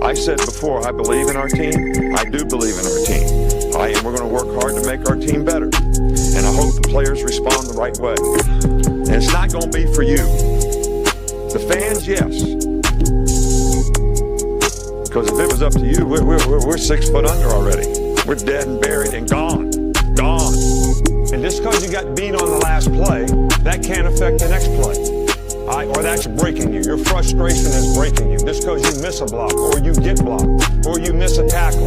I said before, I believe in our team. I do believe in our team. And we're going to work hard to make our team better. And I hope the players respond the right way. And it's not going to be for you. The fans, yes. Because if it was up to you, we're 6 foot under already. We're dead and buried and gone. Gone. And just because you got beat on the last play, that can't affect the next play. Or that's breaking you. Your frustration is breaking you. Just because you miss a block, or you get blocked, or you miss a tackle,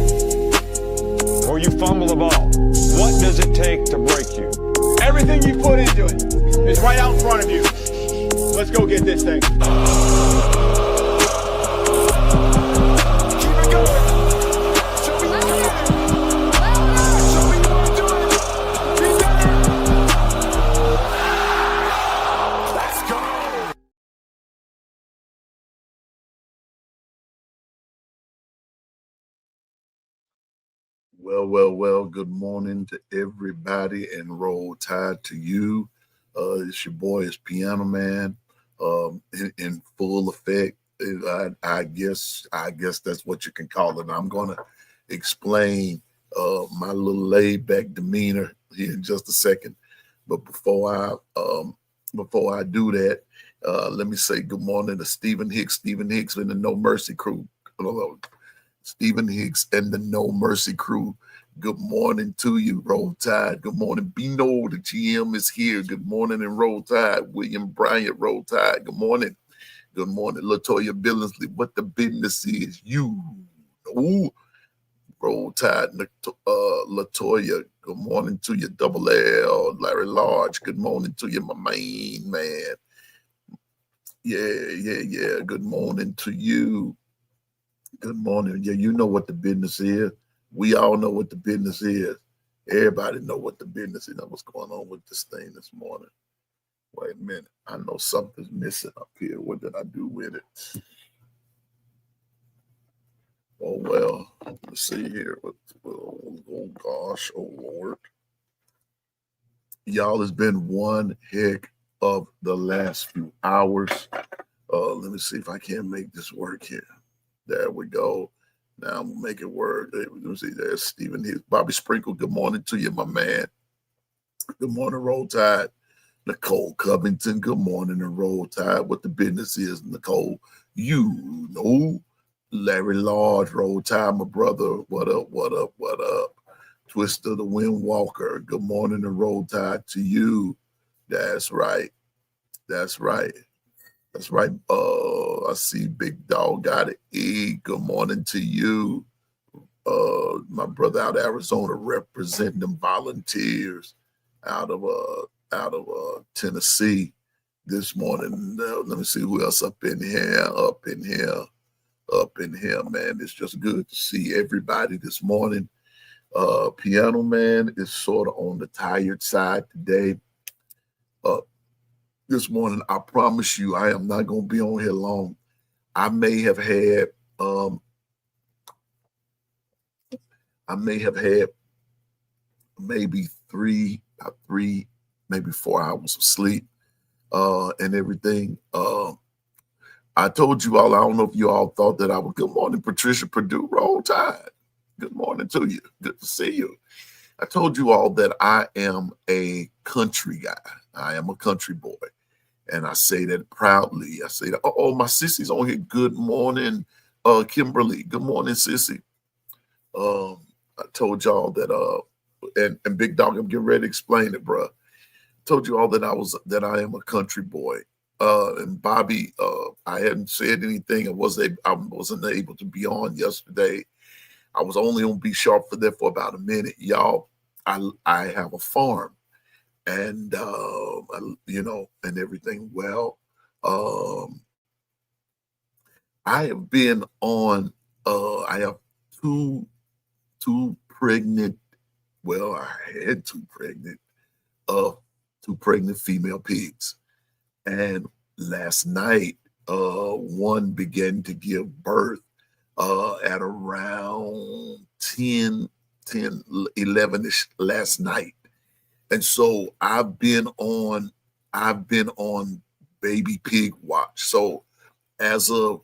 or you fumble the ball. What does it take to break you? Everything you put into it is right out in front of you. Let's go get this thing. Well, good morning to everybody and Roll Tide to you. It's your boy, it's Piano Man, in full effect. I guess that's what you can call it. I'm going to explain my little laid back demeanor here in just a second. But before I do that, let me say good morning to Stephen Hicks and the No Mercy crew. Stephen Hicks and the No Mercy crew. Good morning to you, Roll Tide. Good morning, Bino. The GM is here. Good morning, and Roll Tide. William Bryant, Roll Tide. Good morning. Good morning, Latoya Billingsley. What the business is, you know. Roll Tide, Latoya. Good morning to you, Double L. Larry Large. Good morning to you, my main man. Yeah. Good morning to you. Good morning. Yeah, you know what the business is. We all know what the business is. Everybody know what the business is. Now, what's going on with this thing this morning? Wait a minute. I know something's missing up here. What did I do with it? Oh, well. Let's see here. Oh, gosh. Oh, Lord. Y'all, it's been one heck of the last few hours. Let me see if I can't make this work here. There we go. Now I'm going to make it work. Let me see. There's Stephen Hicks. Bobby Sprinkle, good morning to you, my man. Good morning, Roll Tide. Nicole Covington, good morning, and Roll Tide. What the business is, Nicole. You know. Larry Large, Roll Tide, my brother. What up? Twister the Wind Walker, good morning, and Roll Tide to you. That's right. I see Big Dog got it. Good morning to you. My brother out of Arizona representing them Volunteers out of Tennessee this morning. Let me see who else up in here, man. It's just good to see everybody this morning. Piano Man is sort of on the tired side today. This morning, I promise you, I am not going to be on here long. I may have had maybe three, maybe 4 hours of sleep and everything. I told you all, I don't know if you all thought that I would. Good morning, Patricia Purdue, Roll Tide. Good morning to you. Good to see you. I told you all that I am a country guy. I am a country boy. And I say that proudly. I say that, my sissy's on here. Good morning, Kimberly. Good morning, sissy. I told y'all that, and Big Dog, I'm getting ready to explain it, bro. Told you all that I am a country boy. And Bobby, I hadn't said anything. I wasn't able to be on yesterday. I was only on Be Sharp for about a minute. Y'all, I have a farm. And and everything. Well, I have been on. I have two pregnant. Well, I had two pregnant female pigs, and last night, one began to give birth at around 10, 11ish last night. And so I've been on baby pig watch. So as of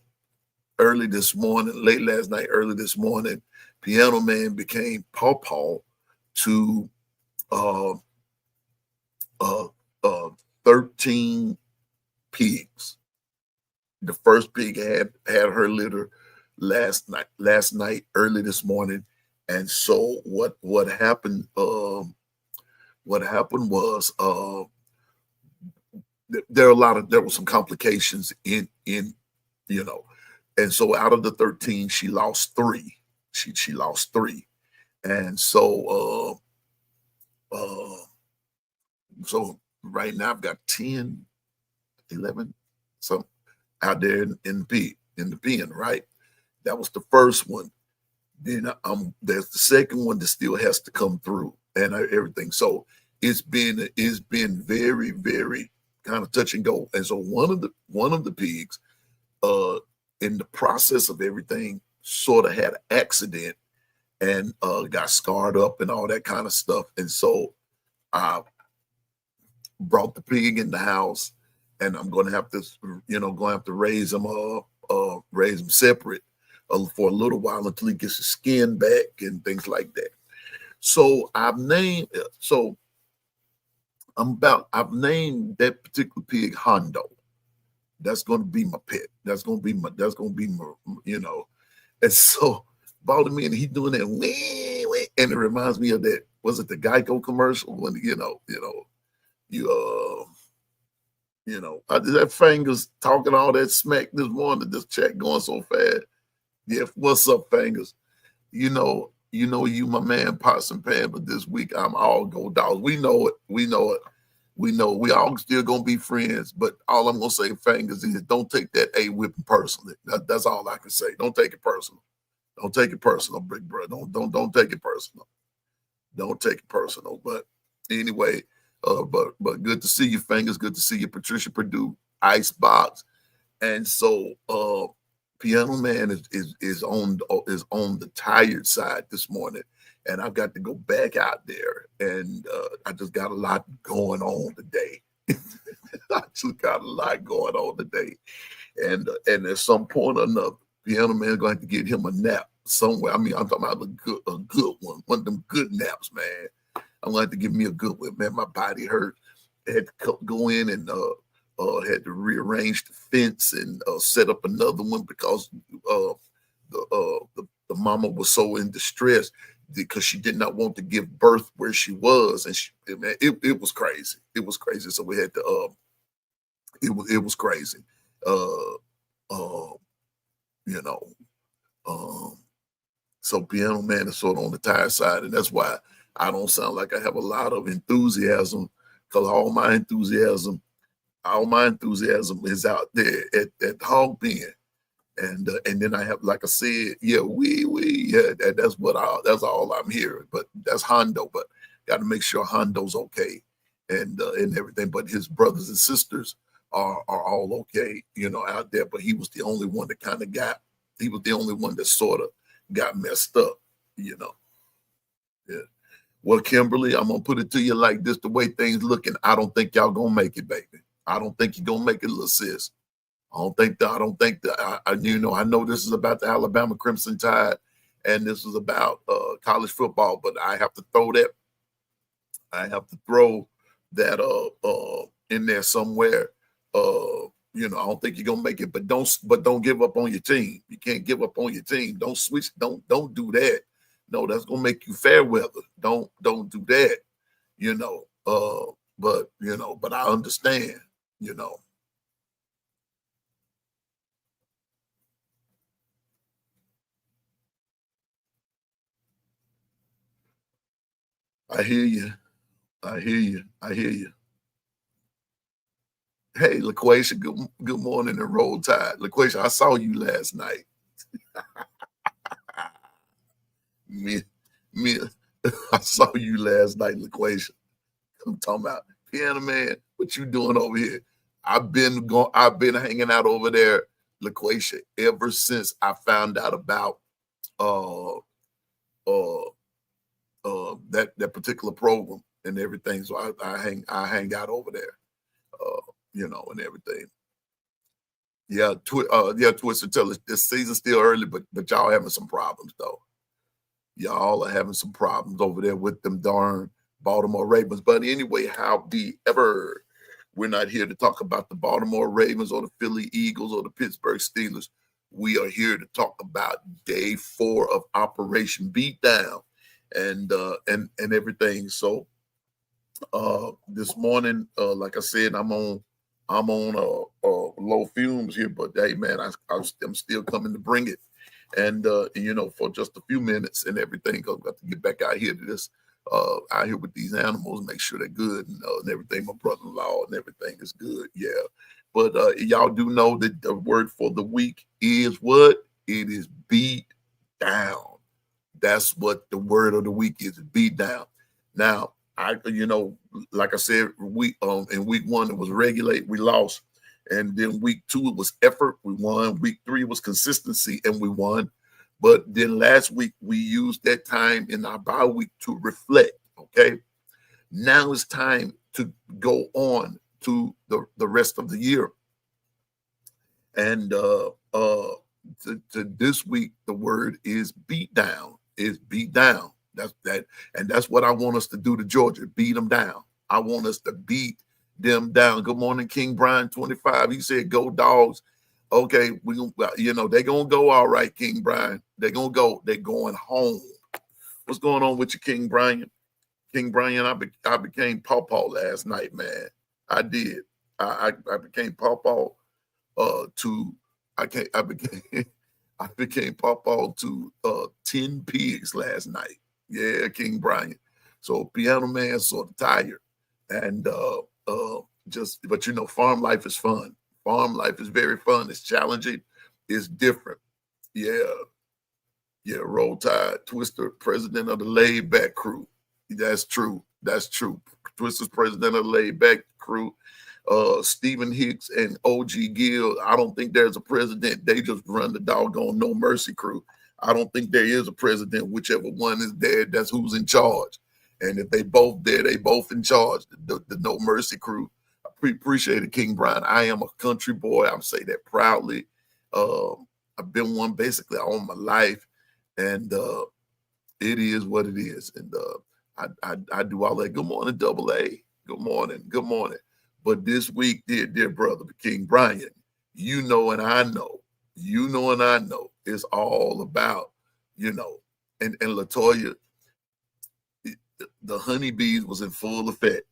early this morning, late last night, early this morning, Piano Man became pawpaw to uh, uh, 13 pigs. The first pig had her litter last night, early this morning. And so what happened? What happened was there were some complications in and so out of the 13, she lost 3. She lost 3, and so so right now I've got 10, 11, some out there in the pen, right? That was the first one. Then there's the second one that still has to come through and everything. So it's been very, very kind of touch and go. And so one of the pigs, in the process of everything, sort of had an accident and got scarred up and all that kind of stuff. And so I brought the pig in the house, and I'm going to have to raise them separate for a little while until he gets his skin back and things like that. So I've named that particular pig Hondo. That's going to be my pet. That's going to be my, And so Baltimore, and he doing that, wee, wee, and it reminds me of that. Was it the Geico commercial when that Fingers talking all that smack this morning, this chat going so fast. Yeah, what's up, Fingers? You my man, Pots and Pan, but this week I'm all go dogs. We know it. We all still gonna be friends, but all I'm gonna say, Fingers, is don't take that whipping personally. That's all I can say. Don't take it personal. Don't take it personal, big bro. Don't take it personal. Don't take it personal. But anyway, but good to see you, Fingers. Good to see you, Patricia Purdue, Icebox. And so Piano Man is on the tired side this morning, and I've got to go back out there, and I just got a lot going on today. I just got a lot going on today, and at some point or another, Piano Man is going to have to get him a nap somewhere. I mean, I'm talking about a good one of them good naps, man. I'm going to have to give me a good one, man. My body hurt. I had to go in and had to rearrange the fence and set up another one because the mama was so in distress because she did not want to give birth where she was, and it was crazy. It was crazy. So we had to it was crazy. So Piano Man is sort of on the tired side, and that's why I don't sound like I have a lot of enthusiasm, because all my enthusiasm is out there at Hog Pen, and then I have, like I said, that's all I'm hearing. But that's Hondo. But got to make sure Hondo's okay, and everything. But his brothers and sisters are all okay, out there. But he was the only one that he was the only one that sort of got messed up, Yeah. Well, Kimberly, I'm gonna put it to you like this: the way things looking, I don't think y'all gonna make it, baby. I don't think you're gonna make it, little sis. I know this is about the Alabama Crimson Tide, and this is about college football, but I have to throw that in there somewhere. I don't think you're gonna make it, but don't give up on your team. You can't give up on your team. Don't switch. Don't do that. No, that's gonna make you fair weather. Don't do that. But I understand. I hear you. I hear you. I hear you. Hey, LaQuasia, good morning and Roll Tide. LaQuasia, I saw you last night. me, I saw you last night, LaQuasia. I'm talking about Piano Man. What you doing over here? I've been hanging out over there, LaQuasia, ever since I found out about that particular program and everything. So I hang out over there, and everything. Yeah, Twisted Tail. This season's still early, but y'all having some problems though. Y'all are having some problems over there with them darn Baltimore Ravens. But anyway, however, we're not here to talk about the Baltimore Ravens or the Philly Eagles or the Pittsburgh Steelers. We are here to talk about day 4 of Operation Beatdown and everything. So this morning, like I said, I'm on low fumes here, but hey man, I'm still coming to bring it. And for just a few minutes and everything, I've got to get back out here to this out here with these animals, make sure they're good and everything. My brother-in-law and everything is good. Yeah. But y'all do know that the word for the week is what? It is beat down. That's what the word of the week is, beat down. Now, like I said, in week 1 it was regulate, we lost. And then week 2 it was effort, we won. Week 3 was consistency, and we won. But then last week we used that time in our bye week to reflect. Okay, now it's time to go on to the rest of the year. And to this week, the word is beat down. Is beat down. That's what I want us to do to Georgia. Beat them down. I want us to beat them down. Good morning, King Brian 25. He said, "Go Dogs." Okay, they're gonna go all right, King Brian. They're gonna go. They're going home. What's going on with you, King Brian? King Brian, I became pawpaw last night, man. I did. I became pawpaw I became pawpaw to 10 pigs last night. Yeah, King Brian. So Piano Man sort of tired. And but farm life is fun. Farm life is very fun. It's challenging. It's different. Yeah. Roll Tide, Twister, president of the Laid Back Crew. That's true. Twister's president of the Laid Back Crew. Stephen Hicks and OG Gill. I don't think there's a president. They just run the doggone No Mercy Crew. I don't think there is a president. Whichever one is there, that's who's in charge. And if they both there, they both in charge. The No Mercy Crew. I appreciate it, King Brian. I am a country boy. I say that proudly. I've been one basically all my life, and it is what it is. And I do all that. Good morning, Double A. Good morning. But this week, dear brother, King Brian, and I know, it's all about, and LaToya, the honeybees was in full effect.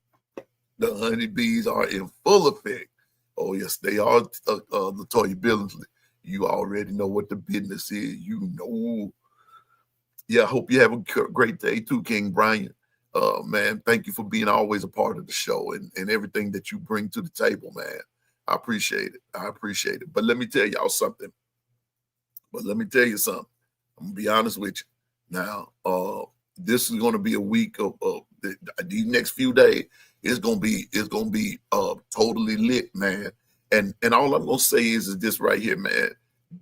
The honeybees are in full effect. Oh, yes, they are, LaToya Billingsley. You already know what the business is. Yeah, I hope you have a great day too, King Brian. Man, thank you for being always a part of the show and everything that you bring to the table, man. I appreciate it. But let me tell y'all something. I'm gonna be honest with you. Now, this is gonna be a week of these next few days. It's gonna be totally lit, man. And all I'm gonna say is this right here, man.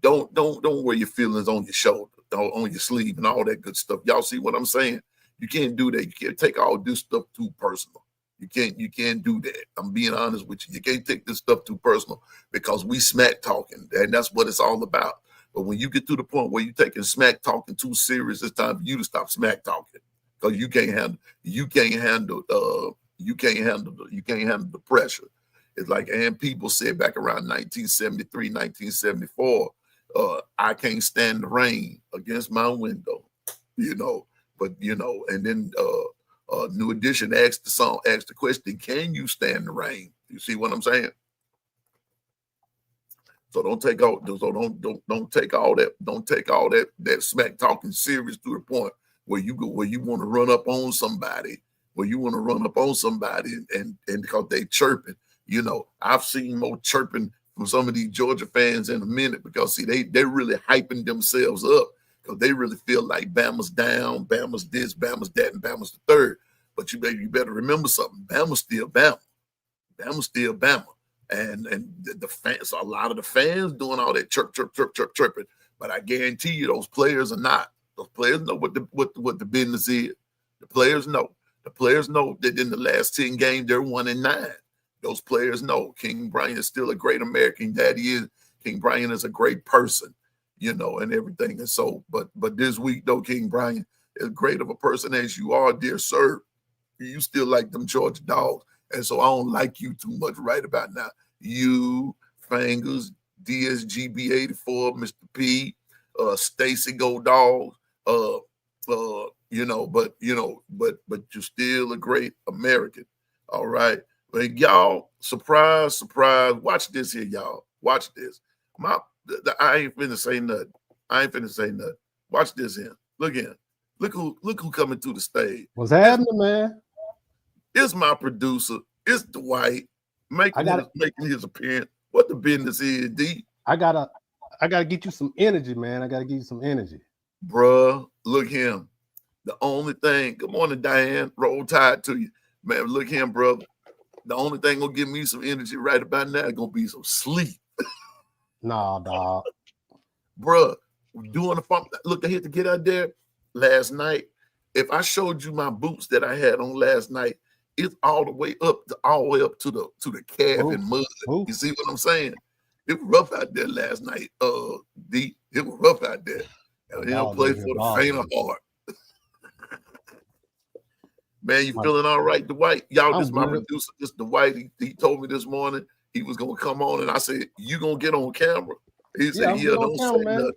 Don't wear your feelings on your shoulder, on your sleeve, and all that good stuff. Y'all see what I'm saying? You can't do that. You can't take all this stuff too personal. You can't do that. I'm being honest with you. You can't take this stuff too personal because we smack talking, and that's what it's all about. But when you get to the point where you're taking smack talking too serious, it's time for you to stop smack talking because you can't handle the pressure. It's like people said back around 1973, 1974, I can't stand the rain against my window, But and then New Edition asked the question, can you stand the rain? You see what I'm saying? So don't take all that smack talking serious to the point where you want to run up on somebody, and because they chirping. I've seen more chirping from some of these Georgia fans in a minute because see they're really hyping themselves up. Because they really feel like Bama's down, Bama's this, Bama's that, and Bama's the third. But you better remember something. Bama's still Bama. Bama's still Bama. And the fans, a lot of the fans doing all that chirping. But I guarantee you those players are not. Those players know what the business is. The players know. The players know that in the last 10 games, they're 1-9. Those players know King Brian is still a great American that he is. King Brian is a great person, and everything. And so, but this week though, King Brian, as great of a person as you are, dear sir, you still like them Georgia dogs. And so I don't like you too much right about now. You, Fangers, DSGB84, Mr. P, Stacy Go Dogs, but you're still a great American. All right. But y'all, surprise, surprise. Watch this here, y'all. Watch this. I ain't finna say nothing. Watch this here. Look here. Look who coming to the stage. What's happening, man? It's my producer. It's Dwight making his appearance. What the business is, D? I gotta get you some energy, man. I gotta give you some energy. Bruh, look him. The only thing, good morning, Diane. Roll Tide to you. Man, look him, brother. The only thing gonna give me some energy right about now is gonna be some sleep. Nah, dog. Bruh, doing the fun. Look, I had to get out there last night. If I showed you my boots that I had on last night, it's all the way up to the calf and mud. You see what I'm saying? It was rough out there last night. D. It was rough out there. And he'll play for the faint of heart. Man, you feeling all right, Dwight? Y'all, this is my producer. This is Dwight. He told me this morning he was gonna come on, and I said, "You gonna get on camera?" He said, "Yeah, don't say nothing."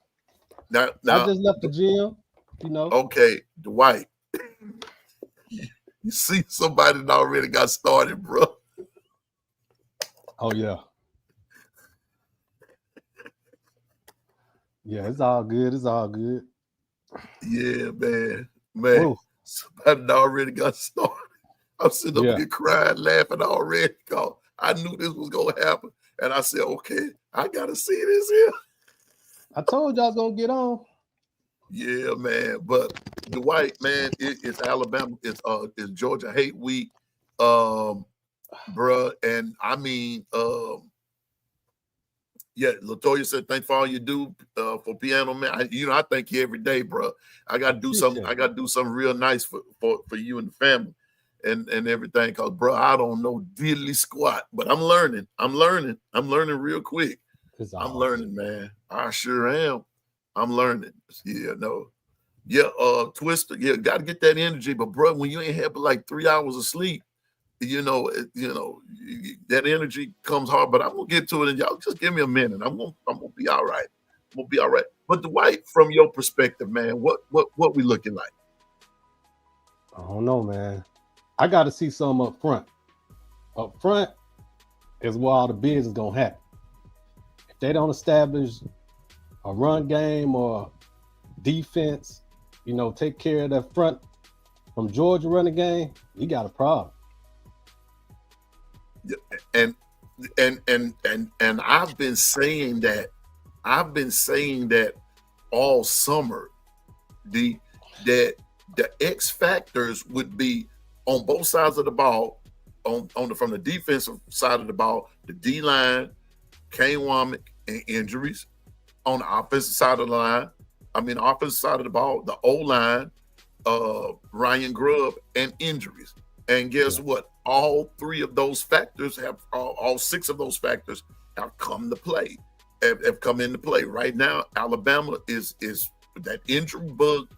Now, I just left the gym. Okay, Dwight. You see somebody that already got started, bro. Oh, yeah. Yeah, it's all good. It's all good. Yeah, man. Whoa. Somebody that already got started. I'm sitting up here crying, laughing already. Cause I knew this was going to happen. And I said, okay, I got to see this here. I told y'all I was going to get on. Yeah, man. But Dwight, man, it's Alabama. It's Georgia Hate Week, bruh. And I mean, Latoya said, "Thanks for all you do for Piano Man." I thank you every day, bro. I got to do something. I got to do something real nice for you and the family, and everything. Cause, bro, I don't know diddly squat, but I'm learning. I'm learning real quick. I'm learning, man. I sure am. I'm learning. Twister. Yeah, got to get that energy. But bro, when you ain't had but like 3 hours of sleep, that energy comes hard. But I'm gonna get to it, and y'all just give me a minute. I'm gonna be all right. I'm gonna be all right. But Dwight, from your perspective, man, what we looking like? I don't know, man. I got to see something up front. Up front is where all the business gonna happen. If they don't establish a run game or defense, take care of that front from Georgia running game, you got a problem. And I've been saying that all summer, that the X factors would be on both sides of the ball, from the defensive side of the ball, the D line, Kane Womack, and injuries. On the offensive side of the line, offensive side of the ball, the O-line, Ryan Grubb, and injuries. And guess what? All three of those factors all six of those factors have come to play, have come into play. Right now, Alabama is that injury bug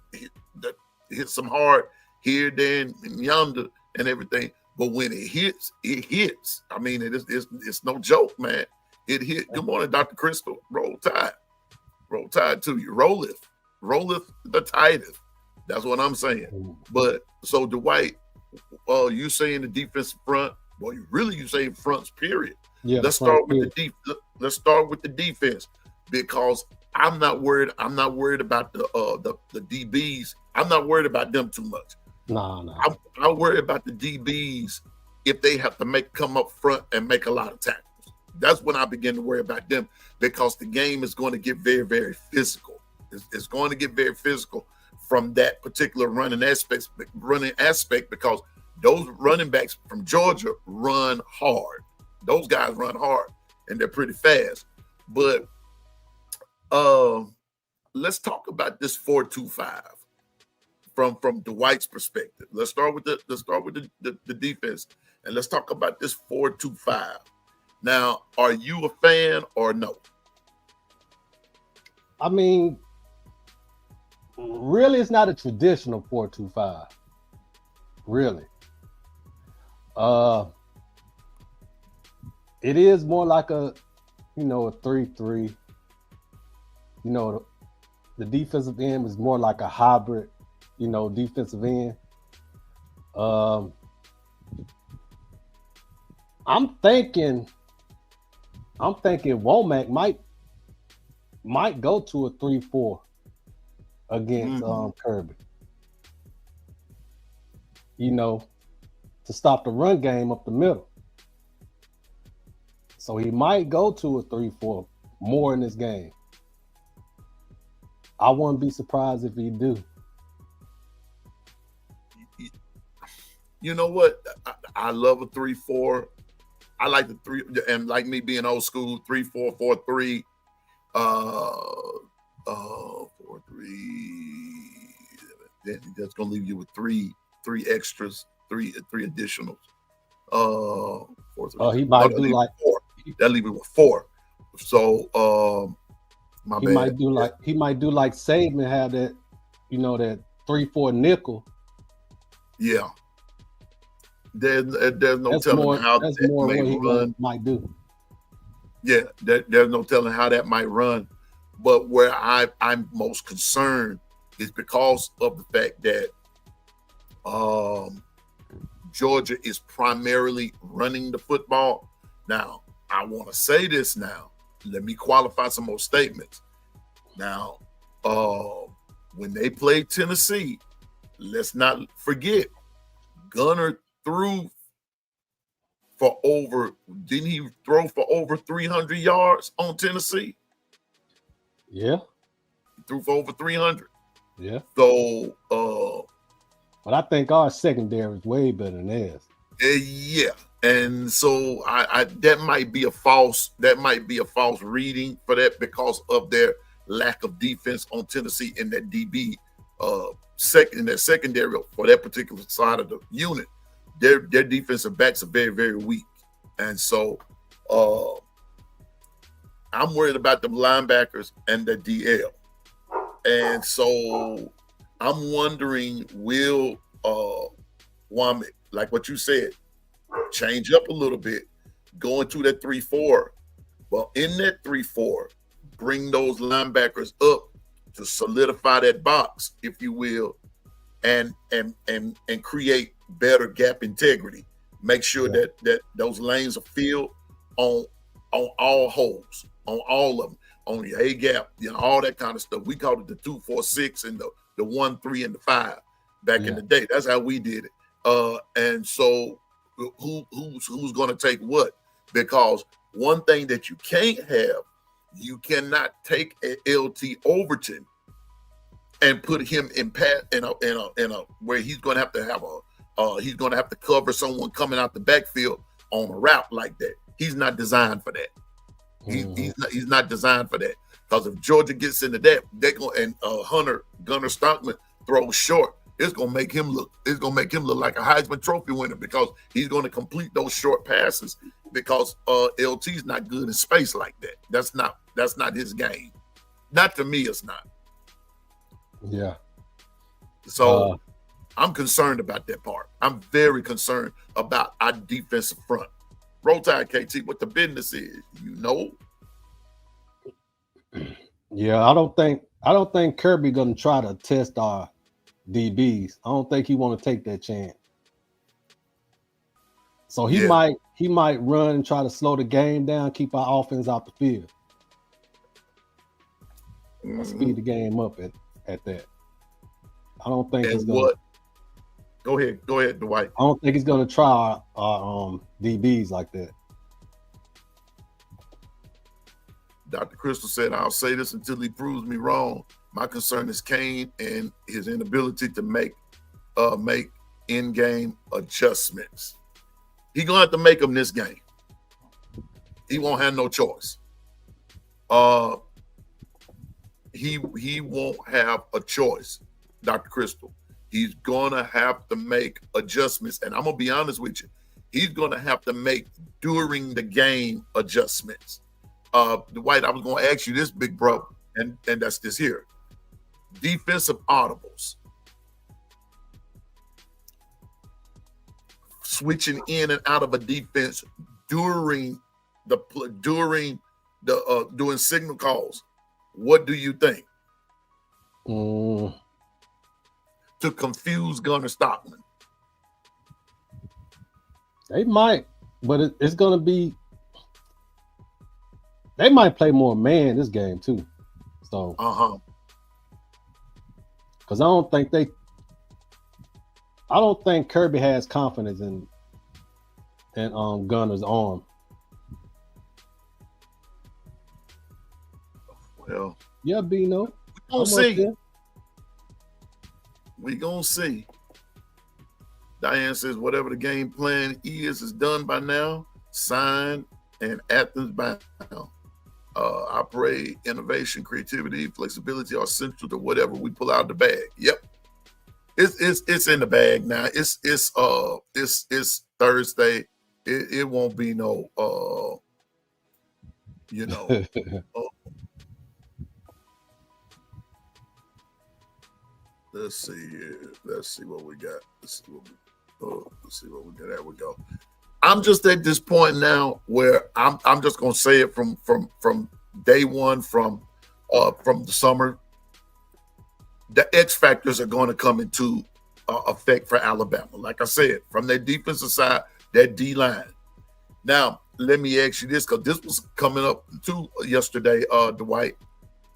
that hits them hard here, there, and yonder, and everything. But when it hits, it hits. It's no joke, man. It hit. Good morning, Dr. Crystal. Roll Tide. Roll Tide to you. Rolleth the tideth. That's what I'm saying. But so Dwight, you saying the defensive front? Well, you saying fronts, period. Yeah. Let's start with the defense, because I'm not worried about the DBs. I'm not worried about them too much. No. I worry about the DBs if they have to come up front and make a lot of tackles. That's when I begin to worry about them, because the game is going to get very, very physical. It's going to get very physical from that particular running aspect, because those running backs from Georgia run hard. Those guys run hard, and they're pretty fast. But let's talk about this 4-2-5 from Dwight's perspective. Let's start with the defense, and let's talk about this 4-2-5. Now, are you a fan or no? I mean, really, it's not a traditional 4-2-5. Really. It is more like a 3-3. The defensive end is more like a hybrid, defensive end. I'm thinking Womack might go to a 3-4 against Kirby. To stop the run game up the middle. So he might go to a 3-4 more in this game. I wouldn't be surprised if he do. You know what? I love a 3-4. I like the 3, and like me being old school, 3-4, 4-3, 4-3. That's gonna leave you with three extras, three additionals. 4-3. He might do like 4. That leave you with 4. So he might do like Saban have that, that 3-4 nickel. Yeah. There's no telling how that may run. Might do. Yeah, there's no telling how that might run. But where I'm most concerned is because of the fact that Georgia is primarily running the football. Now, I want to say this now. Let me qualify some more statements. Now, when they played Tennessee, let's not forget, Gunner threw for didn't he throw for over 300 yards on Tennessee? Yeah. He threw for over 300. Yeah. So, but I think our secondary is way better than theirs. Yeah. And so that might be a false reading for that because of their lack of defense on Tennessee in that DB secondary for that particular side of the unit. Their defensive backs are very, very weak. And so I'm worried about the linebackers and the DL. And so I'm wondering, will Womack, like what you said, change up a little bit, go into that 3-4. Well, in that 3-4, bring those linebackers up to solidify that box, if you will, and create better gap integrity. Make sure that those lanes are filled on all holes, on all of them, on your A gap, all that kind of stuff. We called it the 2-4-6 and the 1-3 and the 5 back in the day. That's how we did it. And so who's going to take what? Because one thing that you can't have, you cannot take a LT Overton and put him in a where he's going to have he's going to have to cover someone coming out the backfield on a route like that. He's not designed for that. He's not designed for that. Because if Georgia gets into that, they're going and Gunner Stockman throws short. It's gonna make him look like a Heisman Trophy winner because he's going to complete those short passes because LT's not good in space like that. That's not his game. Not to me, it's not. Yeah. So I'm concerned about that part. I'm very concerned about our defensive front. Roll Tide KT, what the business is, Yeah, I don't think Kirby gonna try to test our DBs. I don't think he want to take that chance. So he might run and try to slow the game down, keep our offense out the field. Speed the game up at that. I don't think he's gonna. Go ahead, Dwight. I don't think he's gonna try our DBs like that. Dr. Crystal said, "I'll say this until he proves me wrong. My concern is Kane and his inability to make in-game adjustments. He's gonna have to make them this game. He won't have no choice. He won't have a choice, Dr. Crystal. He's gonna have to make adjustments, and I'm gonna be honest with you. He's gonna have to make during the game adjustments. Dwight, I was gonna ask you this, big bro, and that's this here. Defensive audibles. Switching in and out of a defense during doing signal calls. What do you think? Mm, To confuse Gunnar Stockman. they might, but it's gonna be. They might play more man this game too. So, because I don't think Kirby has confidence in Gunner's arm. Well, Yeah, Bino. we're gonna see. We gonna see. Diane says whatever the game plan is done by now. Signed and Athens bound. I pray innovation, creativity, flexibility are central to whatever we pull out of the bag. Yep. It's in the bag now. It's Thursday. It won't be no let's see here. Let's see what we got. Let's see what we got. There we go. I'm just at this point now where I'm just gonna say it from day one, from the summer. The X factors are going to come into effect for Alabama. Like I said, from their defensive side, that D line. Now, let me ask you this, because this was coming up too yesterday, Dwight.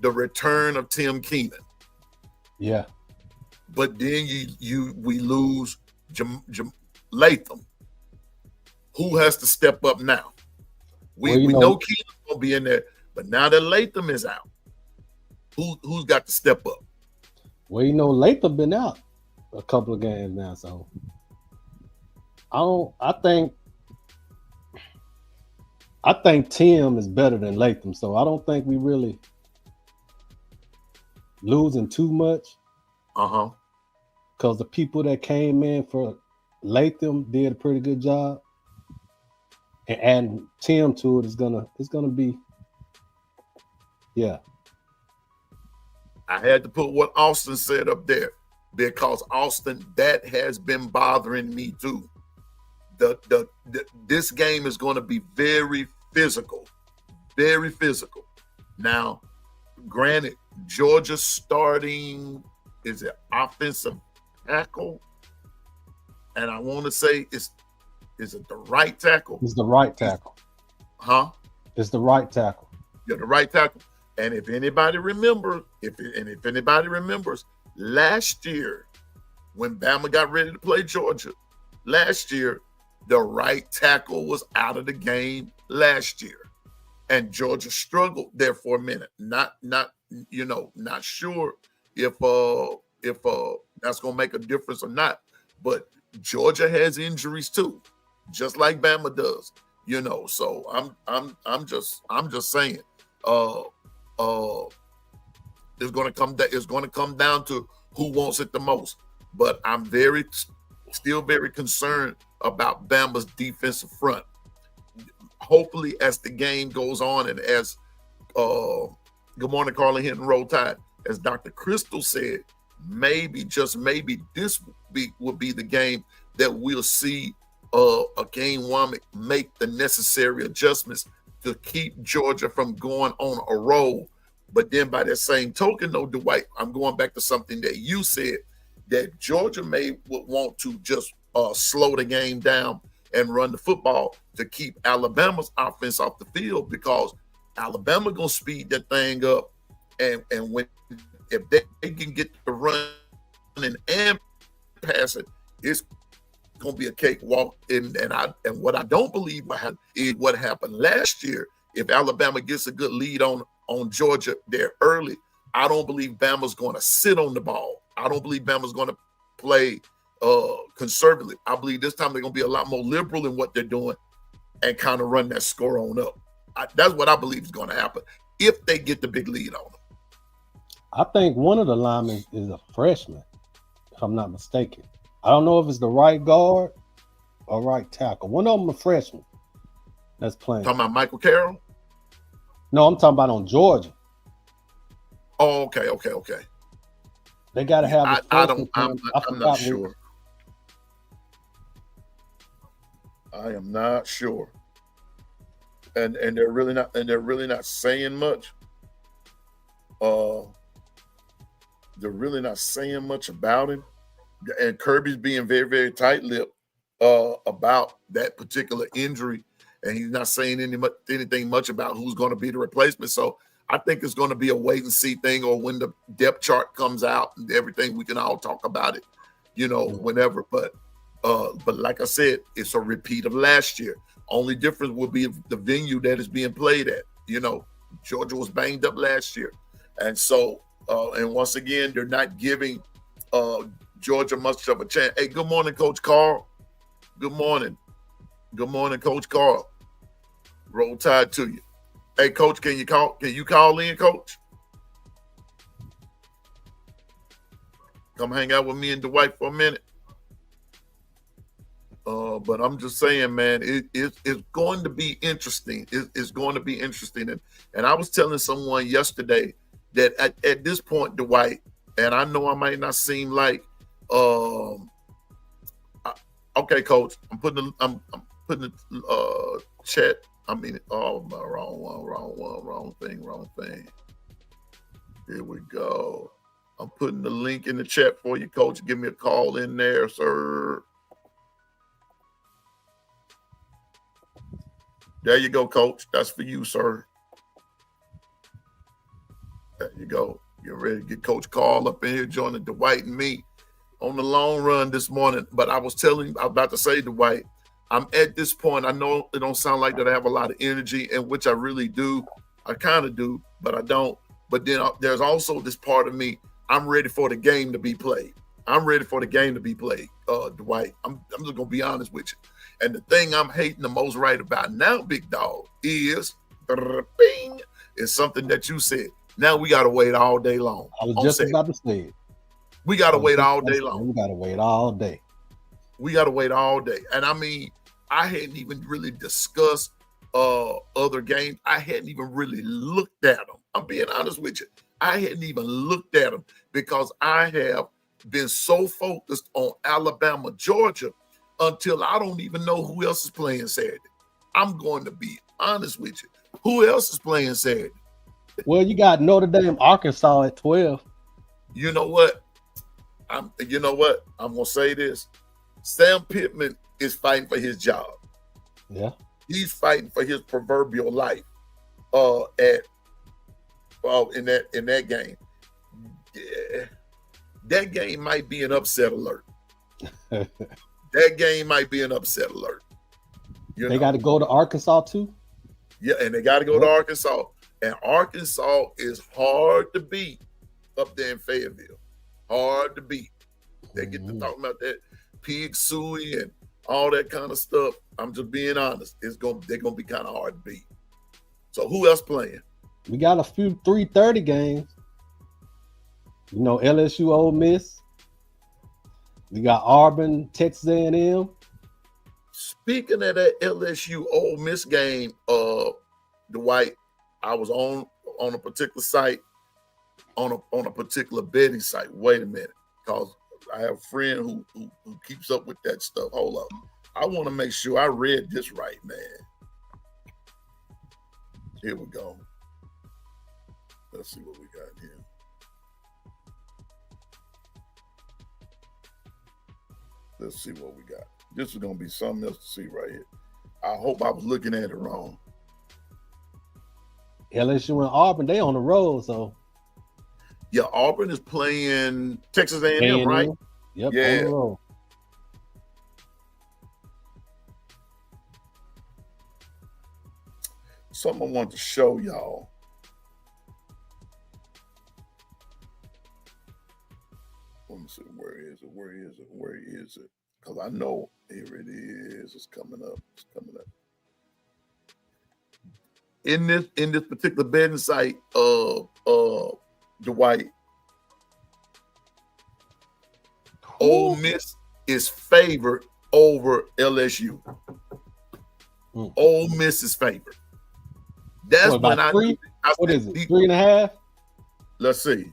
The return of Tim Keenan. Yeah. But then we lose Latham. Who has to step up now? We know Keenan's gonna be in there, but now that Latham is out, who's got to step up? Well, Latham been out a couple of games now, so I think Tim is better than Latham, so I don't think we really losing too much. Because the people that came in for Latham did a pretty good job, and adding Tim to it is gonna be, yeah. I had to put what Austin said up there because Austin, that has been bothering me too. This game is going to be very physical, very physical. Now, granted, Georgia starting is it offensive tackle, and I want to say is it the right tackle? It's the right tackle. It's the right tackle. Yeah, the right tackle. And if anybody remembers, last year when Bama got ready to play Georgia, last year the right tackle was out of the game last year, and Georgia struggled there for a minute. Not sure if that's gonna make a difference or not. But Georgia has injuries too, just like Bama does. So I'm just saying. It's going to come down to who wants it the most. But I'm still very concerned about Bama's defensive front. Hopefully, as the game goes on, and as good morning, Carla Hinton, Roll Tide, as Dr. Crystal said, maybe, just maybe, this will be the game that we'll see a game Womack make the necessary adjustments to keep Georgia from going on a roll. But then by that same token, though, Dwight, I'm going back to something that you said, that Georgia would want to just slow the game down and run the football to keep Alabama's offense off the field, because Alabama going to speed that thing up. And if they can get the running and pass it, it's going to be a cakewalk. And what I don't believe is what happened last year. If Alabama gets a good lead on Georgia there early, I don't believe Bama's going to sit on the ball. I don't believe Bama's going to play conservatively. I believe this time they're going to be a lot more liberal in what they're doing and kind of run that score on up. That's what I believe is going to happen if they get the big lead on them. I think one of the linemen is a freshman, if I'm not mistaken. I don't know if it's the right guard or right tackle. One of them a freshman that's playing. Talking about Michael Carroll? No, I'm talking about on Georgia. Oh, okay. They got to have a I source. I'm forgot not what- sure. I am not sure. And they're really not saying much. They're really not saying much about him. And Kirby's being very, very tight-lipped about that particular injury, and he's not saying anything much about who's going to be the replacement. So I think it's going to be a wait-and-see thing, or when the depth chart comes out and everything, we can all talk about it, whenever. But like I said, it's a repeat of last year. Only difference will be the venue that is being played at. Georgia was banged up last year, and so and once again, they're not giving Georgia much of a chance. Hey, good morning, Coach Carl. Good morning, Coach Carl. Roll Tide to you. Hey, Coach, can you call in, Coach? Come hang out with me and Dwight for a minute. But I'm just saying, man, it's going to be interesting. It's going to be interesting. And I was telling someone yesterday that at this point, Dwight, and I know I might not seem like, okay, Coach, I'm putting the chat. I mean, wrong thing. Here we go. I'm putting the link in the chat for you, Coach. Give me a call in there, sir. There you go, Coach. That's for you, sir. There you go. You're ready to get Coach Carl up in here joining Dwight and me on the long run this morning. But I was about to say, Dwight, I'm at this point. I know it don't sound like that I have a lot of energy, and which I really do. I kind of do, but I don't. But then there's also this part of me. I'm ready for the game to be played. Dwight. I'm just gonna be honest with you. And the thing I'm hating the most right about now, big dog, is something that you said. Now we gotta wait all day long. I was just about to say it. We gotta wait all day long. We gotta wait all day. We gotta wait all day. And I mean, I hadn't even really discussed other games. I hadn't even really looked at them. I'm being honest with you. I hadn't even looked at them because I have been so focused on Alabama, Georgia, until I don't even know who else is playing Saturday. I'm going to be honest with you. Who else is playing Saturday? Well, you got Notre Dame, Arkansas at 12. You know what? I'm gonna say this. Sam Pittman is fighting for his job. Yeah. He's fighting for his proverbial life in that game. Yeah. That game might be an upset alert. That game might be an upset alert. They got to go to Arkansas too? Yeah, and they got to go to Arkansas. And Arkansas is hard to beat up there in Fayetteville. Hard to beat. They get to talking about that pig suey and all that kind of stuff. I'm just being honest. They're gonna be kind of hard to beat. So who else playing? We got a few 3:30 games. LSU, Ole Miss. We got Auburn, Texas A&M. Speaking of that LSU Ole Miss game, Dwight, I was on a particular site, on a particular betting site. Wait a minute, because I have a friend who keeps up with that stuff. Hold up. I want to make sure I read this right, man. Here we go. Let's see what we got here. Let's see what we got. This is going to be something else to see right here. I hope I was looking at it wrong. LSU and Auburn, they on the road, so. Yeah, Auburn is playing Texas A&M, right? Yep, yeah. On the road. Something I want to show y'all. Let me see, where is it? Because I know here it is. It's coming up. In this particular betting site, Dwight, Ole Miss is favored over LSU. Ole Miss is favored. That's when I. What is it? 3.5? Let's see.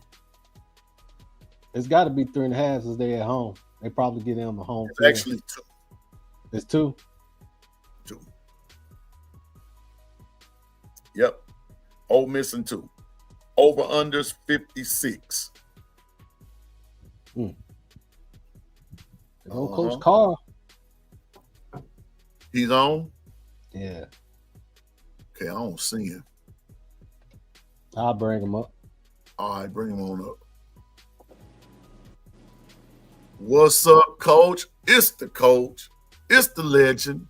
It's got to be 3.5 since they at home. They probably get them a home. It's actually 2. It's 2. 2. Yep. Ole Miss and 2. Over unders 56. There's no Coach Carr. He's on. Yeah, Okay, I don't see him. I'll bring him up. All right, bring him on up. What's up, Coach? It's the coach. It's the legend.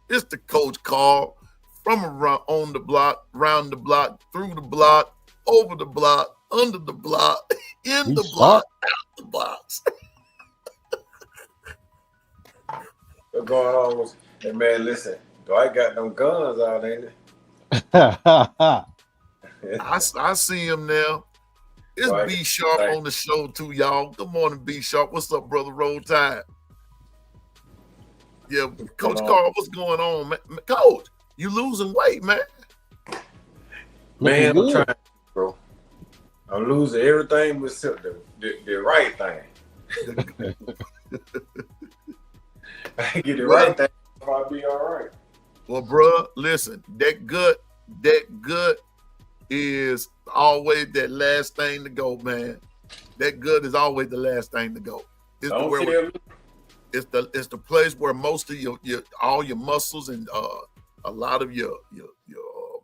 It's the Coach Carl from around on the block, round the block, through the block, over the block, under the block, in the block, out the box. What's going on? Hey man, listen, Dwight got them guns out, ain't it? I see him now. It's Right. B Sharp Right. on the show too, y'all. Good morning, B Sharp. What's up, brother? Roll Tide. Yeah, Coach on? Carl, what's going on, man? Coach, you losing weight, man. Man, I'm good. trying, bro. I'm losing everything but the right thing. I get the right thing, I'll be all right. Well, bro, listen, that gut is always that last thing to go, man. That gut is always the last thing to go. It's the, Don't where tell me. it's the place where most of your all your muscles and a lot of your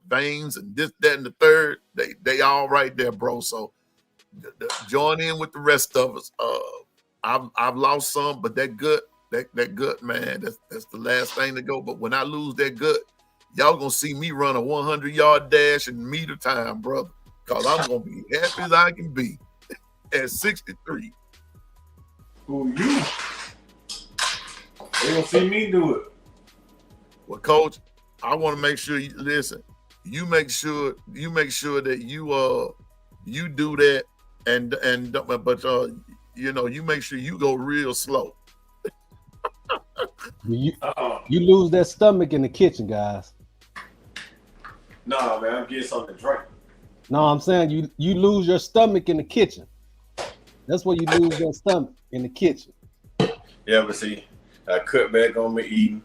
veins and this, that, and the third, they all right there, bro. So join in with the rest of us. I've lost some, but that gut, man, that's the last thing to go. But when I lose that gut, y'all gonna see me run a 100-yard dash in meter time, brother. Cause I'm gonna be happy as I can be at 63. Who you? They gonna see me do it. Well, Coach, I want to make sure you listen. You make sure that you do that, but you make sure you go real slow. You lose that stomach in the kitchen, guys. Nah, man, I'm getting something to drink. No, I'm saying you lose your stomach in the kitchen. That's where you lose your stomach, in the kitchen. Yeah, but see, I cut back on my eating.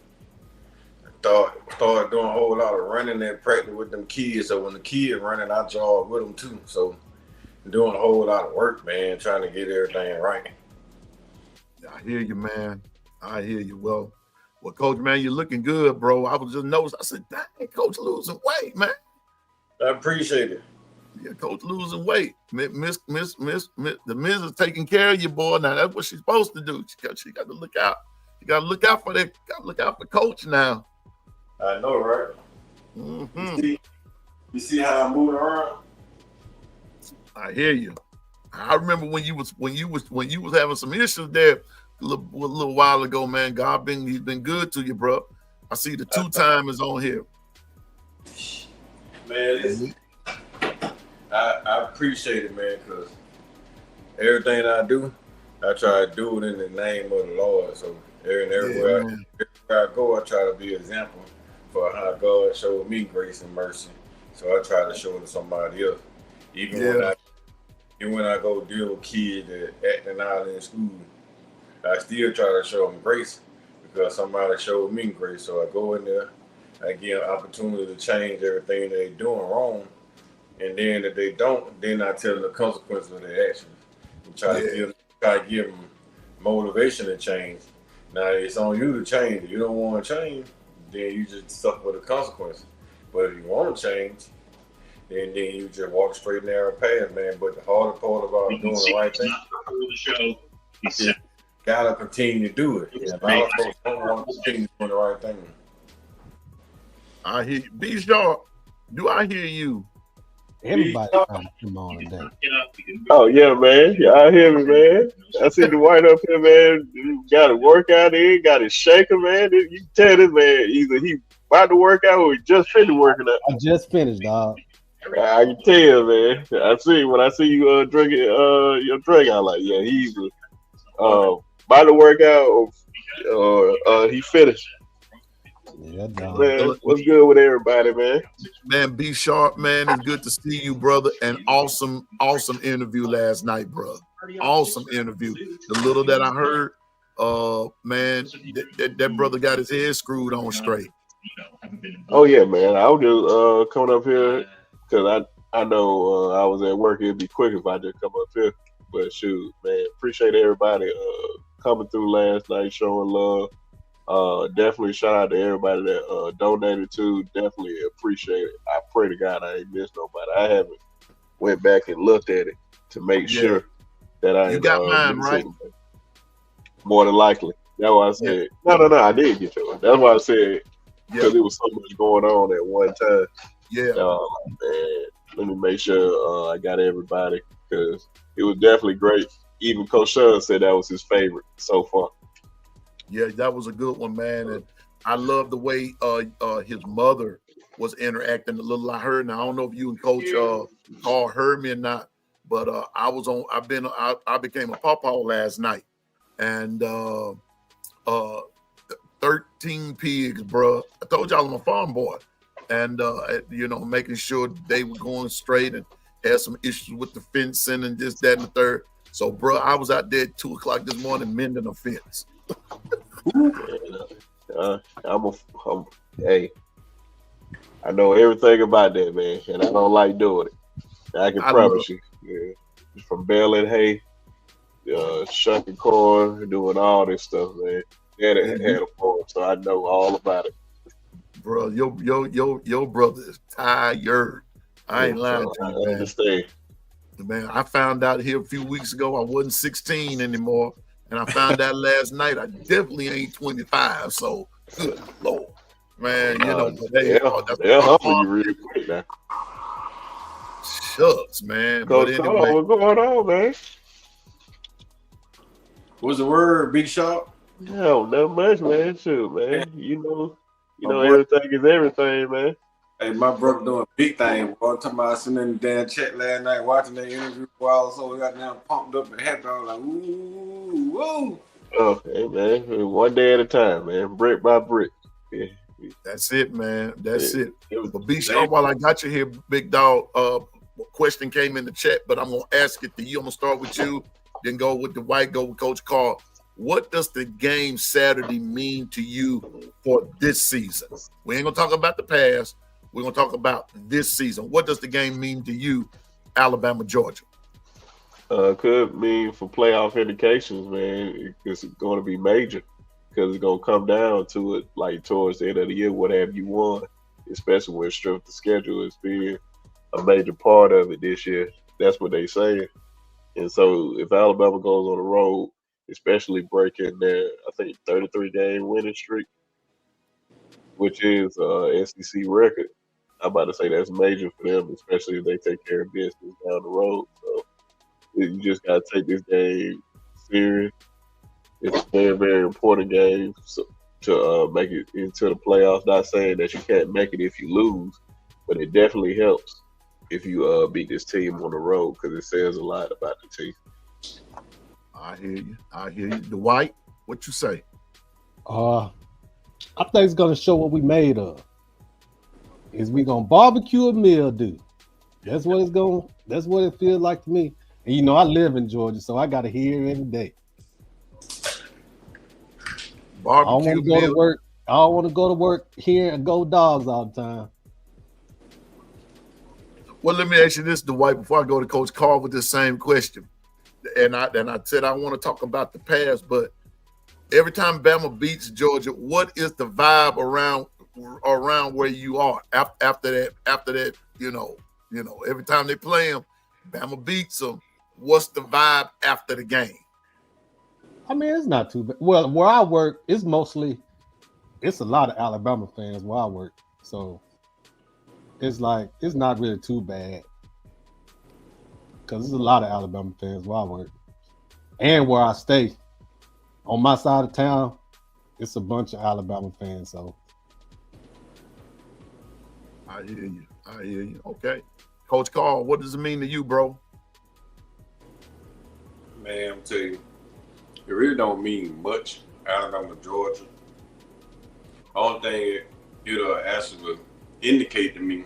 Started doing a whole lot of running and practice with them kids. So when the kids running, I jog with them too. So doing a whole lot of work, man, trying to get everything right. I hear you, man. I hear you. Well, Coach, man, you're looking good, bro. I was just noticing. I said, dang, Coach losing weight, man. I appreciate it. Yeah, Coach losing weight. The Miz is taking care of you, boy. Now that's what she's supposed to do. She got to look out. You got to look out for that. Got to look out for Coach now. I know, right? Mm-hmm. You see how I'm moving around? I hear you. I remember when you was having some issues there a little while ago, man. He's been good to you, bro. I see the 2-time is on here. Man, listen, I appreciate it, man, because everything I do, I try to do it in the name of the Lord. So everywhere I go, I try to be an example for how God showed me grace and mercy. So I try to show it to somebody else. Even when I go deal with kids that acting out in school, I still try to show them grace because somebody showed me grace. So I go in there, I give an opportunity to change everything they're doing wrong. And then if they don't, then I tell them the consequences of their actions. And try to give them motivation to change. Now it's on you to change. If you don't want to change, then you just suffer the consequences. But if you want to change, then you just walk straight narrow path, man. But the harder part about doing the right thing, you gotta continue to do it. Yeah, a lot of folks don't want to continue doing the right thing. I hear you. B Sharp, do I hear you? Everybody trying to come on today. Oh yeah, man. Y'all hear me, man? I see the white up here, man. You got to work out in, got to shaker, man. You can tell this man either he about to work out or he just finished working out. I just finished, dog. I can tell, man. I see when I see you drinking your drink, I'm like, yeah, he's about to work out or he finished. Yeah, dog. Man, what's good with everybody, man? Man, be sharp, man. It's good to see you, brother. And awesome interview last night, bro. Awesome interview. The little that I heard, man, that brother got his head screwed on straight. Oh yeah, man. I was just coming up here because I know I was at work. It'd be quick if I just come up here. But shoot, man, appreciate everybody coming through last night, showing love. Definitely shout out to everybody that donated to. Definitely appreciate it. I pray to God I ain't missed nobody. I haven't went back and looked at it to make sure that I You got mine, right? More than likely. That's why I said no. I did get yours. That's why I said because it was so much going on at one time. Yeah. Man, let me make sure I got everybody because it was definitely great. Even Coach Sean said that was his favorite so far. Yeah, that was a good one, man. And I love the way his mother was interacting. A little I heard. Now I don't know if you and Coach Carl heard me or not, but I became a pawpaw last night, and 13 pigs, bro. I told y'all I'm a farm boy, and making sure they were going straight and had some issues with the fencing and this, that, and the third. So, bro, I was out there at 2:00 this morning mending a fence. Hey, I know everything about that, man, and I don't like doing it. I can promise you. Yeah. From baling hay, shucking corn, doing all this stuff, man. Had a farm, so I know all about it. Bro, your brother is tired. I ain't lying to you, man. I understand. Man, I found out here a few weeks ago I wasn't 16 anymore. And I found out last night I definitely ain't 25. So, good Lord. Man, they'll humble you real quick now. Shucks, man. But anyway, what's going on, man? What's the word, Big Sharp? No, not much, man. Shoot, man. You know everything is everything, man. Hey, my brother doing big thing. Boy, I'm talking about sitting in the damn chat last night watching that interview while so we got down pumped up and happy. I was like, ooh, woo. Oh, hey, man. One day at a time, man. Brick by brick. Yeah. That's it, man. That's it. But be sure while I got you here, big dog, question came in the chat, but I'm going to ask it to you. I'm going to start with you, then go with the white, go with Coach Carl. What does the game Saturday mean to you for this season? We ain't going to talk about the past. We're going to talk about this season. What does the game mean to you, Alabama, Georgia? Could mean for playoff indications, man. It's going to be major because it's going to come down to it, like towards the end of the year, what have you won, especially when strength of schedule is being a major part of it this year. That's what they say. And so if Alabama goes on the road, especially breaking their, I think, 33-game winning streak, which is SEC record, I'm about to say that's major for them, especially if they take care of business down the road. So you just got to take this game serious. It's a very, very important game to make it into the playoffs. Not saying that you can't make it if you lose, but it definitely helps if you beat this team on the road because it says a lot about the team. I hear you. Dwight, what you say? I think it's gonna show what we made of. Is we gonna barbecue a mildew? That's what it feels like to me. And I live in Georgia, so I gotta hear it every day. Barbecue I don't want to go to work. I don't want to go to work here and go dogs all the time. Well, let me ask you this, Dwight, before I go to Coach Carl with the same question. And I said I want to talk about the past, but every time Bama beats Georgia, what is the vibe around where you are after that? Every time they play them, Bama beats them. What's the vibe after the game? I mean, it's not too bad. Well, where I work, it's a lot of Alabama fans where I work, so it's not really too bad because there's a lot of Alabama fans where I work and where I stay. On my side of town, it's a bunch of Alabama fans. So I hear you. Okay, Coach Carl, what does it mean to you, bro? Man, I'm telling you, it really don't mean much. Alabama, Georgia. Only thing it'll actually indicate to me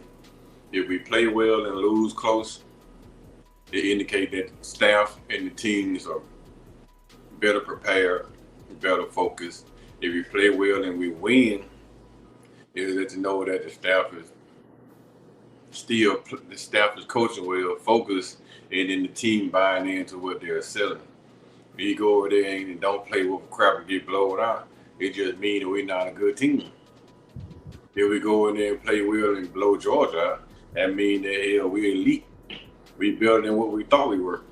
if we play well and lose close, it indicate that staff and the teams are better prepared, better focused. If we play well and we win, it lets you know that the staff is coaching well, focused, and then the team buying into what they're selling. If you go over there and don't play with crap and get blown out, it just means that we're not a good team. If we go in there and play well and blow Georgia out, that means that hell, we're elite. We better than what we thought we were.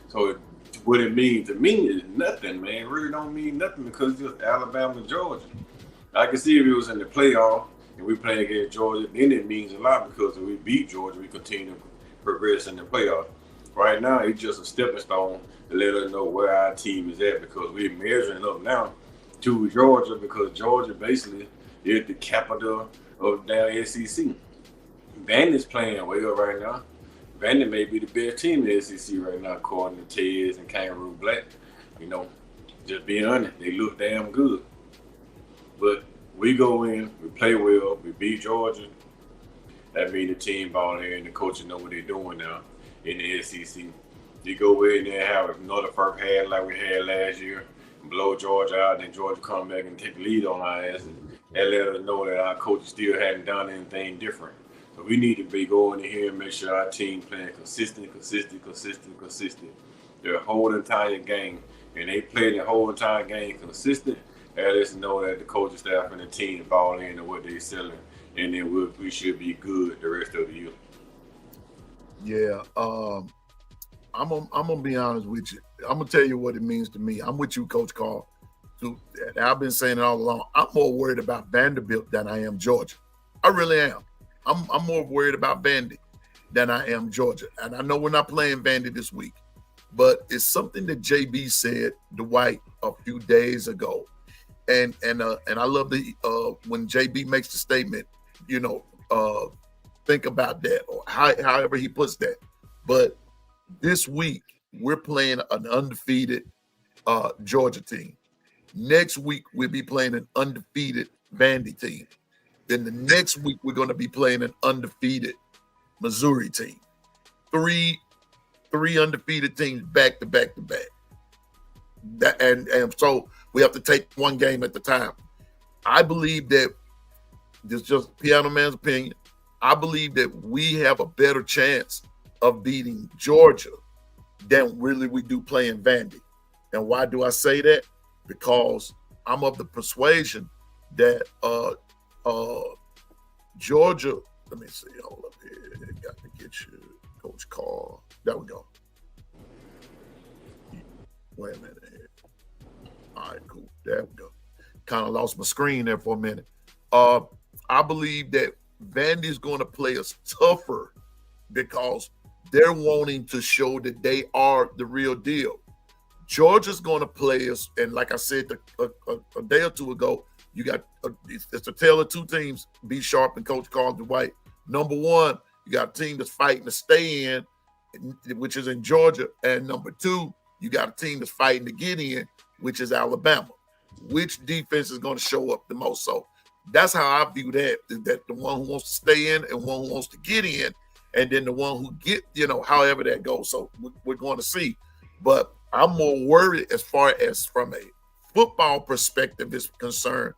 So what it means to me is nothing, man. It really don't mean nothing because it's just Alabama and Georgia. I can see if it was in the playoff and we play against Georgia, then it means a lot because if we beat Georgia, we continue to progress in the playoff. Right now, it's just a stepping stone to let us know where our team is at because we're measuring up now to Georgia because Georgia basically is the capital of the SEC. Vandy's playing well right now. Vandy may be the best team in the SEC right now, according to Tez and Kangaroo Black. You know, just being honest, they look damn good. But we go in, we play well, we beat Georgia. That means the team ball here and the coaches know what they're doing now in the SEC. You go in there and have another first half like we had last year, blow Georgia out, and then Georgia come back and take the lead on our ass. And let us know that our coaches still hadn't done anything different. So we need to be going in here and make sure our team playing consistent. The whole entire game. And they play the whole entire game consistent. And let us know that the coaching staff and the team ball in and what they're selling. And then we should be good the rest of the year. Yeah. I'm gonna be honest with you. I'm gonna tell you what it means to me. I'm with you, Coach Carl. I've been saying it all along. I'm more worried about Vanderbilt than I am Georgia. I really am. I'm more worried about Vandy than I am Georgia. And I know we're not playing Vandy this week, but it's something that JB said, Dwight, a few days ago. And I love when JB makes the statement, think about that or however he puts that. But this week, we're playing an undefeated Georgia team. Next week, we'll be playing an undefeated Vandy team. Then the next week, we're going to be playing an undefeated Missouri team. Three undefeated teams back to back to back. And so we have to take one game at a time. I believe that this is just Piano Man's opinion. I believe that we have a better chance of beating Georgia than really we do playing Vandy. And why do I say that? Because I'm of the persuasion that Georgia, let me see, hold up here. Got to get you, Coach Carl. There we go. Wait a minute here. All right, cool. There we go. Kind of lost my screen there for a minute. I believe that Vandy is going to play us tougher because they're wanting to show that they are the real deal. Georgia's going to play us, and like I said a day or two ago, you got it's a tale of two teams, B Sharp and Coach Carl Dwight. Number one, you got a team that's fighting to stay in, which is in Georgia, and number two, you got a team that's fighting to get in, which is Alabama. Which defense is going to show up the most? So that's how I view that the one who wants to stay in and one who wants to get in, and then the one who get, however that goes. So we're going to see. But I'm more worried as far as from a football perspective is concerned.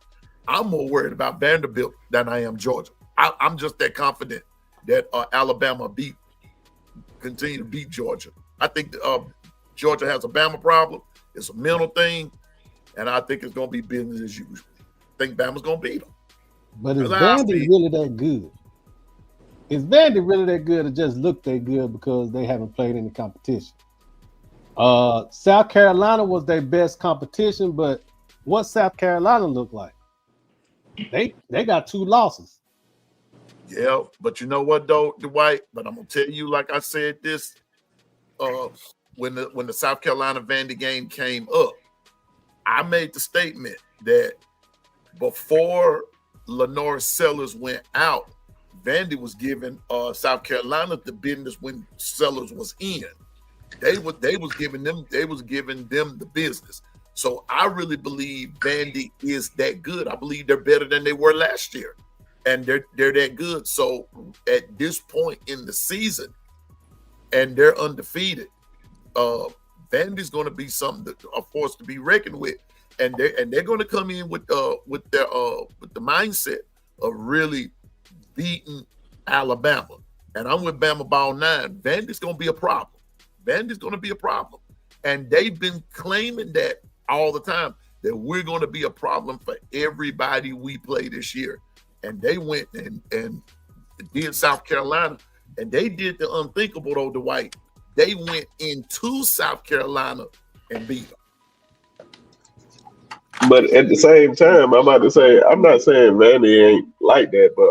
I'm more worried about Vanderbilt than I am Georgia. I'm just that confident that Alabama continue to beat Georgia. I think Georgia has a Bama problem. It's a mental thing, and I think it's going to be business as usual. I think Bama's going to beat them. But is Vandy really that good? Is Vandy really that good or just look that good because they haven't played any competition? South Carolina was their best competition, but what South Carolina look like? They got 2 losses. Yeah, but you know what though, Dwight? But I'm gonna tell you, like I said this, when the South Carolina Vandy game came up, I made the statement that before Lenore Sellers went out, Vandy was giving South Carolina the business when Sellers was in. They was giving them the business. So I really believe Vandy is that good. I believe they're better than they were last year, and they're that good. So at this point in the season, and they're undefeated, Vandy's going to be something that a force to be reckoned with, and they're going to come in with the mindset of really beating Alabama. And I'm with Bama Ball 9. Vandy's going to be a problem. Vandy's going to be a problem, and they've been claiming that all the time, that we're going to be a problem for everybody we play this year. And they went and did South Carolina, and they did the unthinkable, though, Dwight. They went into South Carolina and beat them. But at the same time, I'm about to say, I'm not saying Vandy ain't like that, but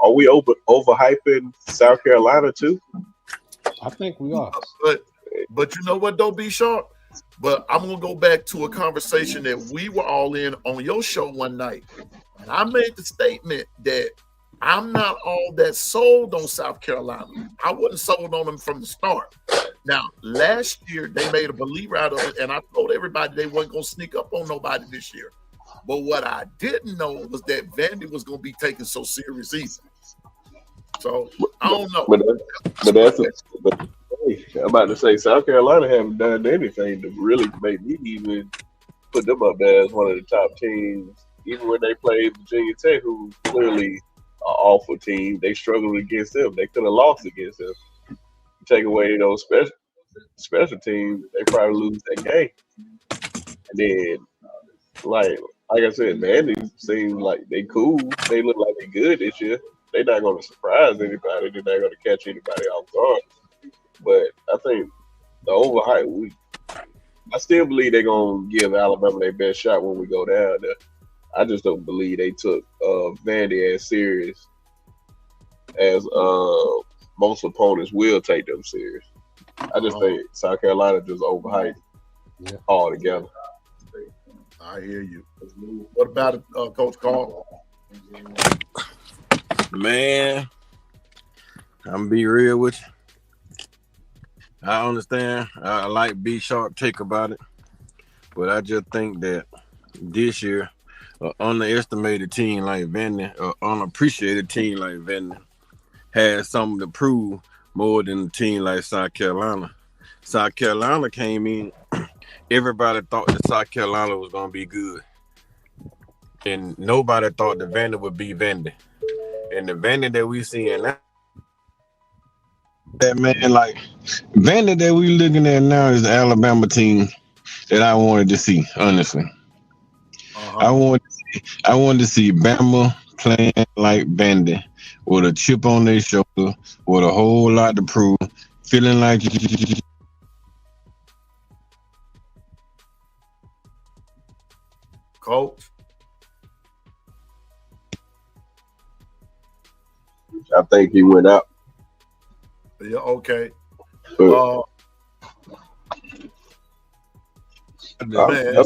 are we overhyping South Carolina too? I think we are. But you know what, though, B Sharp? But I'm going to go back to a conversation that we were all in on your show one night. And I made the statement that I'm not all that sold on South Carolina. I wasn't sold on them from the start. Now, last year, they made a believer out of it, and I told everybody they weren't going to sneak up on nobody this year. But what I didn't know was that Vandy was going to be taken so serious either. So, I don't know. But I'm about to say South Carolina haven't done anything to really make me even put them up there as one of the top teams. Even when they played Virginia Tech, who clearly an awful team, they struggled against them. They could have lost against them. Take away those special teams, they probably lose that game. And then, like I said, Vandy seems like they cool. They look like they good this year. They're not going to surprise anybody. They're not going to catch anybody off guard. But I think the overhype, I still believe they're going to give Alabama their best shot when we go down there. I just don't believe they took Vandy as serious as most opponents will take them serious. I just think South Carolina just overhyped altogether. I hear you. What about it, Coach Carl? Man, I'm gonna be real with you. I understand. I like B Sharp take about it, but I just think that this year, an underestimated team like Vandy, or unappreciated team like Vandy, has something to prove more than a team like South Carolina. South Carolina came in, everybody thought that South Carolina was gonna be good, and nobody thought that Vandy would be Vandy. And the Vandy that we see now, that man, like Vandy that we looking at now is the Alabama team that I wanted to see. Honestly, I wanted to see Bama playing like Vandy, with a chip on their shoulder, with a whole lot to prove, feeling like. Coach? I think he went out. Yeah, okay. Go ahead.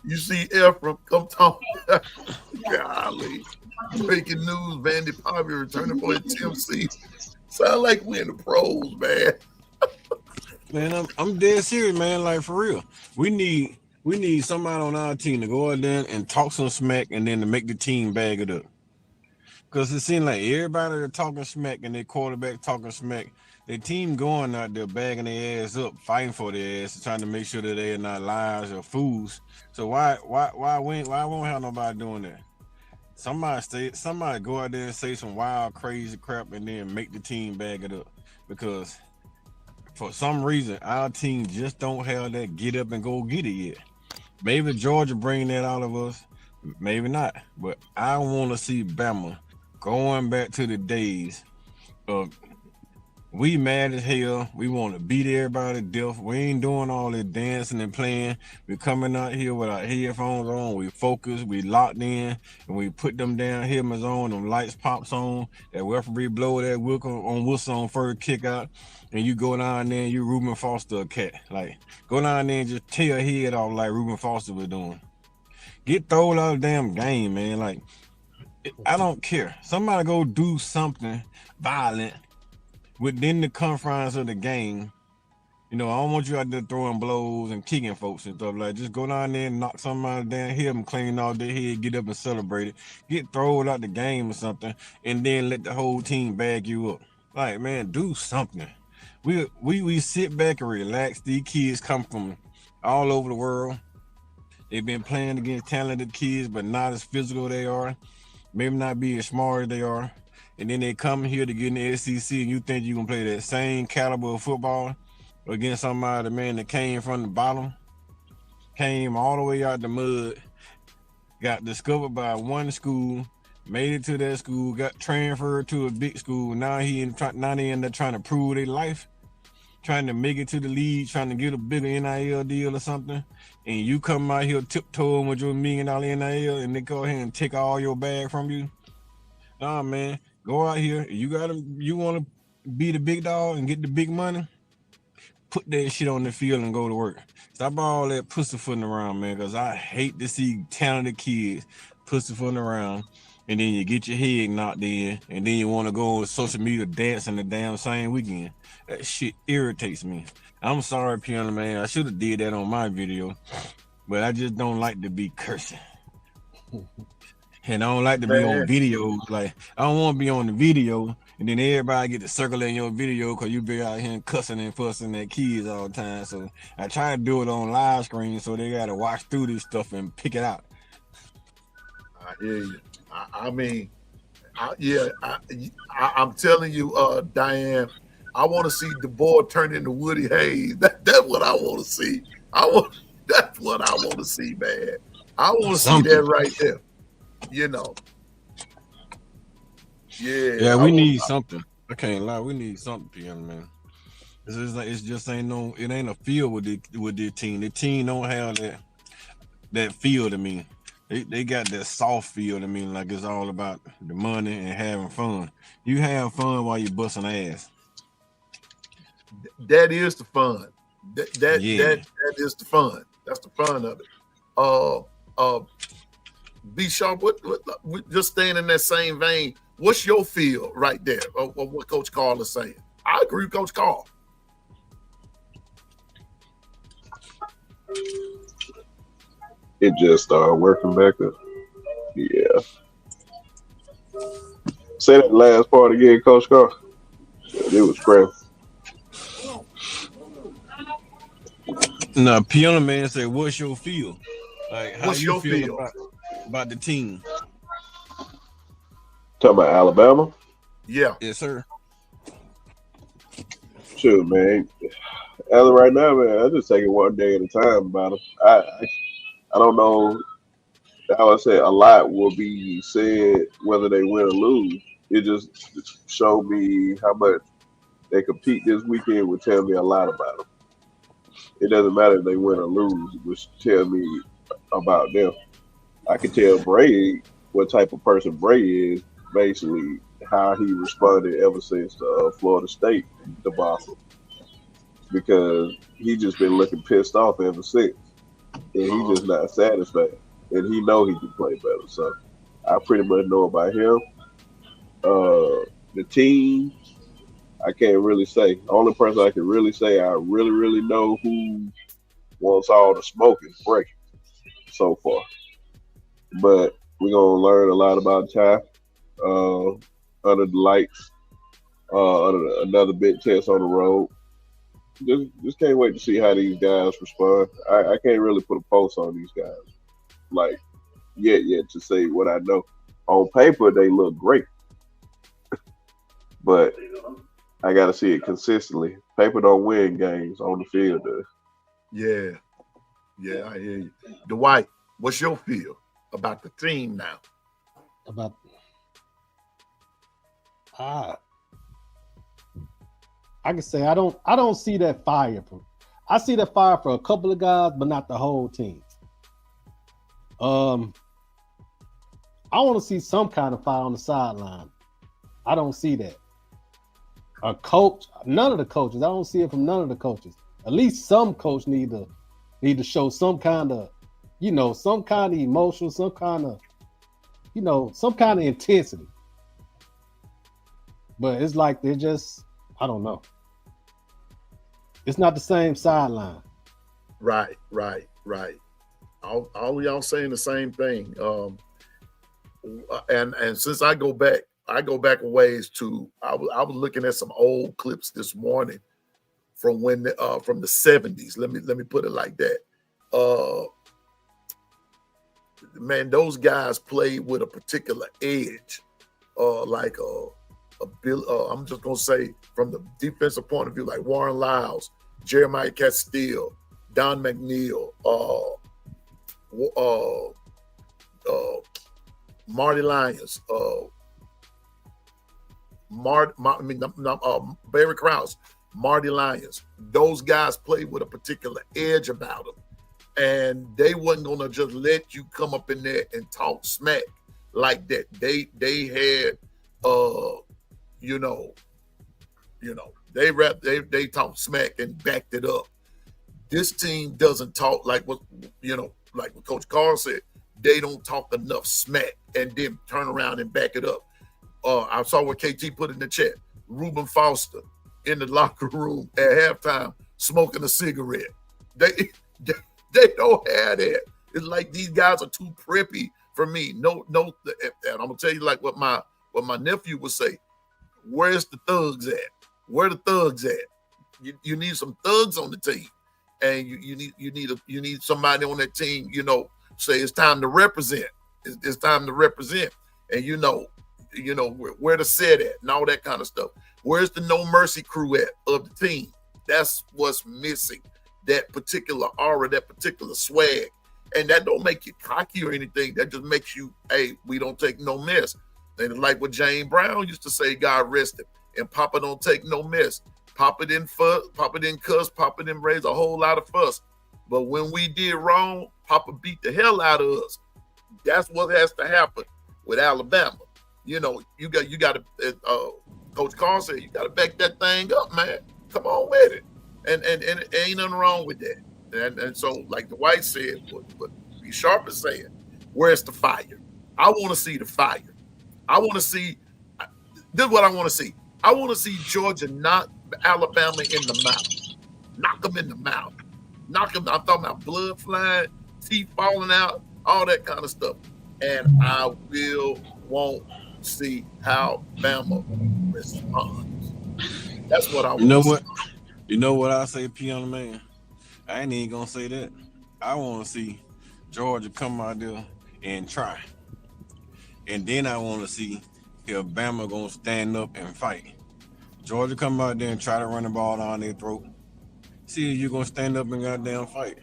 You see Ephraim come talk. Golly. Breaking news, Vandy Poppy returning for his TMC. Sound like we in the pros, man. Man, I'm dead serious, man. Like, for real. We need somebody on our team to go out there and talk some smack, and then to make the team bag it up. Because it seems like everybody that talking smack and their quarterback talking smack, their team going out there bagging their ass up, fighting for their ass, trying to make sure that they're not liars or fools. So why won't have nobody doing that? Somebody go out there and say some wild, crazy crap, and then make the team bag it up. Because for some reason, our team just don't have that get up and go get it yet. Maybe Georgia bring that out of us, maybe not. But I want to see Bama going back to the days of we mad as hell. We want to beat everybody to death. We ain't doing all this dancing and playing. We coming out here with our headphones on. We focus. We locked in, and we put them down helmets on. Them lights pops on. That referee blow that whistle on first kick out, and you go down there and you Reuben Foster a cat. Like, go down there and just tear your head off like Reuben Foster was doing. Get thrown out of the damn game, man. Like, I don't care. Somebody go do something violent within the confines of the game You know, I don't want you out there throwing blows and kicking folks and stuff like that. Just go down there and knock somebody down, hit them clean off their head, get up and celebrate it, get thrown out the game or something, and then let the whole team bag you up. Like, man, do something. We sit back and relax. These kids come from all over the world. They've been playing against talented kids, but not as physical they are. Maybe not be as smart as they are. And then they come here to get in the SEC, and you think you can play that same caliber of football against somebody, man, that came from the bottom, came all the way out the mud, got discovered by one school, made it to that school, got transferred to a big school. Now they end up trying to prove their life, trying to make it to the league, trying to get a bigger NIL deal or something. And you come out here tiptoeing with your $1 million NIL, and they go ahead and take all your bag from you. Nah, man, go out here. You want to be the big dog and get the big money? Put that shit on the field and go to work. Stop all that pussyfooting around, man, because I hate to see talented kids pussyfooting around, and then you get your head knocked in, and then you want to go on social media dancing the damn same weekend. That shit irritates me. I'm sorry, Piano Man. I should have did that on my video, but I just don't like to be cursing. And I don't like to be on videos. Like, I don't want to be on the video and then everybody get to circle in your video because you be out here cussing and fussing at kids all the time. So I try to do it on live screen so they got to watch through this stuff and pick it out. I hear you. I'm telling you, Diane, I want to see the boy turn into Woody Hayes. That's what I want to see. That's what I want to see, man. I want to see that right there. You know. Yeah, we need something. I can't lie, we need something, Piano Man. It's just ain't a feel with the team. The team don't have that feel to me. They got that soft feel to me, like it's all about the money and having fun. You have fun while you busting ass. That is the fun. That is the fun. That's the fun of it. B Sharp, what just staying in that same vein, what's your feel right there of what Coach Carl is saying? I agree with Coach Carl. It just started working back up. Yeah. Say that last part again, Coach Carl. It was crazy. No, Piano Man said, what's your feel? Like, how what's you feel about the team? Talking about Alabama? Yeah. Yes, sir. Sure, man. As of right now, man, I just take it one day at a time about them. I don't know how I say a lot will be said whether they win or lose. It just showed me how much they compete this weekend would tell me a lot about them. It doesn't matter if they win or lose, which tell me about them. I can tell Bray what type of person Bray is, basically how he responded ever since the Florida State debacle, because he just been looking pissed off ever since, and he just not satisfied, and he know he can play better. So I pretty much know about him. The team, I can't really say. The only person I can really say I really know who wants all the smoke is Bray so far. But we're gonna learn a lot about Ty under the lights, under another big test on the road. Just can't wait to see how these guys respond. I can't really put a pulse on these guys, like yet to say what I know. On paper, they look great, but I got to see it consistently. Paper don't win games, on the field does. Yeah, I hear you. Dwight, what's your feel about the team now? About I can say I don't see that fire. I see that fire for a couple of guys, but not the whole team. I want to see some kind of fire on the sideline. I don't see that. A coach, none of the coaches. I don't see it from none of the coaches. At least some coach need to show some kind of, some kind of emotion, some kind of, some kind of intensity. But it's like they're just, I don't know. It's not the same sideline. Right. All of y'all saying the same thing. And since I go back a ways to I was looking at some old clips this morning from when from the 70s. Let me put it like that. Man, those guys played with a particular edge, like I'm just gonna say from the defensive point of view, like Warren Lyles, Jeremiah Castile, Don McNeil, Marty Lyons, Barry Krause, Marty Lyons. Those guys played with a particular edge about them, and they wasn't gonna just let you come up in there and talk smack like that. They had they talked smack and backed it up. This team doesn't talk like what Coach Carl said. They don't talk enough smack and then turn around and back it up. I saw what KT put in the chat. Reuben Foster in the locker room at halftime smoking a cigarette. They don't have that. It's like these guys are too preppy for me. No, and I'm gonna tell you like what my nephew would say. Where's the thugs at? Where the thugs at? You need some thugs on the team, and you need somebody on that team. Say it's time to represent. It's time to represent, and where to set at and all that kind of stuff. Where's the No Mercy crew at of the team? That's what's missing. That particular aura, that particular swag, and that don't make you cocky or anything. That just makes you, hey, we don't take no mess. And like what Jane Brown used to say, God rest him. And Papa don't take no mess. Papa didn't fuss, Papa didn't cuss, Papa didn't raise a whole lot of fuss. But when we did wrong, Papa beat the hell out of us. That's what has to happen with Alabama. You got to. Coach Carl said you got to back that thing up, man. Come on with it, and ain't nothing wrong with that. And so, like the White said, what B Sharp is saying, where's the fire? I want to see the fire. I want to see. This is what I want to see. I want to see Georgia knock Alabama in the mouth. Knock them in the mouth. Knock them. I'm talking about blood flying, teeth falling out, all that kind of stuff. And I won't see how Bama responds. That's what I want. You know what I say, Piano Man? I ain't even gonna say that. I want to see Georgia come out there and try. And then I want to see if Bama gonna stand up and fight. Georgia come out there and try to run the ball down their throat. See if you're gonna stand up and goddamn fight.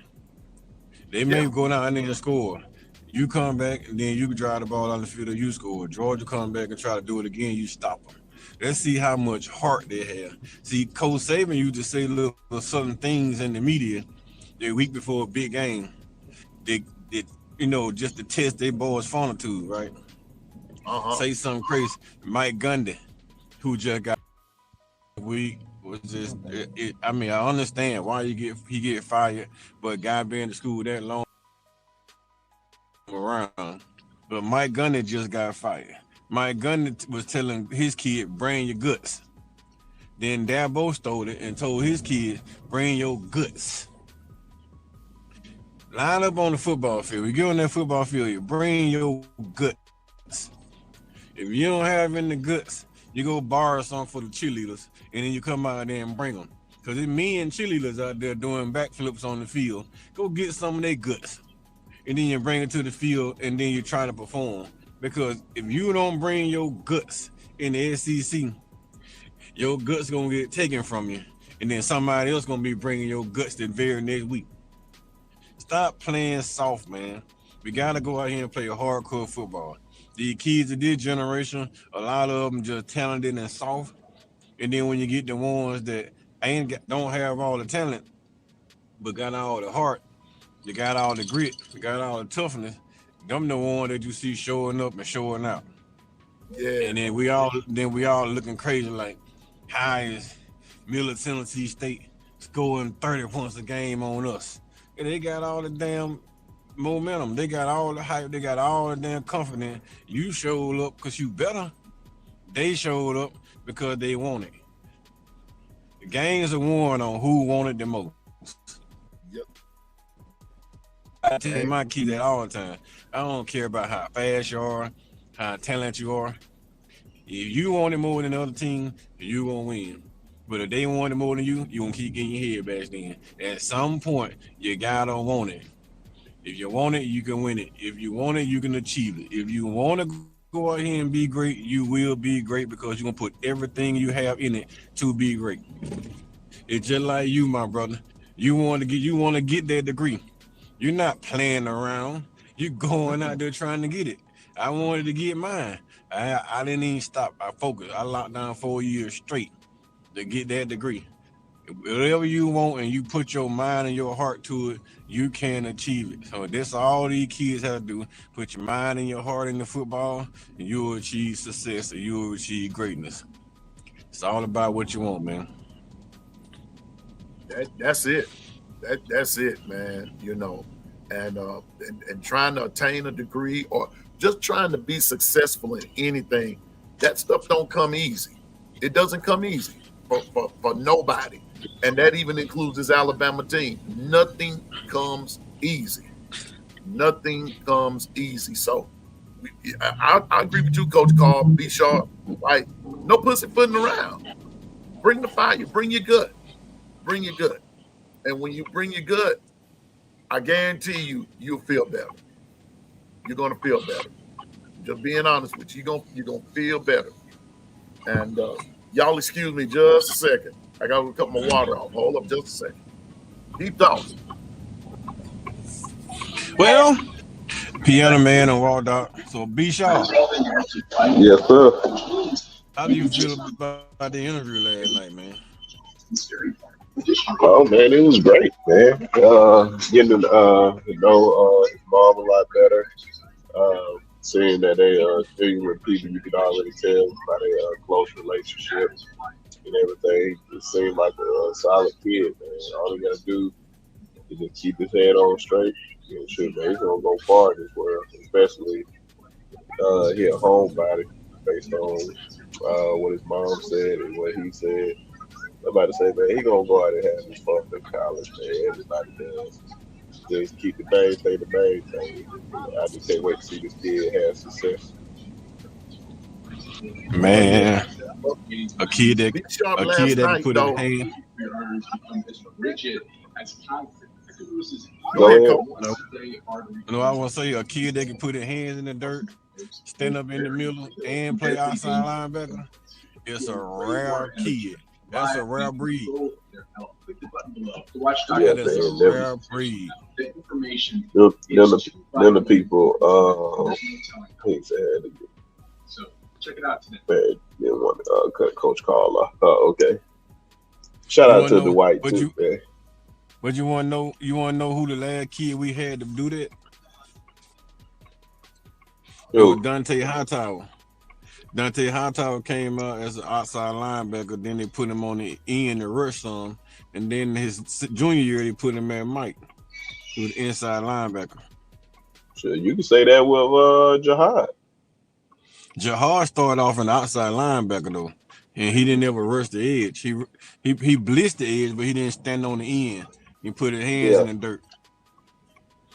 They may go down there and score. You come back and then you can drive the ball on the field and you score. Georgia come back and try to do it again, you stop them. Let's see how much heart they have. See, Coach Saban used to say little certain things in the media the week before a big game. They just to test their boys' fortitude, right? Say something crazy. Mike Gundy, who just got week, was just I understand why he get fired, but guy been in the school that long around. But Mike Gundy just got fired. Mike Gundy was telling his kid, bring your guts. Then Dabo stole it and told his kid, bring your guts. Line up on the football field. You get on that football field, you bring your guts. If you don't have any guts, you go borrow some for the cheerleaders, and then you come out there and bring them. Because it's me and cheerleaders out there doing backflips on the field. Go get some of their guts. And then you bring it to the field, and then you try to perform. Because if you don't bring your guts in the SEC, your guts going to get taken from you. And then somebody else going to be bringing your guts the very next week. Stop playing soft, man. We got to go out here and play a hardcore football. The kids of this generation, a lot of them just talented and soft. And then when you get the ones that don't have all the talent, but got all the heart, you got all the grit, you got all the toughness, them the one that you see showing up and showing out. Yeah. And then we all looking crazy like, how is Middle Tennessee State scoring 30 points a game on us? And they got all the damn momentum. They got all the hype. They got all the damn confidence. You showed up because you better. They showed up because they want it. Games are won on who wanted the most. Yep. I tell my kids that all the time. I don't care about how fast you are, how talented you are. If you want it more than the other team, you gonna win. But if they want it more than you gonna keep getting your head bashed in. At some point, your guy don't want it. If you want it, you can win it. If you want it, you can achieve it. If you want to go out here and be great, you will be great because you're gonna put everything you have in it to be great. It's just like you, my brother. You want to get that degree. You're not playing around. You're going out there trying to get it. I wanted to get mine. I didn't even stop. I focused. I locked down 4 years straight to get that degree. Whatever you want and you put your mind and your heart to it, you can achieve it. So that's all these kids have to do. Put your mind and your heart in the football, and you'll achieve success and you'll achieve greatness. It's all about what you want, man. That's it. That's it, man. You know, and trying to attain a degree or just trying to be successful in anything, that stuff don't come easy. It doesn't come easy for nobody. And that even includes this Alabama team. Nothing comes easy. Nothing comes easy. So I agree with you, Coach Carl. Be sharp. Like, no pussyfooting around. Bring the fire. Bring your gut. Bring your gut. And when you bring your gut, I guarantee you'll feel better. You're going to feel better. Just being honest with you, you're gonna feel better. And y'all excuse me just a second. I got to cut my water off. Hold up just a second. Deep thoughts. Well, Piano Man and Raw Dog. So be sharp. Yes, sir. How do you feel about the interview last night, man? Oh man, it was great, man. Getting to know his mom a lot better. Seeing that they dealing with people you can already tell by their close relationships and everything. It seemed like a solid kid, man. All he gotta do is just keep his head on straight. And shit, man, he's gonna go far in this world, especially he a homebody based on what his mom said and what he said. I'm about to say, man, he gonna go out and have his fun in college, man. Everybody does. Just keep the main thing the main thing. I just can't wait to see this kid have success. Man, a kid that can put in hand. Go ahead. No, I want to say a kid that can put his hands in the dirt, stand up in the middle, and play outside linebacker. It's a rare kid. That's a rare breed. Yeah, that is a rare breed. Then the people, he said, so check it out today. Man, didn't want to cut Coach Carl off. Okay. Shout out to the white too, man. But you want to know? You want to know who the last kid we had to do that? It was Dante Hightower. Dante Hightower came out as an outside linebacker. Then they put him on the end to rush some. And then his junior year, they put him at Mike, who was inside linebacker. Sure, you can say that with Jihad. Jihad started off an outside linebacker though, and he didn't ever rush the edge. He blitzed the edge, but he didn't stand on the end. He put his hands in the dirt.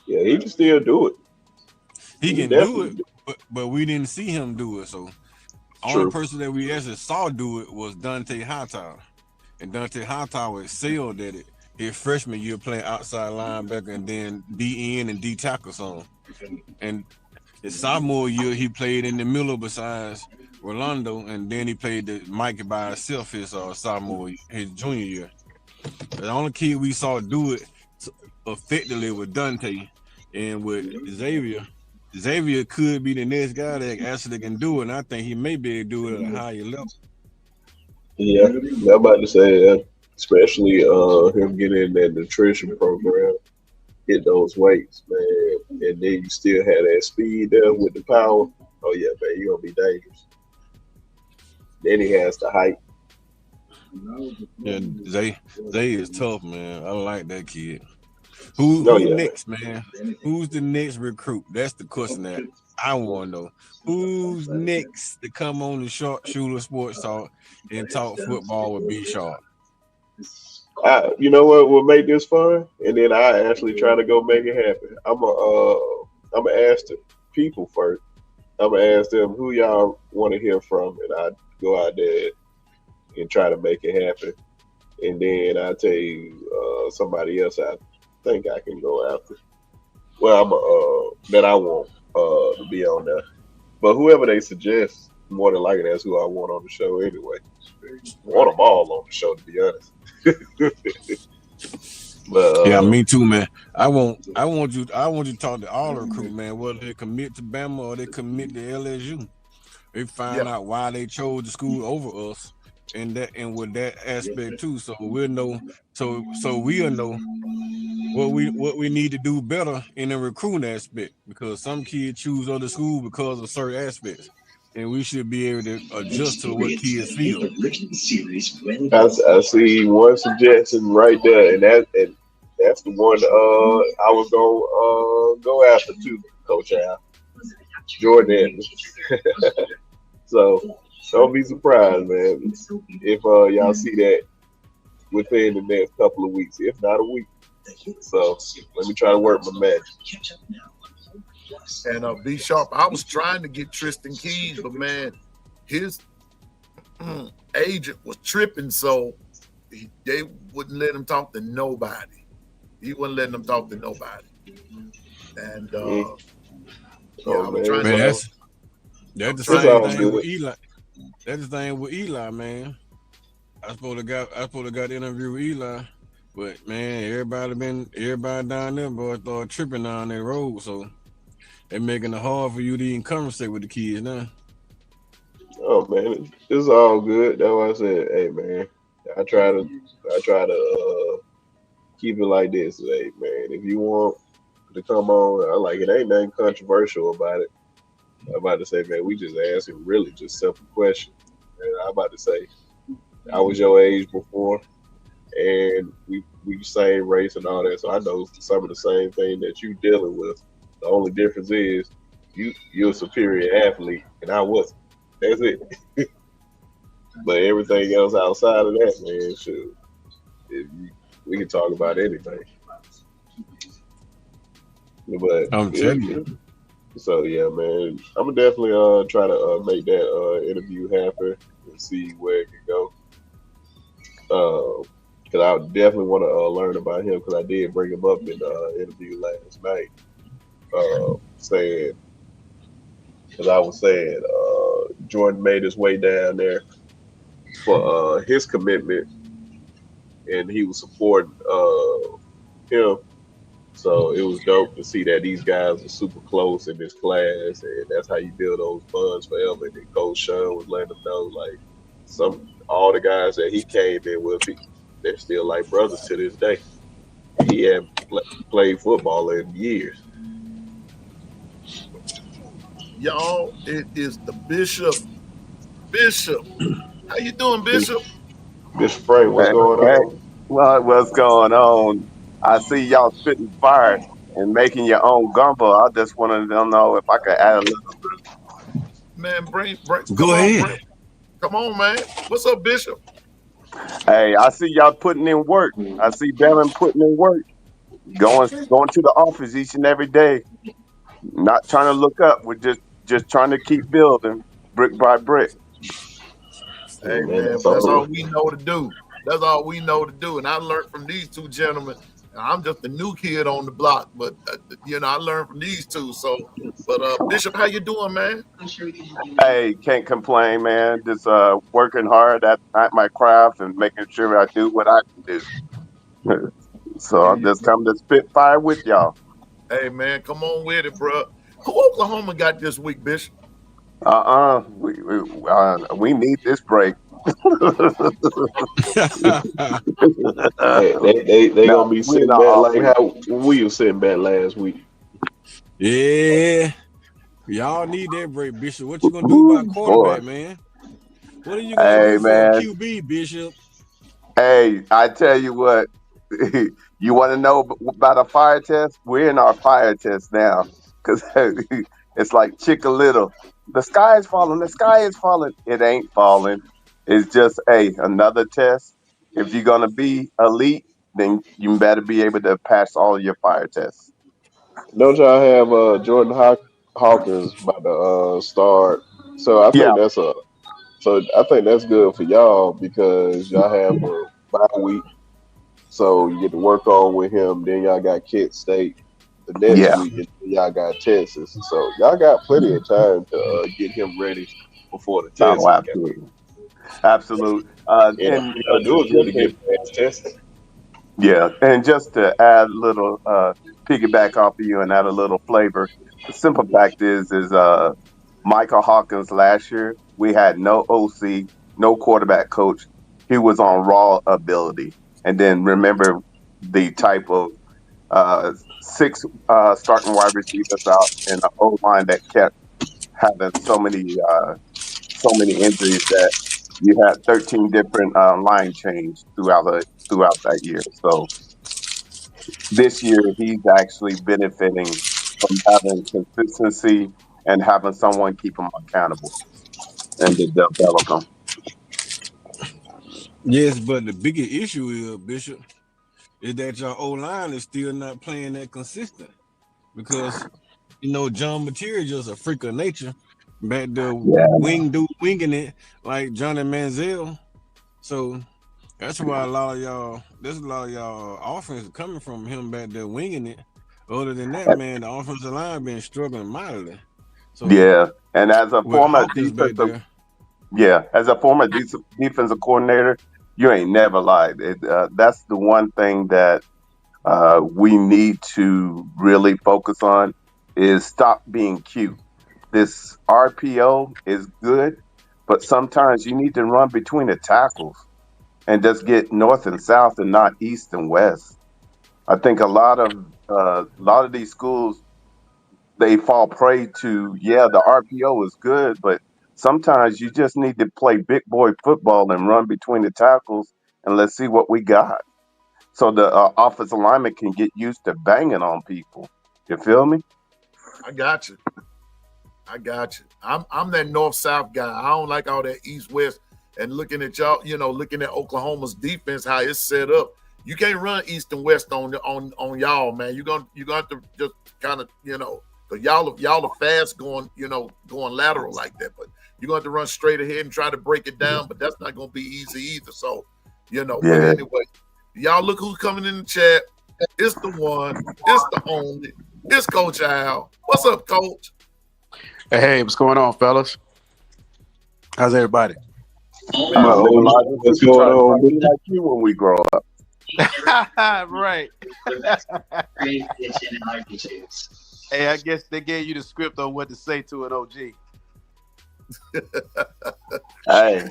Yeah, he can still do it. He can do it, but we didn't see him do it. So only person that we actually saw do it was Dante Hightower. And Dante Hightower excelled at it. His freshman year playing outside linebacker and then DN and D tackle some. And his sophomore year he played in the middle besides Rolando, and then he played the Mike by himself his his junior year. The only kid we saw do it effectively was Dante, and with Xavier. Xavier could be the next guy that actually can do it, and I think he may be able to do it at a higher level. Yeah, I'm about to say that, especially him getting in that nutrition program, hit those weights, man, and then you still have that speed there with the power. Oh yeah, man, you're gonna be dangerous. Then he has the height. Yeah, Zay is tough, man. I like that kid. Who's next, man? Who's the next recruit? That's the question that I want to know. Who's next to come on the Sharpshooter Sports Talk and talk football with B Sharp? You know what will make this fun, and then I actually try to go make it happen. I'm gonna ask the people first. I'm gonna ask them who y'all want to hear from, and I go out there and try to make it happen. And then I tell you somebody else I think I can go after. Well, that I want to be on there. But whoever they suggest, more than likely that's who I want on the show anyway. I want them all on the show, to be honest. But, yeah, me too, man. I want you to talk to all the recruits, man, whether they commit to Bama or they commit to LSU. They find out why they chose the school over us, and with that aspect too. So we'll know. So we'll know what we need to do better in the recruiting aspect, because some kids choose other school because of certain aspects, and we should be able to adjust to what kids feel. I see one suggestion right there, and that's the one I was gonna go after too, Coach Al. Jordan. So don't be surprised, man, if y'all see that within the next couple of weeks, if not a week. So let me try to work my magic. And B Sharp, I was trying to get Tristan Keys, but man, his agent was tripping, so they wouldn't let him talk to nobody. He wasn't letting them talk to nobody. And I was trying man, to. that's the same thing with Eli. That's the thing with Eli, man. I supposed to got the interview with Eli, but man, everybody down there, boy, started tripping down that road, so they're making it hard for you to even conversate with the kids now. Oh man, it's all good. That's why I said, hey man, I try to keep it like this. Hey man, if you want to come on, I like it. Ain't nothing controversial about it. I'm about to say, man, we just asking really just simple questions. And I'm about to say, I was your age before, and we same race and all that, so I know some of the same thing that you dealing with. The only difference is you're a superior athlete, and I wasn't. That's it. But everything else outside of that, man, shoot, we can talk about anything. But I'm telling you. So yeah, man, I'm gonna definitely try to make that interview happen and see where it can go. Because I definitely want to learn about him, because I did bring him up in the interview last night, saying, because I was saying Jordan made his way down there for his commitment, and he was supporting him. So it was dope to see that these guys are super close in this class, and that's how you build those bonds forever. And then Coach Sean was letting them know, like, all the guys that he came in with, they're still like brothers to this day. He hadn't played football in years. Y'all, it is the Bishop. Bishop, how you doing, Bishop? Bishop Frank, what's going on? Well, what's going on? I see y'all spitting fire and making your own gumbo. I just wanted to know if I could add a little bit. Man, Go ahead. Come on, man. What's up, Bishop? Hey, I see y'all putting in work. I see Darren putting in work, going to the office each and every day. Not trying to look up. We're just trying to keep building brick by brick. Hey man, that's all we know to do. That's all we know to do. And I learned from these two gentlemen. I'm just a new kid on the block, but I learned from these two. So, but Bishop, how you doing, man? Hey, can't complain, man. Just working hard at my craft and making sure I do what I can do. So I'm just coming to spit fire with y'all. Hey man, come on with it, bro. Who Oklahoma got this week, Bishop? We need this break. they gonna be sitting back like how we were sitting back last week. Yeah, y'all need that break, Bishop. What you gonna do about quarterback, man? What are you gonna do for QB, Bishop? Hey, I tell you what. You want to know about a fire test? We're in our fire test now, because it's like Chick-a-Little. The sky is falling. The sky is falling. It ain't falling. It's just another test. If you're gonna be elite, then you better be able to pass all your fire tests. Don't y'all have Jordan Hawkins about to start? So I Yeah, think I think that's good for y'all because y'all have a bye week, so you get to work on with him. Then y'all got Kent State the next yeah, week, and then y'all got Texas. So y'all got plenty of time to get him ready before the oh, Texas game. absolutely, absolute. And all And you gotta do is really get past Texas. yeah, and just to add a little piggyback off of you and add a little flavor. The simple fact is Michael Hawkins last year we had no OC, no quarterback coach. He was on raw ability, and then remember the type of six starting wide receivers out and an O line that kept having so many injuries that you had 13 different line change throughout that year. So this year he's actually benefiting from having consistency and having someone keep him accountable and to develop him. Yes, but the bigger issue is, Bishop, is that your O line is still not playing that consistent because John Material just a freak of nature. Back there Yeah, winging it like Johnny Manziel. So that's why a lot of y'all offense coming from him back there winging it. Other than that, man, the offensive line been struggling mightily. So yeah. And as a with former Hawkins back defensive, there, yeah, as a former defensive coordinator, you ain't never lied. That's the one thing that we need to really focus on is stop being cute. This RPO is good, but sometimes you need to run between the tackles and just get north and south and not east and west. I think a lot of these schools they fall prey to, yeah, the RPO is good, but sometimes you just need to play big boy football and run between the tackles and let's see what we got. So the offensive lineman can get used to banging on people. You feel me? I got you. I got you. I'm that north south guy. I don't like all that east west and looking at y'all. Looking at Oklahoma's defense, how it's set up. You can't run east and west on y'all, man. You're gonna have to just kind of because y'all are fast going lateral like that. But you're gonna have to run straight ahead and try to break it down. But that's not gonna be easy either. So But Yeah. anyway, y'all look who's coming in the chat. It's the one. It's the only. It's Coach Al. What's up, Coach? Hey, what's going on, fellas? How's everybody? Man, My living old life what's is going trying to on, be like you when we grow up. Right. Hey, I guess they gave you the script on what to say to an OG. Hey,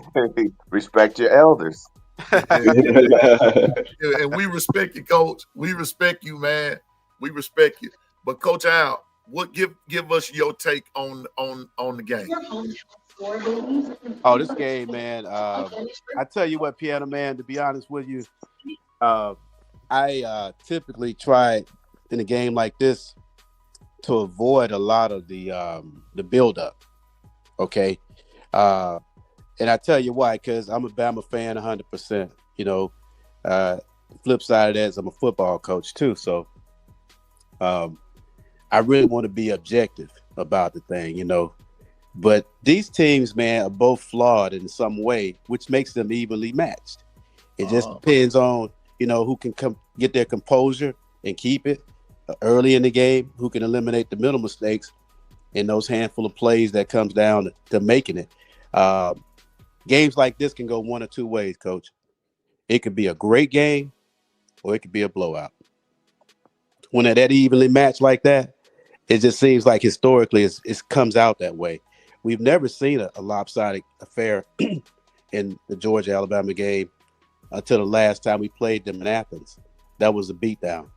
respect your elders. And we respect you, Coach. We respect you, man. We respect you. But Coach Al, give us your take on the game. Oh, this game, man. I tell you what, Piano Man, to be honest with you, I typically try in a game like this to avoid a lot of the build-up. Okay. And I tell you why, because I'm a Bama fan 100%. Flip side of that is I'm a football coach too. So I really want to be objective about the thing, But these teams, man, are both flawed in some way, which makes them evenly matched. It just depends on, who can get their composure and keep it early in the game, who can eliminate the middle mistakes in those handful of plays that comes down to making it. Games like this can go one or two ways, Coach. It could be a great game or it could be a blowout. When they're that evenly matched like that, it just seems like historically it comes out that way. We've never seen a lopsided affair in the Georgia-Alabama game until the last time we played them in Athens. That was a beatdown.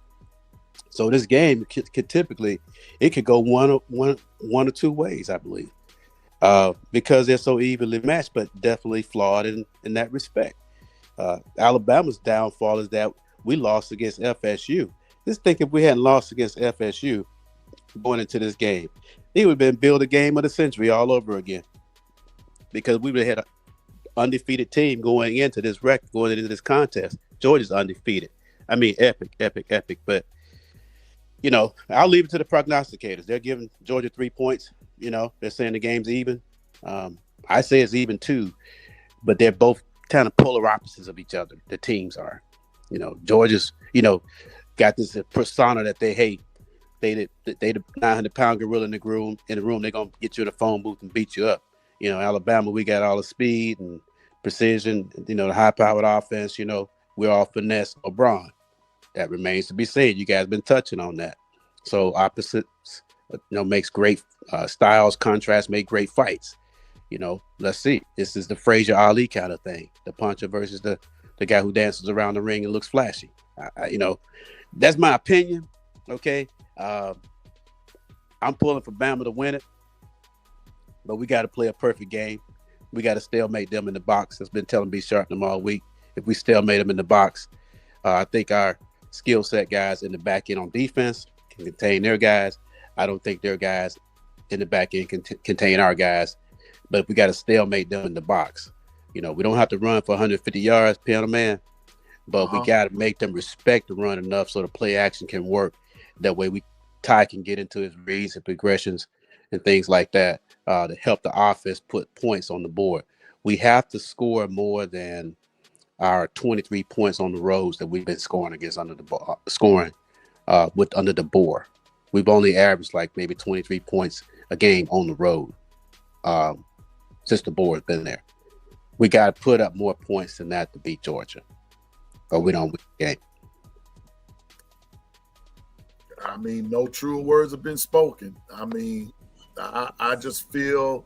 So this game could typically, it could go one or two ways, I believe, because they're so evenly matched, but definitely flawed in that respect. Alabama's downfall is that we lost against FSU. Just think if we hadn't lost against FSU going into this game, it would have been build a game of the century all over again, because we would have had undefeated team going into this contest. Georgia's undefeated. I mean, epic. But I'll leave it to the prognosticators. They're giving Georgia 3 points. They're saying the game's even. I say it's even too, but they're both kind of polar opposites of each other. The teams are. Georgia's got this persona that they hate. They the 900-pound gorilla in the room. They're gonna get you in the phone booth and beat you up. Alabama, we got all the speed and precision. The high-powered offense. We're all finesse or brawn. That remains to be seen. You guys been touching on that. So opposites, makes great styles. Contrast make great fights. Let's see. This is the Frazier Ali kind of thing. The puncher versus the guy who dances around the ring and looks flashy. That's my opinion. Okay. I'm pulling for Bama to win it, but we got to play a perfect game. We got to stalemate them in the box. That's been telling B Sharp them all week. If we stalemate them in the box, I think our skill set guys in the back end on defense can contain their guys. I don't think their guys in the back end can contain our guys, but we got to stalemate them in the box. We don't have to run for 150 yards, piano man, but we got to make them respect the run enough so the play action can work. That way Ty can get into his reads and progressions and things like that to help the offense put points on the board. We have to score more than our 23 points on the roads that we've been scoring against under the board. We've only averaged like maybe 23 points a game on the road since the board's been there. We got to put up more points than that to beat Georgia, or we don't win the game. I mean, no true words have been spoken. I mean, I just feel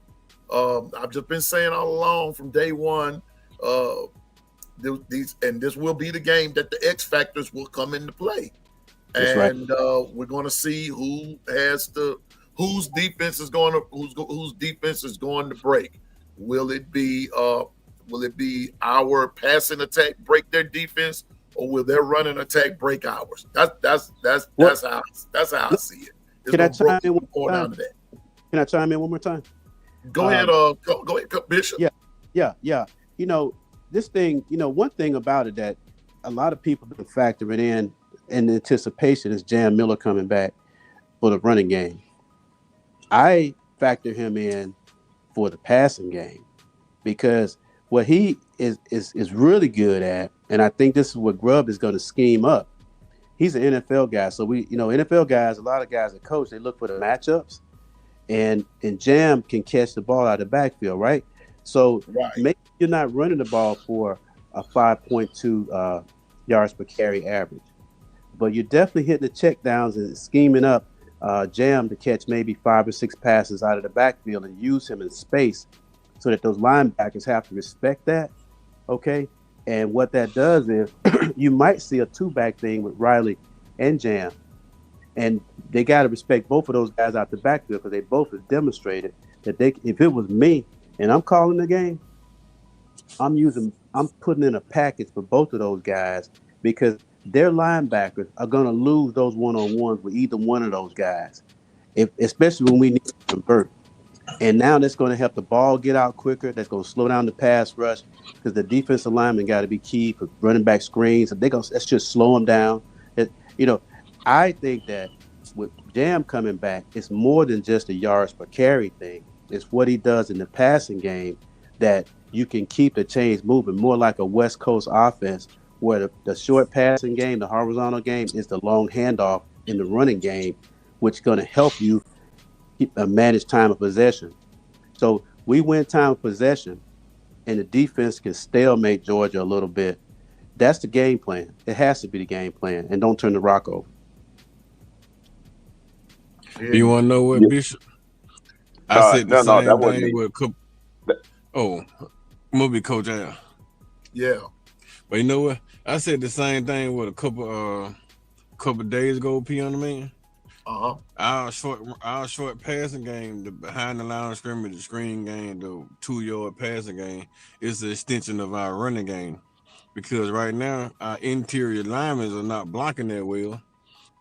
I've just been saying all along from day one. This will be the game that the X factors will come into play, and we're going to see whose defense is going to break. Will it be our passing attack break their defense, or will their running attack break ours? That's how I see it. Can I chime in one more time? Go ahead, go ahead, Bishop. Yeah. This thing, one thing about it that a lot of people have been factoring in anticipation is Jam Miller coming back for the running game. I factor him in for the passing game because what he is really good at, and I think this is what Grubb is going to scheme up. He's an NFL guy, so NFL guys, a lot of guys that coach, they look for the matchups, and Jam can catch the ball out of the backfield, right? So maybe you're not running the ball for a 5.2 yards per carry average, but you're definitely hitting the check downs and scheming up Jam to catch maybe 5 or 6 passes out of the backfield and use him in space so that those linebackers have to respect that, okay? And what that does is you might see a 2-back thing with Riley and Jam, and they got to respect both of those guys out the backfield because they both have demonstrated that if it was me and I'm calling the game, I'm putting in a package for both of those guys because their linebackers are going to lose those one-on-ones with either one of those guys, especially when we need to convert. And now that's going to help the ball get out quicker. That's going to slow down the pass rush because the defensive lineman got to be key for running back screens. And let's just slow them down. I think that with Jam coming back, it's more than just a yards per carry thing. It's what he does in the passing game that you can keep the chains moving, more like a West Coast offense where the short passing game, the horizontal game, is the long handoff in the running game, which is going to help you manage time of possession. So we win time of possession, and the defense can stalemate Georgia a little bit. That's the game plan. It has to be the game plan, and don't turn the rock over. You want to know what, Bishop? I said the same thing with movie Coach Al. Yeah. But you know what? I said the same thing with a couple days ago, Piano Man. Our short passing game, the behind the line of scrimmage, the screen game, the 2-yard passing game is the extension of our running game. Because right now our interior linemen are not blocking that well.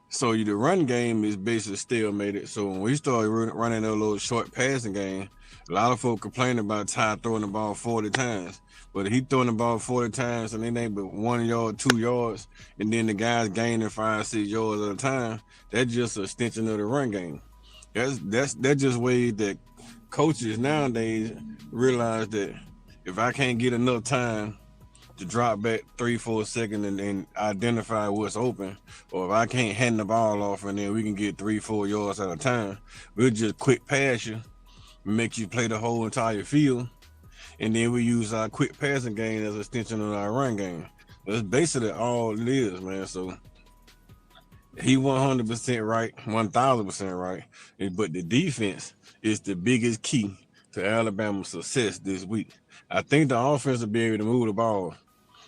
So the run game is basically stalemated. So when we started running a little short passing game, a lot of folk complain about Ty throwing the ball 40 times. But if he throwing the ball 40 times and it ain't but 1 yard, 2 yards, and then the guys gaining 5-6 yards at a time, that's just an extension of the run game. That's just way that coaches nowadays realize that if I can't get enough time to drop back 3-4 seconds and identify what's open, or if I can't hand the ball off and then we can get 3-4 yards at a time, we'll just quick pass you, make you play the whole entire field, and then we use our quick passing game as an extension of our run game. That's basically all it is, man. So he 100% right, 1,000% right, but the defense is the biggest key to Alabama's success this week. I think the offense will be able to move the ball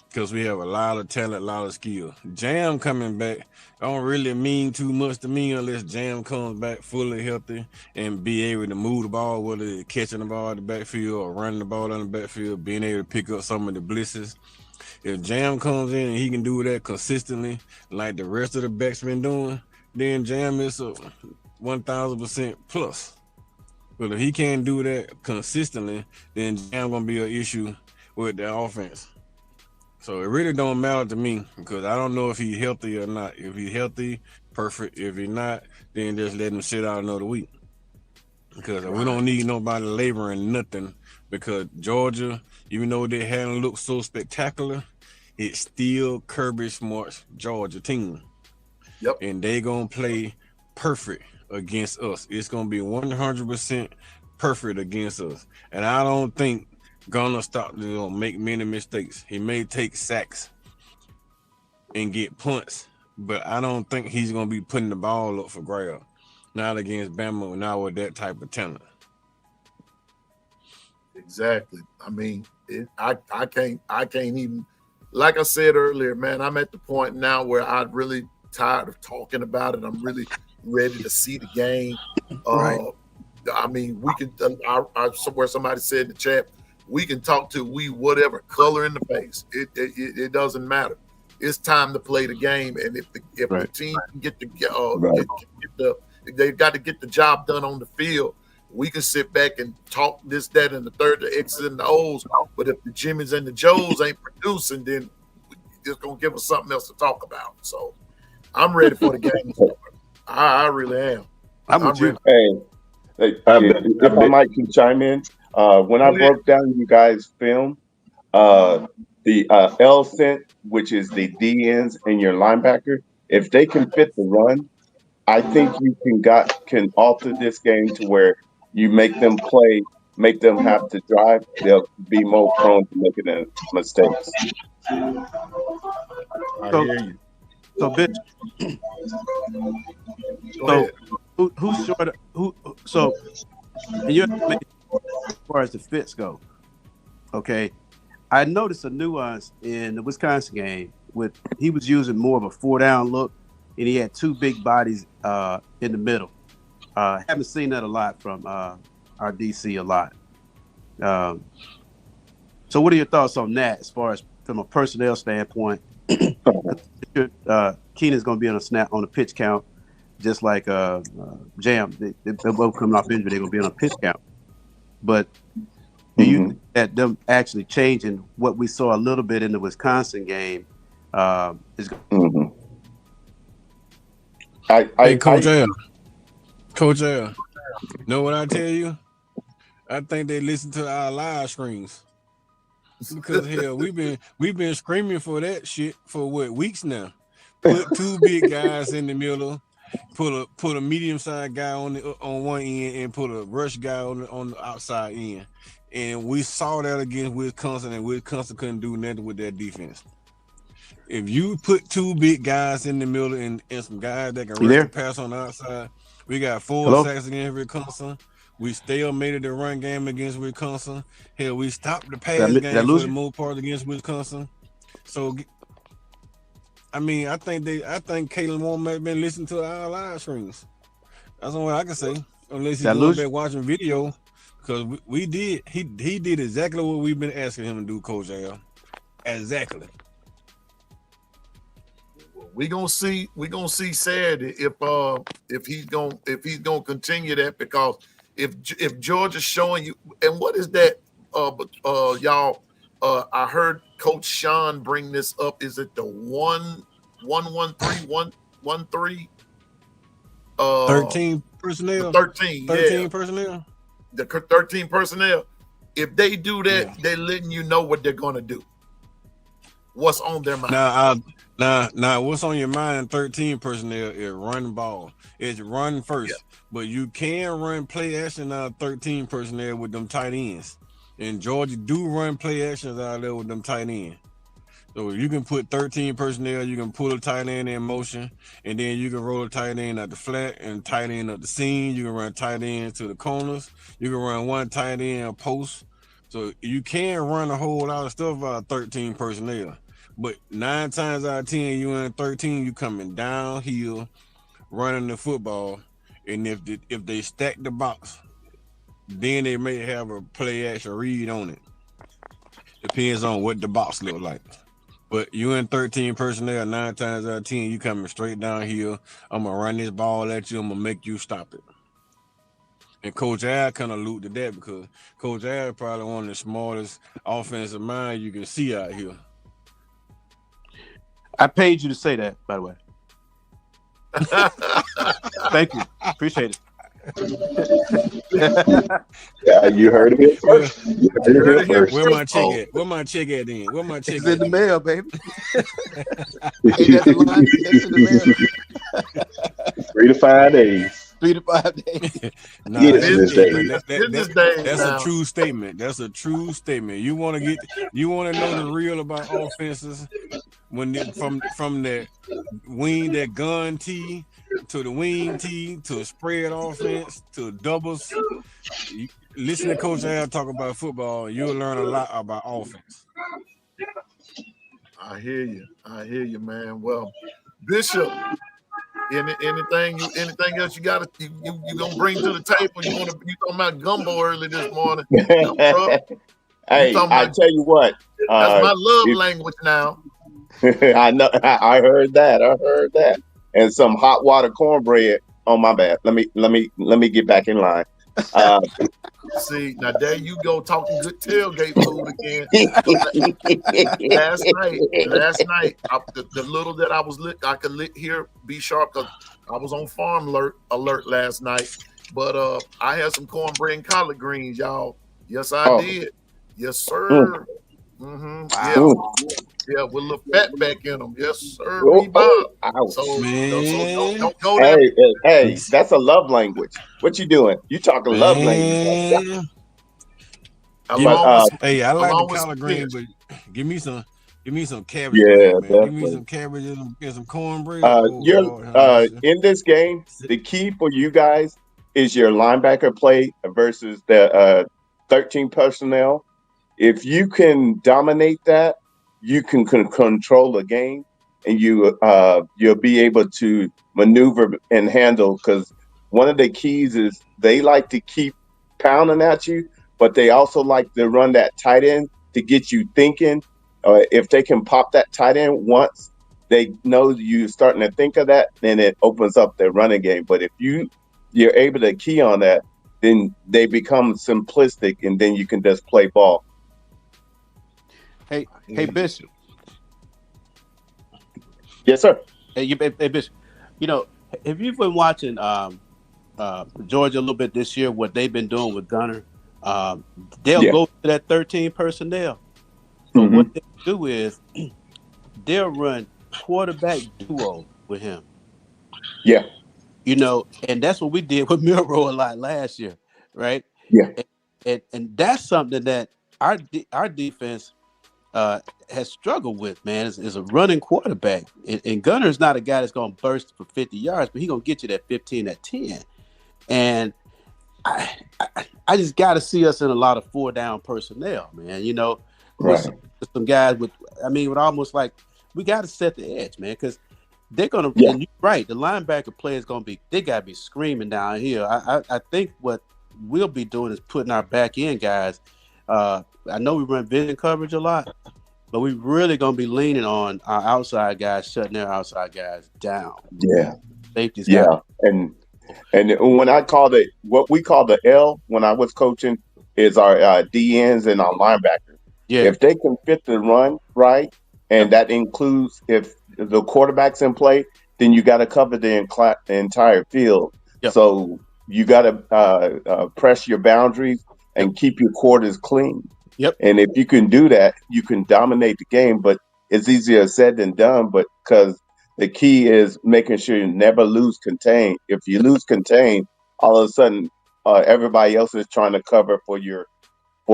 because we have a lot of talent, a lot of skill. Jam coming back don't really mean too much to me unless Jam comes back fully healthy and be able to move the ball, whether it's catching the ball in the backfield or running the ball in the backfield, being able to pick up some of the blitzes. If Jam comes in and he can do that consistently, like the rest of the backs been doing, then Jam is a 1,000% plus. But if he can't do that consistently, then Jam gonna be an issue with the offense. So it really don't matter to me because I don't know if he's healthy or not. If he's healthy, perfect. If he's not, then just let him sit out another week. Because we don't need nobody laboring nothing. Because Georgia, even though they hadn't looked so spectacular, it's still Kirby Smart's Georgia team. Yep. And they gonna play perfect against us. It's gonna be 100% perfect against us. And I don't think Gunner Stockton gonna make many mistakes. He may take sacks and get punts, but I don't think he's gonna be putting the ball up for grab. Not against Bama, not with that type of talent. Exactly. I mean, I can't even, like I said earlier, man, I'm at the point now where I'm really tired of talking about it. I'm really ready to see the game. Right. I mean, we can, somewhere somebody said in the chat, we can talk to whatever color in the face. It doesn't matter. It's time to play the game. And if the team can get they've got to get the job done on the field. We can sit back and talk this, that, and the third, the X's and the O's. But if the Jimmys and the Joes ain't producing, then it's gonna give us something else to talk about. So I'm ready for the game. I really am. I'm with you. Hey, if I might can chime in, when I broke down you guys' film, the L cent, which is the D ends and your linebacker, if they can fit the run, I think you can alter this game to where you make them play, make them have to drive. They'll be more prone to making mistakes. I hear you. So, bitch. So, who's short? So, you as far as the fits go, okay. I noticed a nuance in the Wisconsin game with he was using more of a 4-down look, and he had two big bodies in the middle. Haven't seen that a lot from our DC a lot. So, what are your thoughts on that as far as from a personnel standpoint? Keenan's going to be on a pitch count, just like Jam. They're both coming off injury. They're going to be on a pitch count. But do you think that them actually changing what we saw a little bit in the Wisconsin game is? Coach L, know what I tell you? I think they listen to our live streams. Because hell, we've been screaming for that shit for weeks now. Put two big guys in the middle, put a medium-sized guy on one end, and put a rush guy on the outside end. And we saw that against Wisconsin, and Wisconsin couldn't do nothing with that defense. If you put two big guys in the middle and some guys that can rush the pass on the outside, we got 4 sacks against Wisconsin. We stalemated the run game against Wisconsin. Hell, we stopped the pass game for the most part against Wisconsin. So, I mean, I think Kalen Moore may have been listening to our live streams. That's all I can say. Unless he's going back watching video, because we did. He did exactly what we've been asking him to do, Coach Al. Exactly. we gonna see Saturday if he's gonna continue that, because if Georgia's showing you, and what is that? Y'all, I heard Coach Sean bring this up. Is it the 1-1-3-1-1-3? 13 personnel. 13 personnel. The 13 personnel. If they do that, they're letting you know what they're gonna do. What's on their mind? Now, what's on your mind? 13 personnel is run ball. It's run first, but you can run play action out of 13 personnel with them tight ends. And Georgia do run play actions out there with them tight ends. So you can put 13 personnel, you can pull a tight end in motion, and then you can roll a tight end at the flat and tight end up the seam. You can run tight ends to the corners. You can run one tight end post. So you can run a whole lot of stuff out of 13 personnel. But 9 times out of 10, you in 13, you coming downhill, running the football, and if they stack the box, then they may have a play action read on it. Depends on what the box look like. But you in 13 personnel, 9 times out of 10, you coming straight downhill. I'm gonna run this ball at you. I'm gonna make you stop it. And Coach Al kind of alluded to that, because Coach Al probably one of the smartest offensive minds you can see out here. I paid you to say that, by the way. Thank you. Appreciate it. Yeah, you heard it here first. Where my check at? Where my check at then? Where my check It's at? in the mail, baby. That's in the mail. 3 to 5 days. 3 to 5 days. Nah, Business days. That's a true statement. That's a true statement. You want to know the real about offenses when from that wing, that gun tee to the wing tee to a spread offense to doubles. Listen to Coach Al talk about football, you'll learn a lot about offense. I hear you, man. Well, Bishop, anything else you got you gonna bring to the table? You talking about gumbo early this morning? Hey, I tell you what, that's my love language now. I know. I heard that, and some hot water cornbread. Oh my bad. Let me get back in line. See, now there you go, talking good tailgate food again. last night, the little that I was I could hear be sharp, because I was on farm alert last night. But I had some cornbread and collard greens, y'all. Yes, I did. Yes, sir. Wow. Yeah, with a little fat back in them. Yes, sir. So don't go there. Hey, that's a love language. What you doing? You talking love language? Hey, I like the collard green, but give me some cabbage. Yeah, man. Give me some cabbage and some cornbread. In this game, the key for you guys is your linebacker play versus the 13 personnel. If you can dominate that, you can control the game, and you'll be able to maneuver and handle. Because one of the keys is they like to keep pounding at you, but they also like to run that tight end to get you thinking. If they can pop that tight end once, they know you're starting to think of that, then it opens up their running game. But if you're able to key on that, then they become simplistic, and then you can just play ball. Hey, Bishop. Yes, sir. Hey, Bishop. Have you been watching Georgia a little bit this year? What they've been doing with Gunner, they'll go to that 13 personnel. So what they do is they'll run quarterback duo with him. Yeah. And that's what we did with Milroe a lot last year, right? Yeah. And that's something that our defense has struggled with, man, is a running quarterback. And Gunner's not a guy that's going to burst for 50 yards, but he's going to get you that 15, that 10. And I just got to see us in a lot of 4-down personnel, man. Right. With some guys with almost like we got to set the edge, man, because they're going to, and you're right, the linebacker play is going to be, they got to be screaming down here. I think what we'll be doing is putting our back end guys. I know we run vision coverage a lot, but we really gonna be leaning on our outside guys shutting their outside guys down. Yeah, Safety's yeah. got And when I called it, what we call the L when I was coaching is our DNs and our linebackers. yeah. If they can fit the run right, and that includes if the quarterback's in play, then you got to cover the entire field. Yep. So you got to press your boundaries and keep your quarters clean. Yep. And if you can do that, you can dominate the game. But it's easier said than done. But because the key is making sure you never lose contain. If you lose contain, all of a sudden everybody else is trying to cover for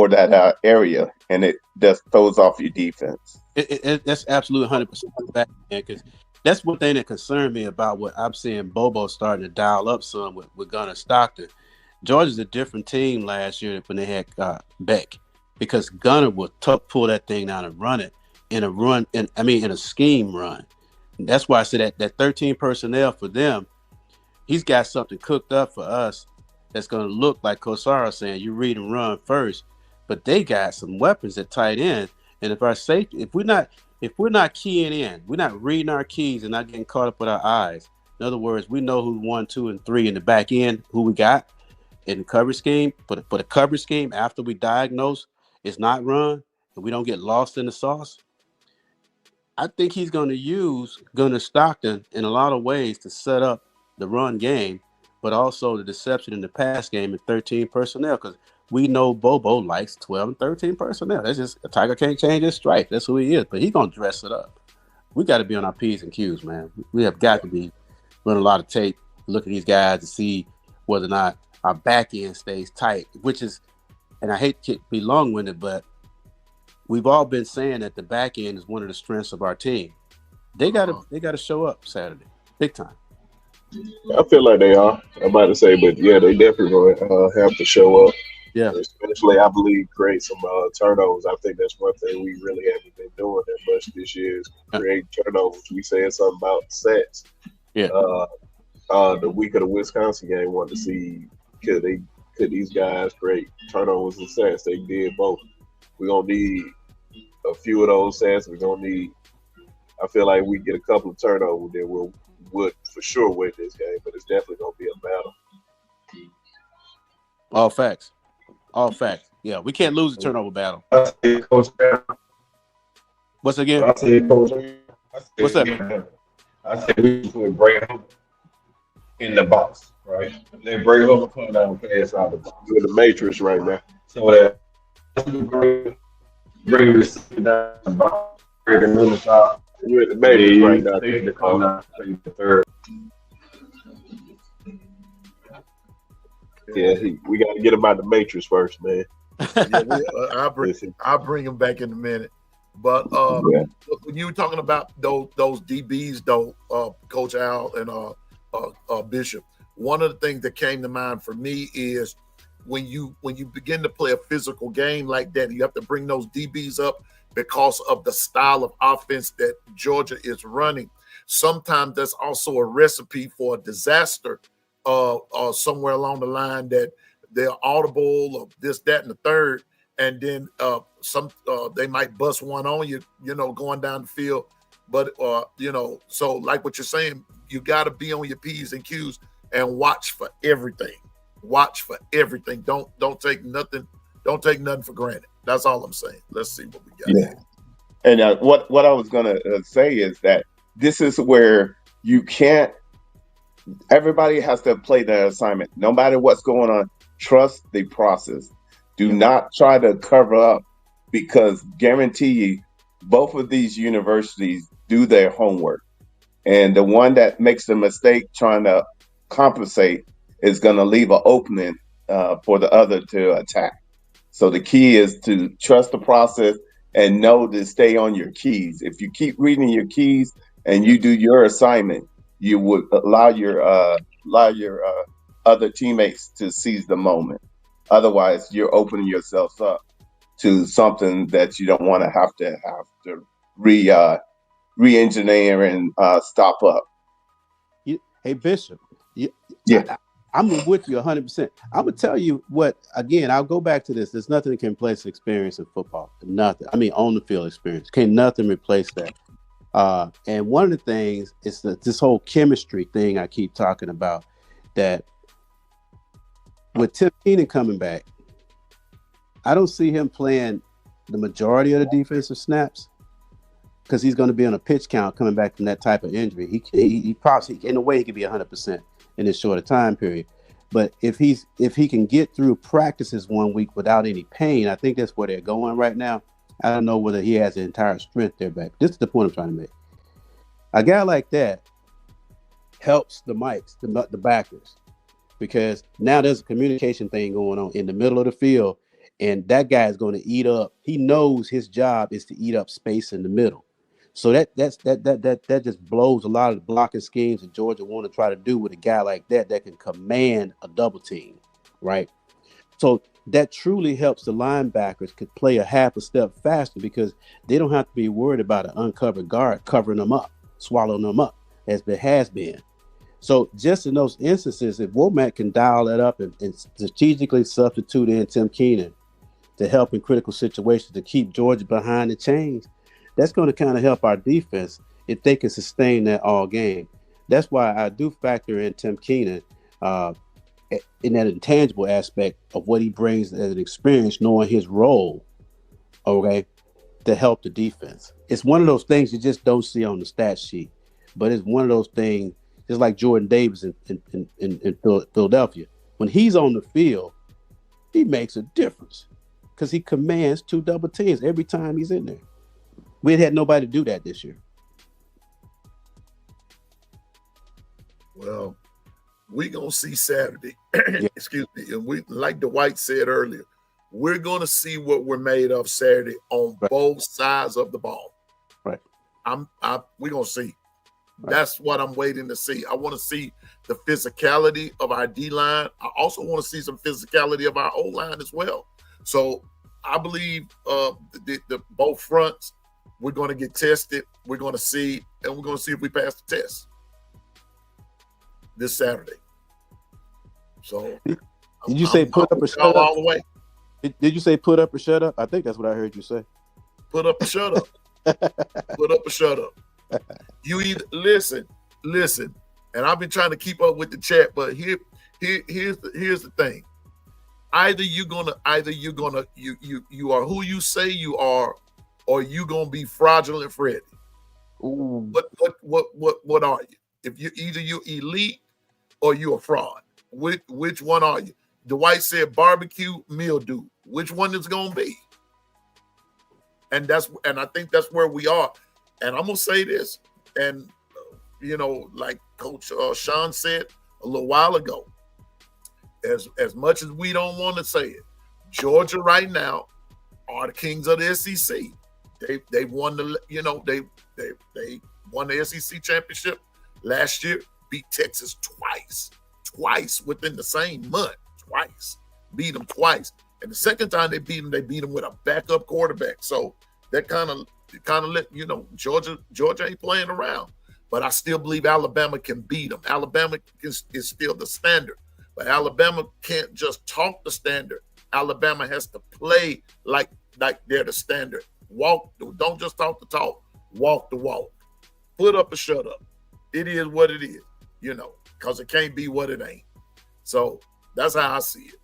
that area, and it just throws off your defense. That's absolutely 100% back, man. Because that's one thing that concerned me about what I'm seeing Bobo starting to dial up some with Gunnar Stockton. Georgia's a different team last year when they had Beck, because Gunnar will pull that thing down and run it in a scheme run. And that's why I said that 13 personnel for them, he's got something cooked up for us that's going to look like Kosara saying, you read and run first. But they got some weapons at tight end, and if we're not keying in, we're not reading our keys and not getting caught up with our eyes. In other words, we know who 1, 2, and 3 in the back end, who we got in the coverage scheme. But the coverage scheme, after we diagnose it's not run and we don't get lost in the sauce, I think he's going to use Gunnar Stockton in a lot of ways to set up the run game, but also the deception in the pass game in 13 personnel, because we know Bobo likes 12 and 13 personnel. That's just a Tiger can't change his stripe. That's who he is. But he's gonna dress it up. We got to be on our P's and Q's, man. We have got to be running a lot of tape, look at these guys to see whether or not our back end stays tight. Which is, and I hate to be long-winded, but we've all been saying that the back end is one of the strengths of our team. They gotta show up Saturday, big time. I feel like they are. I'm about to say, but yeah, they definitely going to have to show up. Yeah, especially I believe create some turnovers. I think that's one thing we really haven't been doing that much this year is create turnovers. We said something about sets. Yeah. The week of the Wisconsin game, wanted to see could these guys create turnovers and sets. They did both. We're gonna need a few of those sets. We're gonna need. I feel like we get a couple of turnovers, then we'll would for sure win this game. But it's definitely gonna be a battle. All facts. All facts. Yeah, we can't lose the turnover battle. What's again? What's that? I said we put Bray in the box, right? Then Bray Hoover come down and pass out the box. We're in the matrix right now. So that bring the down the box, bring the middle top. We're in the matrix right now. They come down to the third. Yeah, we got to get him out of the matrix first, man. Yeah, I'll bring him back in a minute. But when you were talking about those DBs, though, Coach Al and Bishop, one of the things that came to mind for me is when you begin to play a physical game like that, you have to bring those DBs up because of the style of offense that Georgia is running. Sometimes that's also a recipe for a disaster. Somewhere along the line that they're audible of this, that, and the third, and then they might bust one on you, going down the field. But so like what you're saying, you got to be on your P's and Q's and watch for everything. Watch for everything. Don't take nothing. Don't take nothing for granted. That's all I'm saying. Let's see what we got. Yeah. And what I was gonna say is that this is where you can't. Everybody has to play their assignment. No matter what's going on, trust the process. Do not try to cover up, because guarantee you, both of these universities do their homework. And the one that makes the mistake trying to compensate is going to leave an opening for the other to attack. So the key is to trust the process and know to stay on your keys. If you keep reading your keys and you do your assignment, you would allow your other teammates to seize the moment. Otherwise, you're opening yourselves up to something that you don't want to have to re-engineer and stop up. Hey Bishop, Yeah. I'm with you 100%. I'm gonna tell you what. Again, I'll go back to this. There's nothing that can replace experience in football. Nothing. I mean, on the field experience. Can't nothing replace that. And one of the things is this whole chemistry thing I keep talking about. That with Tim Keenan coming back, I don't see him playing the majority of the defensive snaps because he's going to be on a pitch count coming back from that type of injury. He probably, in a way, he could be 100% in this shorter time period. But if he can get through practices 1 week without any pain, I think that's where they're going right now. I don't know whether he has the entire strength there back. This is the point I'm trying to make. A guy like that helps the mics, the backers, because now there's a communication thing going on in the middle of the field, and that guy is going to eat up. He knows his job is to eat up space in the middle. So that just blows a lot of the blocking schemes that Georgia want to try to do with a guy like that can command a double team, right? So that truly helps the linebackers could play a half a step faster because they don't have to be worried about an uncovered guard covering them up, swallowing them up, as it has been. So just in those instances, if Womack can dial that up and strategically substitute in Tim Keenan to help in critical situations to keep Georgia behind the chains, that's going to kind of help our defense if they can sustain that all game. That's why I do factor in Tim Keenan in that intangible aspect of what he brings as an experience, knowing his role, okay, to help the defense. It's one of those things you just don't see on the stat sheet, but it's one of those things, just like Jordan Davis in Philadelphia. When he's on the field, he makes a difference because he commands two double teams every time he's in there. We had nobody do that this year. Well, we're going to see Saturday. Excuse me. And we, like Dwight said earlier, we're going to see what we're made of Saturday on both sides of the ball. Right. We're going to see. Right. That's what I'm waiting to see. I want to see the physicality of our D-line. I also want to see some physicality of our O-line as well. So I believe the both fronts, we're going to get tested. We're going to see, and we're going to see if we pass the test this Saturday. So, did you say put up or shut up? All the way. Did you say put up or shut up? I think that's what I heard you say. Put up or shut up. Put up or shut up. You either listen, and I've been trying to keep up with the chat, but here's the thing. Either you're gonna you are who you say you are, or you gonna be fraudulent Freddy. Ooh. What are you? If you either you're elite or you're a fraud. Which one are you? Dwight said barbecue mildew. Which one is it gonna be? And I think that's where we are. And I'm gonna say this, and like Coach Sean said a little while ago, as much as we don't want to say it, Georgia right now are the kings of the SEC. They won they won the SEC championship last year, beat Texas twice within the same month, beat them twice. And the second time they beat them with a backup quarterback. So that kind of let Georgia ain't playing around. But I still believe Alabama can beat them. Alabama is still the standard. But Alabama can't just talk the standard. Alabama has to play like they're the standard. Don't just talk the talk. Walk the walk. Put up or shut up. It is what it is, because it can't be what it ain't. So that's how I see it.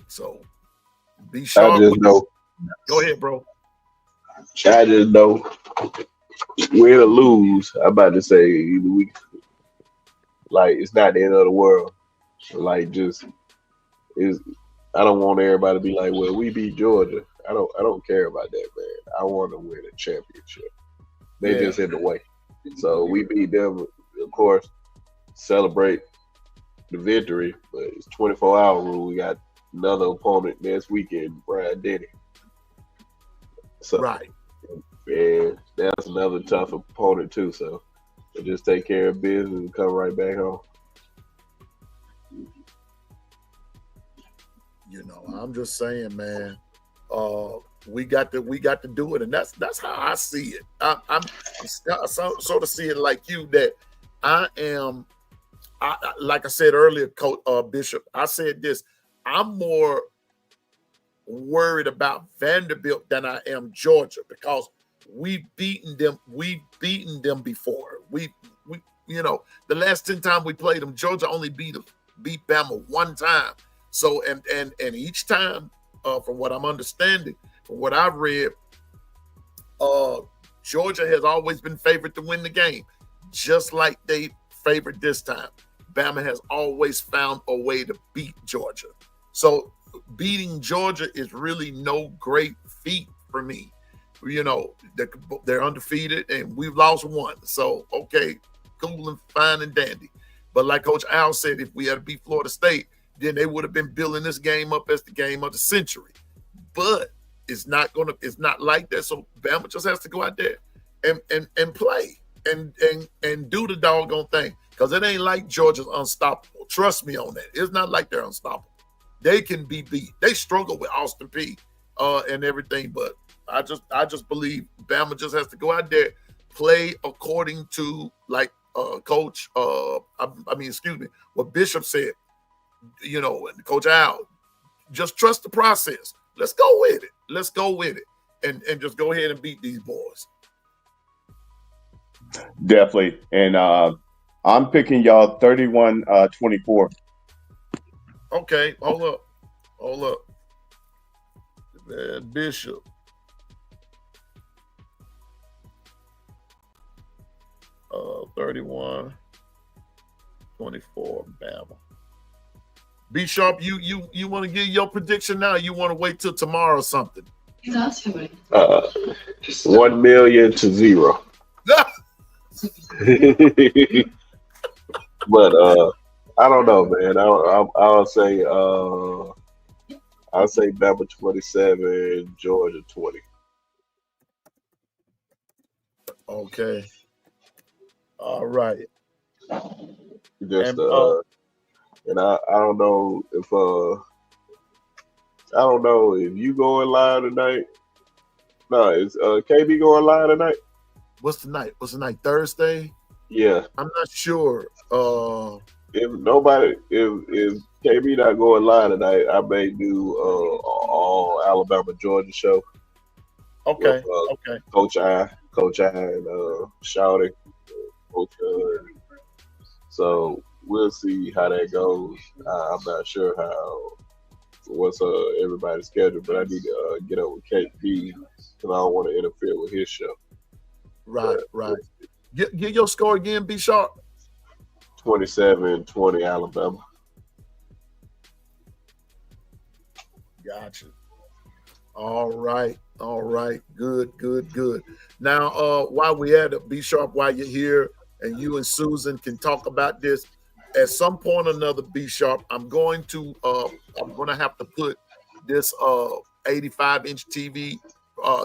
So be sharp. I just know. Go ahead, bro. I just know. Win or lose, I'm about to say either we. Like, it's not the end of the world. Like, just is. I don't want everybody to be like, well, we beat Georgia. I don't care about that, man. I want to win a championship. They just in the way. So we beat them, of course, celebrate the victory, but it's 24-hour rule. We got another opponent next weekend, Brian Denny. So, right. And that's another tough opponent too. So we'll just take care of business and come right back home. I'm just saying, man. We got to do it, and that's how I see it. I'm sort of see it like you, that like I said earlier, Coach Bishop, I said this. I'm more worried about Vanderbilt than I am Georgia because we've beaten them. We've beaten them before. We the last 10 times we played them, Georgia only beat Bama one time. So and each time, from what I'm understanding, from what I've read, Georgia has always been favored to win the game, just like they favored this time. Bama has always found a way to beat Georgia. So beating Georgia is really no great feat for me. They're undefeated and we've lost one. So, okay, cool and fine and dandy. But like Coach Al said, if we had to beat Florida State, then they would have been building this game up as the game of the century. But it's not like that. So Bama just has to go out there and play and do the doggone thing. Because it ain't like Georgia's unstoppable. Trust me on that. It's not like they're unstoppable. They can be beat. They struggle with Austin Peay and everything, but I just believe Bama just has to go out there, play according to like Coach. What Bishop said. And Coach Al, just trust the process. Let's go with it. And just go ahead and beat these boys. Definitely. And I'm picking y'all 31-24. Okay, hold up. Bishop. Uh, 31-24 Bama. B Sharp, you want to give your prediction now? You want to wait till tomorrow or something? 1 million to 0. But I don't know, man. I'll say Bama 27, Georgia 20. Okay. All right. Just and I don't know if you going live tonight. No, is KB going live tonight? What's the night? Thursday? Yeah. I'm not sure. If KB not going live tonight, I may do all Alabama Georgia show. Okay. With, Okay. Coach I and Shouty, Coach. So we'll see how that goes. I'm not sure what's everybody's schedule, but I need to get up with KP because I don't want to interfere with his show. Right. Get your score again, B Sharp. 27-20 Alabama. Gotcha. All right. Good. Now, while we at it, B Sharp, while you're here, and you and Susan can talk about this at some point or another. B Sharp, I'm going to have to put this 85-inch TV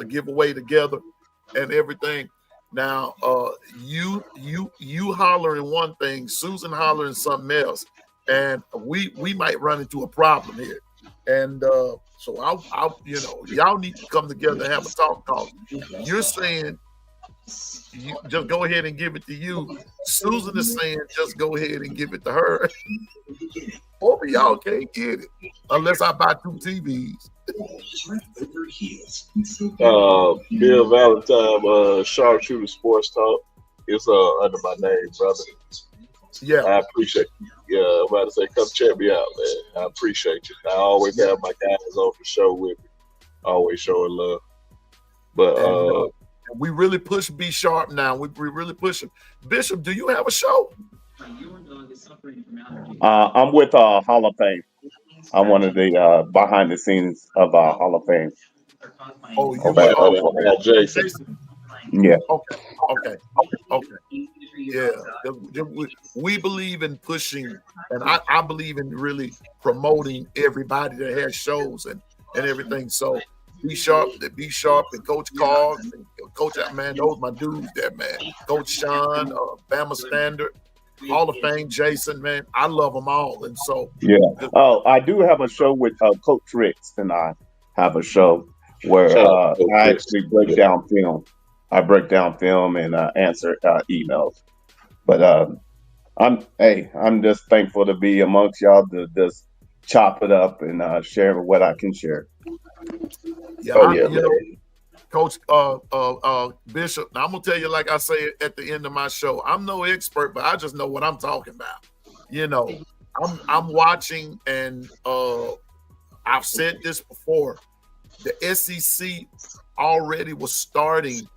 giveaway together and everything. Now, you hollering one thing, Susan hollering something else, and we might run into a problem here. And so I'll y'all need to come together and have a talk. Cause you're saying you just go ahead and give it to you. Susan is saying just go ahead and give it to her. Both of y'all can't get it unless I buy 2 TVs. Bill Valentine, Sharpshooter Sports Talk. It's under my name, brother. Yeah, I appreciate you. Yeah, I'm about to say, come check me out, man. I appreciate you. I always have my guys on the show with me, always showing love. But we really push B Sharp now. We really push him. Bishop, do you have a show? I'm with Hall of Fame. I'm one of the behind the scenes of Hall of Fame. Oh, you okay. Jason. Yeah. Okay. Yeah. We believe in pushing, and I believe in really promoting everybody that has shows and everything. So B Sharp and Coach Carl and Coach, man, those my dudes there, man. Coach Sean, Bama Standard, Hall of Fame, Jason, man. I love them all. And so yeah. Oh, I do have a show with Coach Ricks, and I have a show where I actually break down film. I break down film and answer emails. But I'm just thankful to be amongst y'all to just chop it up and share what I can share. Yeah, Oh yeah, you know, Coach Bishop. Now I'm gonna tell you, like I say at the end of my show, I'm no expert, but I just know what I'm talking about. You know, I'm watching, and I've said this before. The SEC already was starting.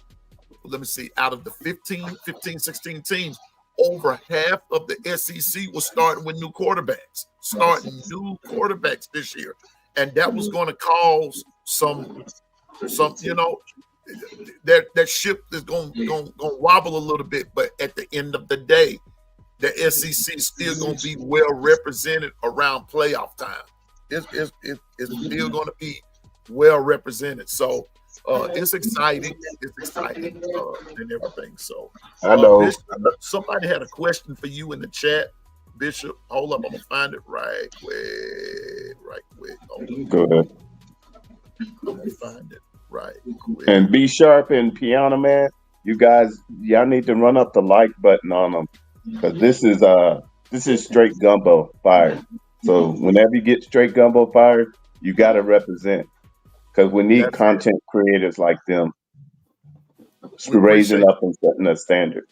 Let me see, out of the 15, 16 teams, over half of the SEC was starting with new quarterbacks, this year. And that was going to cause some, you know, that ship is going to wobble a little bit. But at the end of the day, the SEC is still going to be well represented around playoff time. It's still going to be well represented. So it's exciting. It's exciting and everything. So I know. Bishop, somebody had a question for you in the chat. Bishop, hold up. I'm gonna find it right quick. Go ahead. I'm gonna find it right quick. And B Sharp and Piano Man, you guys, y'all need to run up the like button on them because this is straight gumbo fire. So whenever you get straight gumbo fire, you got to represent because we need content creators like them raising up and setting a standard.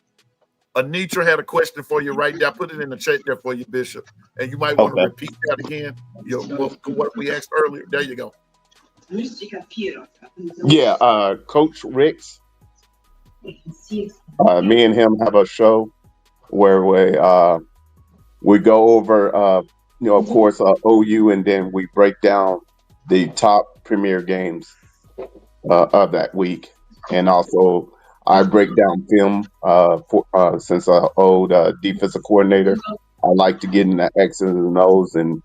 Anitra had a question for you right there. I put it in the chat there for you, Bishop. And you might want to repeat that again. What we asked earlier. There you go. Yeah, Coach Ricks. Me and him have a show where we go over, of course, OU, and then we break down the top premier games of that week, and also I break down film since I'm old defensive coordinator. I like to get in the X's and O's and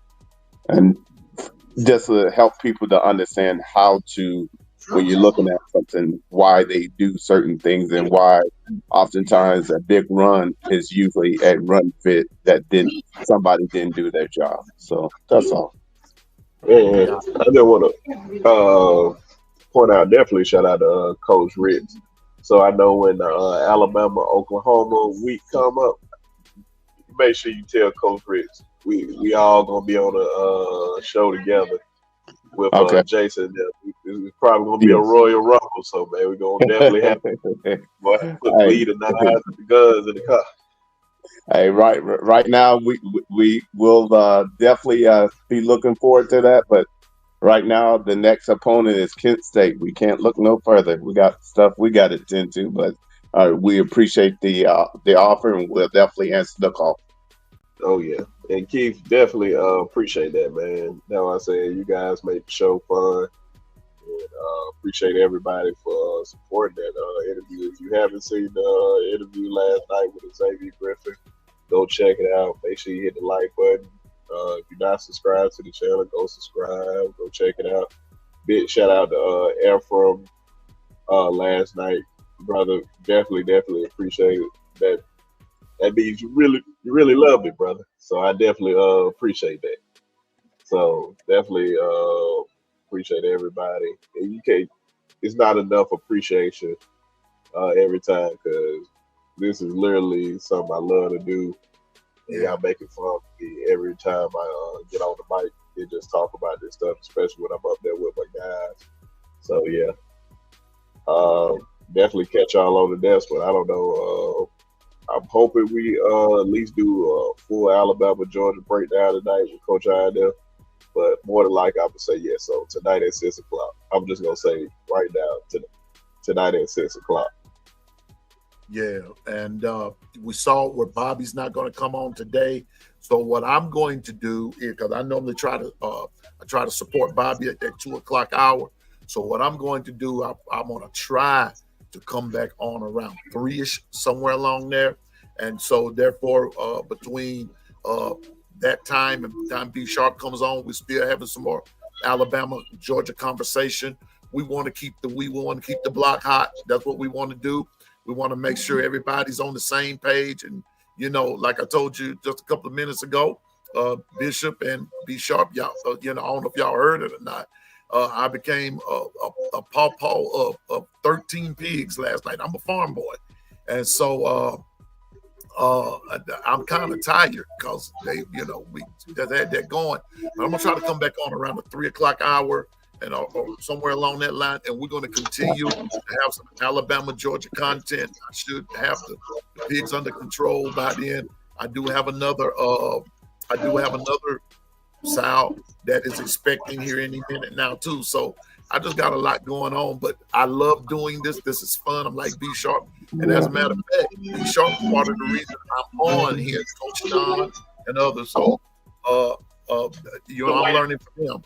just to help people to understand how to, when you're looking at something, why they do certain things and why oftentimes a big run is usually a run fit that somebody didn't do their job. So that's all. And I just want to point out, definitely shout out to Coach Ricks. So I know when Alabama Oklahoma week come up, make sure you tell Coach Ricks we all gonna be on a show together with Jason. It's probably gonna be a Royal Rumble, so man, we're gonna definitely have to put lead and knives and the guns in the car. Hey, right now we will definitely be looking forward to that. But right now, the next opponent is Kent State. We can't look no further. We got stuff we got to attend to, but we appreciate the offer, and we'll definitely answer the call. Oh yeah, and Keith, definitely appreciate that, man. Now I say you guys make the show fun, and appreciate everybody for supporting that interview. If you haven't seen the interview last night with Xavier Griffin, go check it out. Make sure you hit the like button. If you're not subscribed to the channel, go subscribe. Go check it out. Big shout out to Ephraim last night, brother. Definitely appreciate it. That means you really love it, brother. So I definitely appreciate that. So definitely appreciate everybody. And it's not enough appreciation every time, because this is literally something I love to do. And y'all making fun of me every time I get on the mic and just talk about this stuff, especially when I'm up there with my guys. So yeah, definitely catch y'all on the desk. But I don't know. I'm hoping we at least do a full Alabama Georgia breakdown tonight with Coach Idell. But more than likely, I would say yes. So tonight at 6 o'clock. I'm just gonna say right now tonight at 6 o'clock. Yeah, and we saw where Bobby's not going to come on today. So what I'm going to do is, because I normally try to support Bobby at that 2 o'clock hour. So what I'm going to do, I'm going to try to come back on around 3-ish, somewhere along there. And so therefore, between that time and the time B Sharp comes on, we're still having some more Alabama Georgia conversation. We want to keep the block hot. That's what we want to do. We want to make sure everybody's on the same page. And, like I told you just a couple of minutes ago, Bishop and B Sharp, y'all, I don't know if y'all heard it or not. I became a pawpaw of 13 pigs last night. I'm a farm boy. And so I'm kind of tired because we just had that going. But I'm gonna try to come back on around the 3 o'clock hour and or somewhere along that line, and we're going to continue to have some Alabama, Georgia content. I should have the pigs under control by then. I do have another. Sal that is expecting here any minute now too. So I just got a lot going on, but I love doing this. This is fun. I'm like B Sharp, and as a matter of fact, B Sharp is part of the reason I'm on here, Coach Don and others. So, I'm learning from them.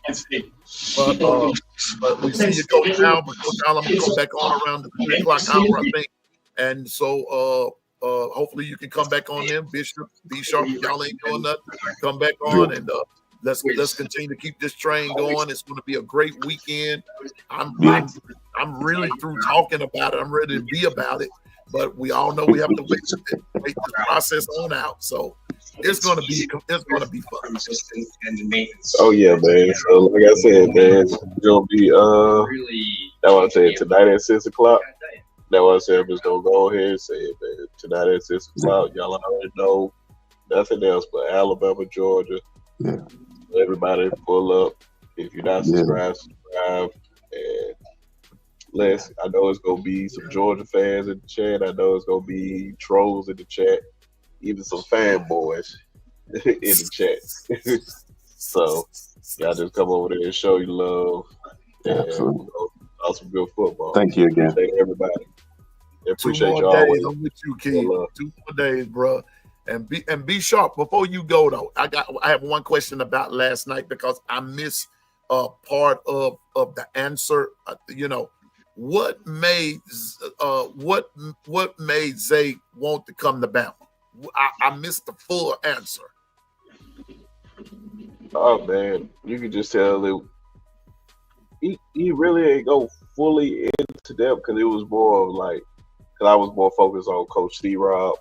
But we see you, Coach Al. But Coach Al, I'm gonna come back on around the 3 o'clock hour, I think. And so, hopefully you can come back on them, Bishop, B Sharp. Y'all ain't doing nothing. Come back on and. Let's continue to keep this train going. It's going to be a great weekend. I'm really through talking about it. I'm ready to be about it. But we all know we have to wait this process on out. So it's going to be fun. Oh yeah, man. So like I said, man, it's gonna be that's what I said tonight at 6 o'clock. That's what I said. I'm just gonna go ahead and say it, man. Tonight at 6 o'clock, y'all already know nothing else but Alabama, Georgia. Yeah. Everybody pull up. If you're not subscribed, subscribe. And I know it's gonna be some Georgia fans in the chat. I know it's gonna be trolls in the chat, even some fanboys in the chat. So y'all just come over there and show you love. And talk some good football. Thank you again. Thank everybody. Appreciate 2 y'all. more days. I'm with you, Keith. 2 more days, bro. And be sharp. Before you go though, I have one question about last night because I missed part of the answer. What made Zay want to come to Bama? I missed the full answer. Oh man, you can just tell that he really ain't go fully into depth because it was more of like, because I was more focused on Coach C-Rob.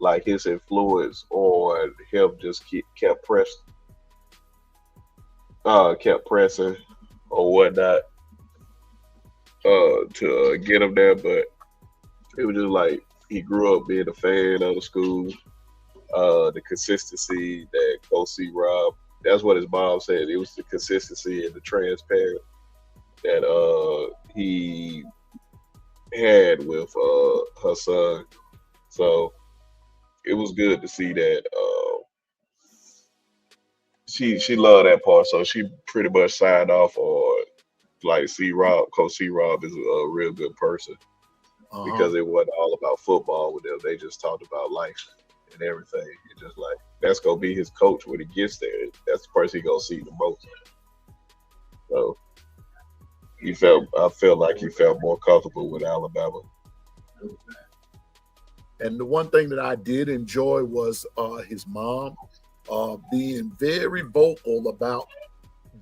Like his influence on him just kept pressing or whatnot to get him there. But it was just like he grew up being a fan of the school. The consistency that Coach C-Rob, that's what his mom said. It was the consistency and the transparent that he had with her son. So it was good to see that she loved that part. So she pretty much signed off on like Coach C-Rob is a real good person because it wasn't all about football with them. They just talked about life and everything. It's just like that's gonna be his coach when he gets there. That's the person he gonna see the most. So I felt like he felt more comfortable with Alabama. And the one thing that I did enjoy was his mom being very vocal about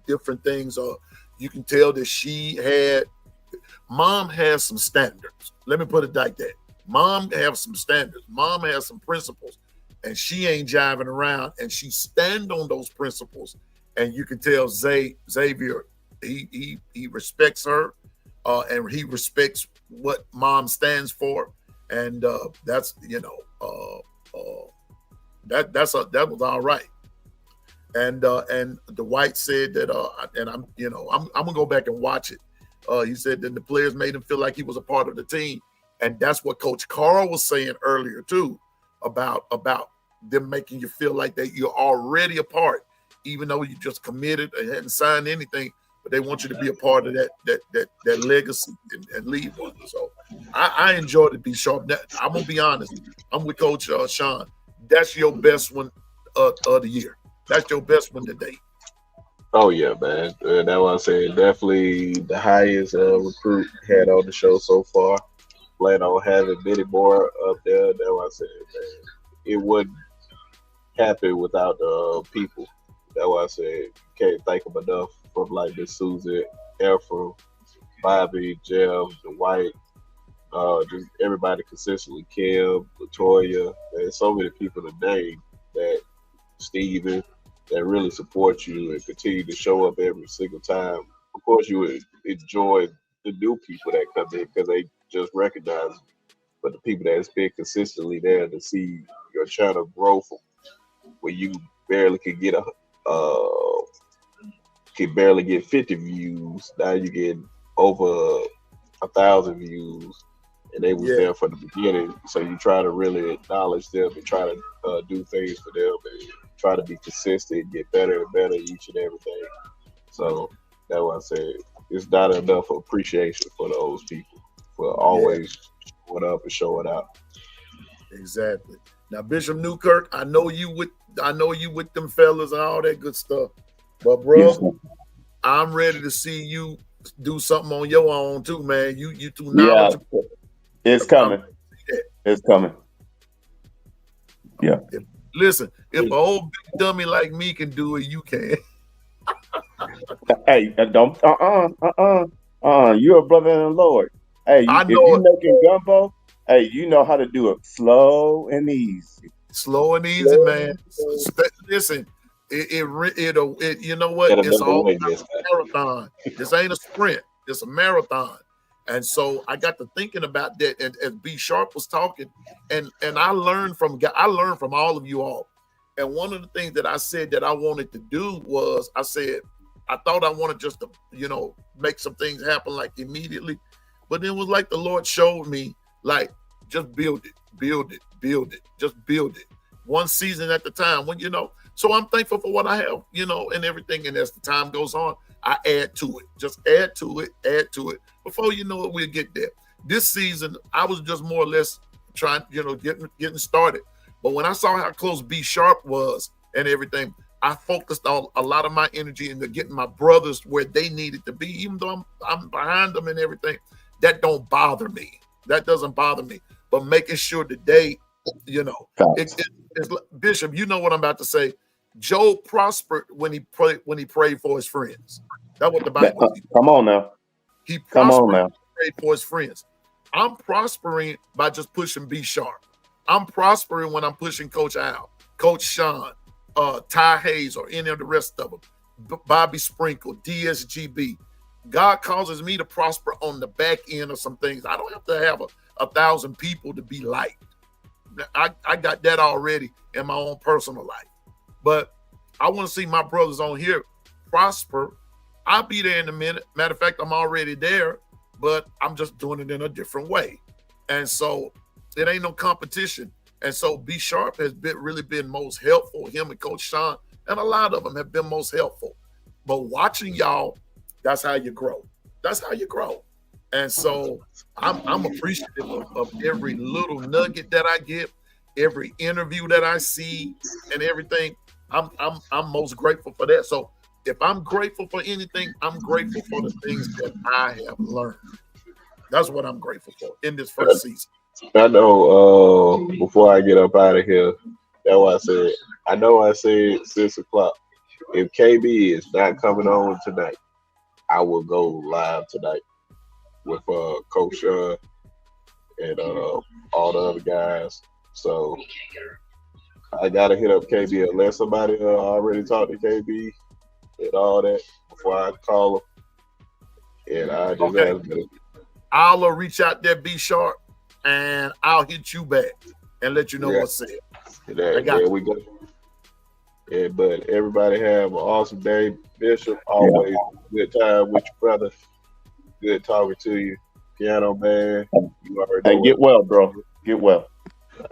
different things. You can tell that mom has some standards. Let me put it like that. Mom has some standards. Mom has some principles, and she ain't jiving around. And she stand on those principles. And you can tell Xavier, he respects her, and he respects what mom stands for. And that was all right. And Dwight said that, and I'm gonna go back and watch it. He said that the players made him feel like he was a part of the team, and that's what Coach Carl was saying earlier too, about them making you feel like that you're already a part, even though you just committed and hadn't signed anything. But they want you to be a part of that legacy and leave one. So I enjoyed it. Be sharp. I'm gonna be honest. I'm with Coach Sean. That's your best one of the year. That's your best one today. Oh yeah, man. That's what I said. Definitely the highest recruit had on the show so far. Plan on having many more up there. That's what I said, man. It wouldn't happen without the people. That's what I said. Can't thank them enough. From like Miss Susan, Ephraim, Bobby, Jeff, Dwight, just everybody consistently, Kim, Latoya, there's so many people today that Steven that really support you and continue to show up every single time. Of course, you would enjoy the new people that come in because they just recognize, but the people that's been consistently there to see your channel grow from where you barely could get could barely get 50 views. Now you get over 1,000 views, and they was there for the beginning. So you try to really acknowledge them and try to do things for them and try to be consistent, get better and better each and everything. So that's why I said it's not enough appreciation for those people for always showing up and showing out. Exactly. Now, Bishop Newkirk, I know you with them fellas and all that good stuff. But bro, I'm ready to see you do something on your own too, man. You too knowledgeable. It's coming. It's coming. Yeah. Listen, if an old big dummy like me can do it, you can. Hey, don't you're a brother in the Lord. Hey, if you're making gumbo, hey, you know how to do it slow and easy. Slow and easy, man. Listen, it you know what? It's all about a marathon. This ain't a sprint. It's a marathon. And so I got to thinking about that, and as B Sharp was talking, and I learned from all of you all. And one of the things that I said that I wanted to do was I said I thought I wanted just to make some things happen like immediately, but then it was like the Lord showed me like just build it, just build it, one season at the time. So I'm thankful for what I have, and everything. And as the time goes on, I add to it, just add to it. Before you know it, we'll get there. This season, I was just more or less trying, getting started. But when I saw how close B Sharp was and everything, I focused on a lot of my energy into getting my brothers where they needed to be, even though I'm behind them and everything. That don't bother me. That doesn't bother me. But making sure that they, it's Bishop, you know what I'm about to say. Job prospered when he prayed for his friends. That's what the Bible says. Come on now. He prospered when he prayed for his friends. I'm prospering by just pushing B Sharp. I'm prospering when I'm pushing Coach Al, Coach Sean, Ty Hayes, or any of the rest of them, Bobby Sprinkle, DSGB. God causes me to prosper on the back end of some things. I don't have to have 1,000 people to be liked. I got that already in my own personal life. But I want to see my brothers on here prosper. I'll be there in a minute. Matter of fact, I'm already there, but I'm just doing it in a different way. And so it ain't no competition. And so B Sharp has really been most helpful. Him and Coach Sean, and a lot of them have been most helpful. But watching y'all, that's how you grow. That's how you grow. And so I'm appreciative of every little nugget that I get, every interview that I see, and everything. I'm most grateful for that. So if I'm grateful for anything, I'm grateful for the things that I have learned. That's what I'm grateful for in this first season. I know before I get up out of here, that's why I said 6 o'clock. If KB is not coming on tonight, I will go live tonight with Coach Sean and all the other guys. So I gotta hit up KB unless somebody already talked to KB and all that before I call him. And I just I'll reach out there, B Sharp, and I'll hit you back and let you know what's said. There we go. Yeah, but everybody have an awesome day. Bishop, always good time with your brother. Good talking to you. Piano man. You already know. Hey, get well, bro. Get well.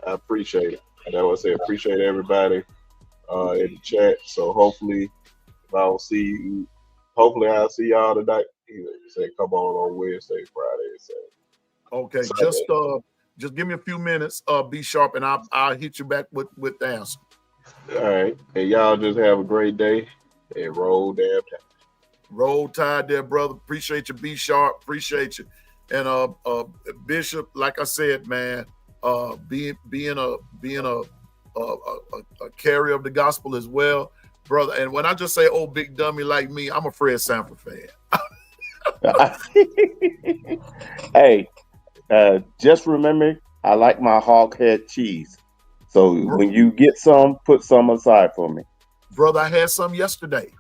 I appreciate it. And I would say appreciate everybody in the chat. So hopefully, if I don't see you, hopefully I'll see y'all tonight. Say come on Wednesday, Friday, Saturday. Okay, Sunday. just give me a few minutes, B Sharp, and I'll hit you back with the answer. All right. And y'all just have a great day and roll damn tide. Roll tide there, brother. Appreciate you, B Sharp. Appreciate you. And Bishop, like I said, man, being a carrier of the gospel as well, brother. And when I just say old big dummy like me, I'm a Fred Sanford fan. Hey, just remember, I like my hog head cheese. So when you get some, put some aside for me. Brother, I had some yesterday.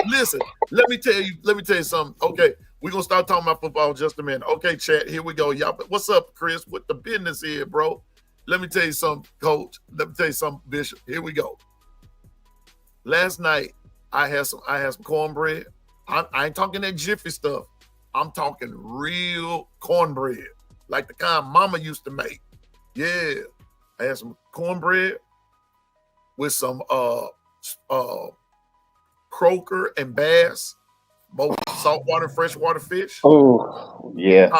Listen, let me tell you something. Okay, We're gonna start talking about football in just a minute. Okay, chat, here we go. Y'all, what's up, Chris? What the business is, bro? Let me tell you something, Coach. Let me tell you something, Bishop. Here we go. Last night, I had some cornbread. I ain't talking that jiffy stuff. I'm talking real cornbread, like the kind Mama used to make. Yeah, I had some cornbread with some croaker and bass, both saltwater and freshwater fish. Oh, yeah.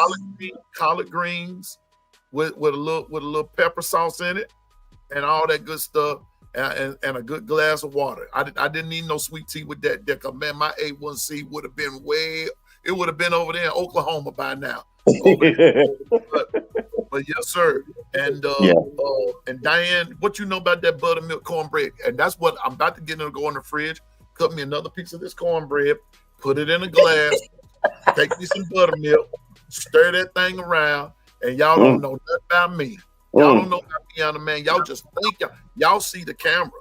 Collard greens with a little pepper sauce in it, and all that good stuff, and a good glass of water. I didn't need no sweet tea with that. Because man, my A1C would have been over there in Oklahoma by now. But yes, sir. And and Diane, what you know about that buttermilk cornbread? And that's what I'm about to get in to go in the fridge. Cut me another piece of this cornbread, put it in a glass, take me some buttermilk, stir that thing around, and y'all don't know nothing about me. Y'all don't know about me, on the man. Y'all just think y'all see the camera,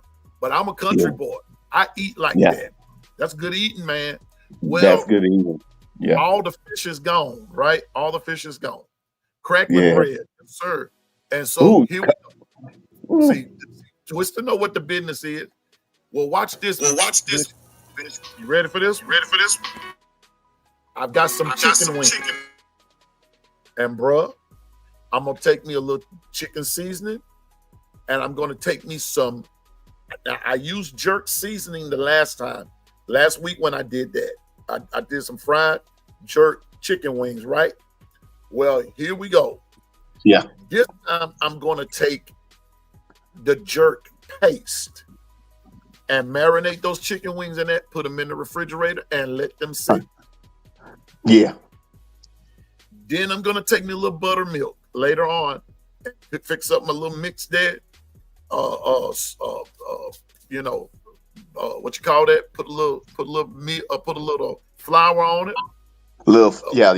but I'm a country boy. I eat like that. That's good eating, man. Well, that's good eating. Yeah. All the fish is gone, right? All the fish is gone. Crackling bread, yes, sir. And so here we go. See, twist to know what the business is. Well, watch this. You ready for this? I've got some chicken wings. And bruh, I'm gonna take me a little chicken seasoning, and I'm gonna take me some. I used jerk seasoning the last week when I did that. I did some fried jerk chicken wings, right? Well, here we go. Yeah. This time I'm gonna take the jerk paste and marinate those chicken wings in that, put them in the refrigerator and let them sit. Yeah. Then I'm gonna take me a little buttermilk later on, fix up my little mix there. What you call that? Put a little flour on it. Yeah.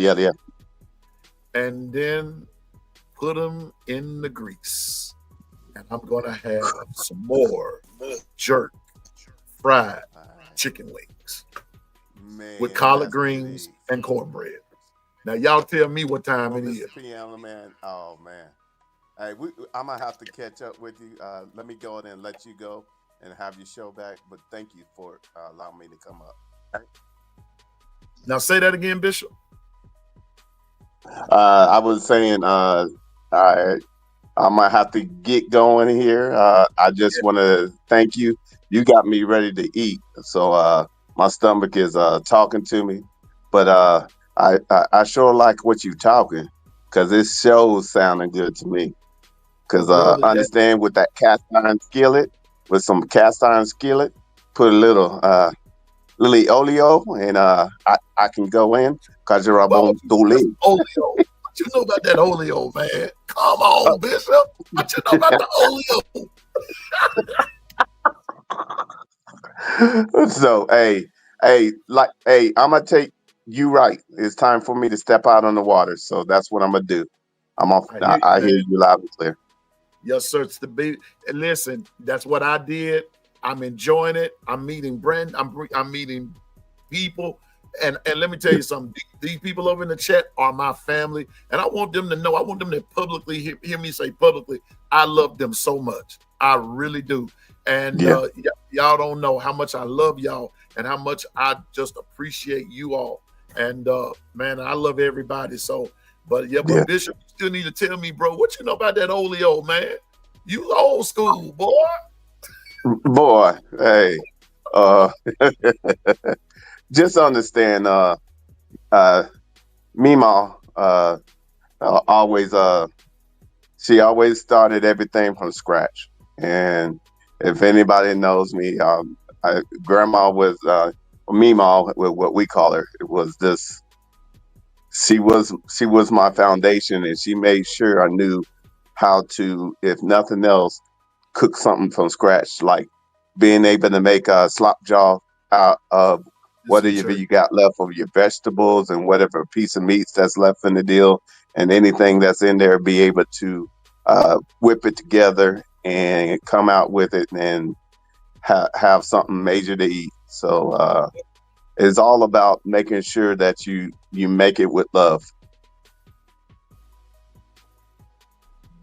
And then put them in the grease. And I'm gonna have some more jerk fried chicken wings with collard greens and cornbread. Now y'all tell me what time it is. Piano man. Oh man. Hey, I'm gonna have to catch up with you. Let me go ahead and let you go and have your show back. But thank you for allowing me to come up. Now say that again, Bishop. I was saying I might have to get going here. I just want to thank you. You got me ready to eat. So my stomach is talking to me. But I sure like what you talking, because this show's sounding good to me. Because understand with that cast iron skillet, put a little oleo, and I can go in. Because you're about to leave. Oleo. What you know about that oleo, man? Come on, Bishop. What you know about the oleo? So, hey, I'm gonna take you right. It's time for me to step out on the water. So that's what I'm gonna do. I'm off. I hear you loud and clear. Yes, sir. It's the big. And listen, that's what I did. I'm enjoying it. I'm meeting Brent. I'm meeting people. And let me tell you something. These people over in the chat are my family, and I want them to know. I want them to publicly hear me say publicly, I love them so much. I really do. And y'all don't know how much I love y'all and how much I just appreciate you all. And man, I love everybody. So, but Bishop, you still need to tell me, bro, what you know about that oleo, man? You old school, boy. Boy, hey, just understand, Mima she always started everything from scratch. And if anybody knows me, Grandma was Mima, what we call her. It was this. She was my foundation, and she made sure I knew how to, if nothing else, cook something from scratch, like being able to make a slop jaw out of whatever you got left of your vegetables and whatever piece of meats that's left in the deal, and anything that's in there, be able to whip it together and come out with it and have something major to eat. So It's all about making sure that you make it with love.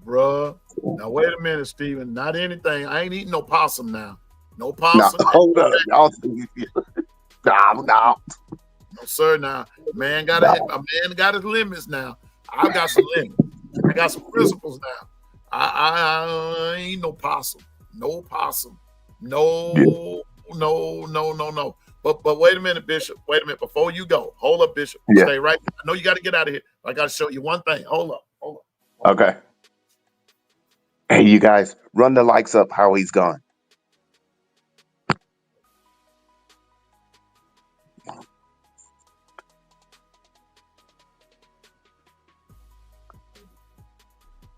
Bruh. Now wait a minute, Steven. Not anything. I ain't eating no possum now. No Now, possum. hold up. Y'all no. No, sir. Now, man got a man got his limits now. I've got some limits. I got some principles now. I ain't no possum. No possum. No. But wait a minute, Bishop. Wait a minute. Before you go, hold up, Bishop. Yeah. Stay right. I know you got to get out of here. I got to show you one thing. Hold up. Okay. Hey, you guys, run the likes up how he's gone.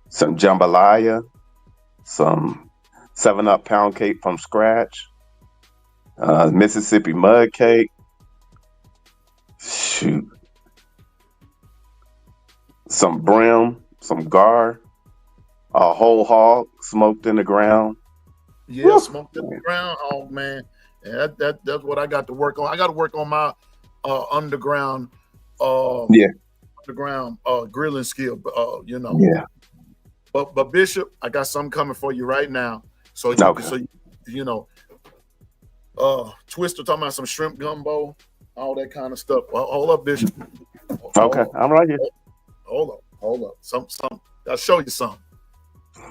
Some jambalaya, some 7-Up pound cake from scratch, Mississippi mud cake. Shoot. Some brim, some gar, a whole hog smoked in the ground. Yeah, smoked in the ground hog, man. And that's what I got to work on. I got to work on my underground grilling skill. Yeah. But Bishop, I got something coming for you right now. So Twister talking about some shrimp gumbo, all that kind of stuff. Well, hold up, Bishop. Okay, I'm right here. Hold up. Some. I'll show you something.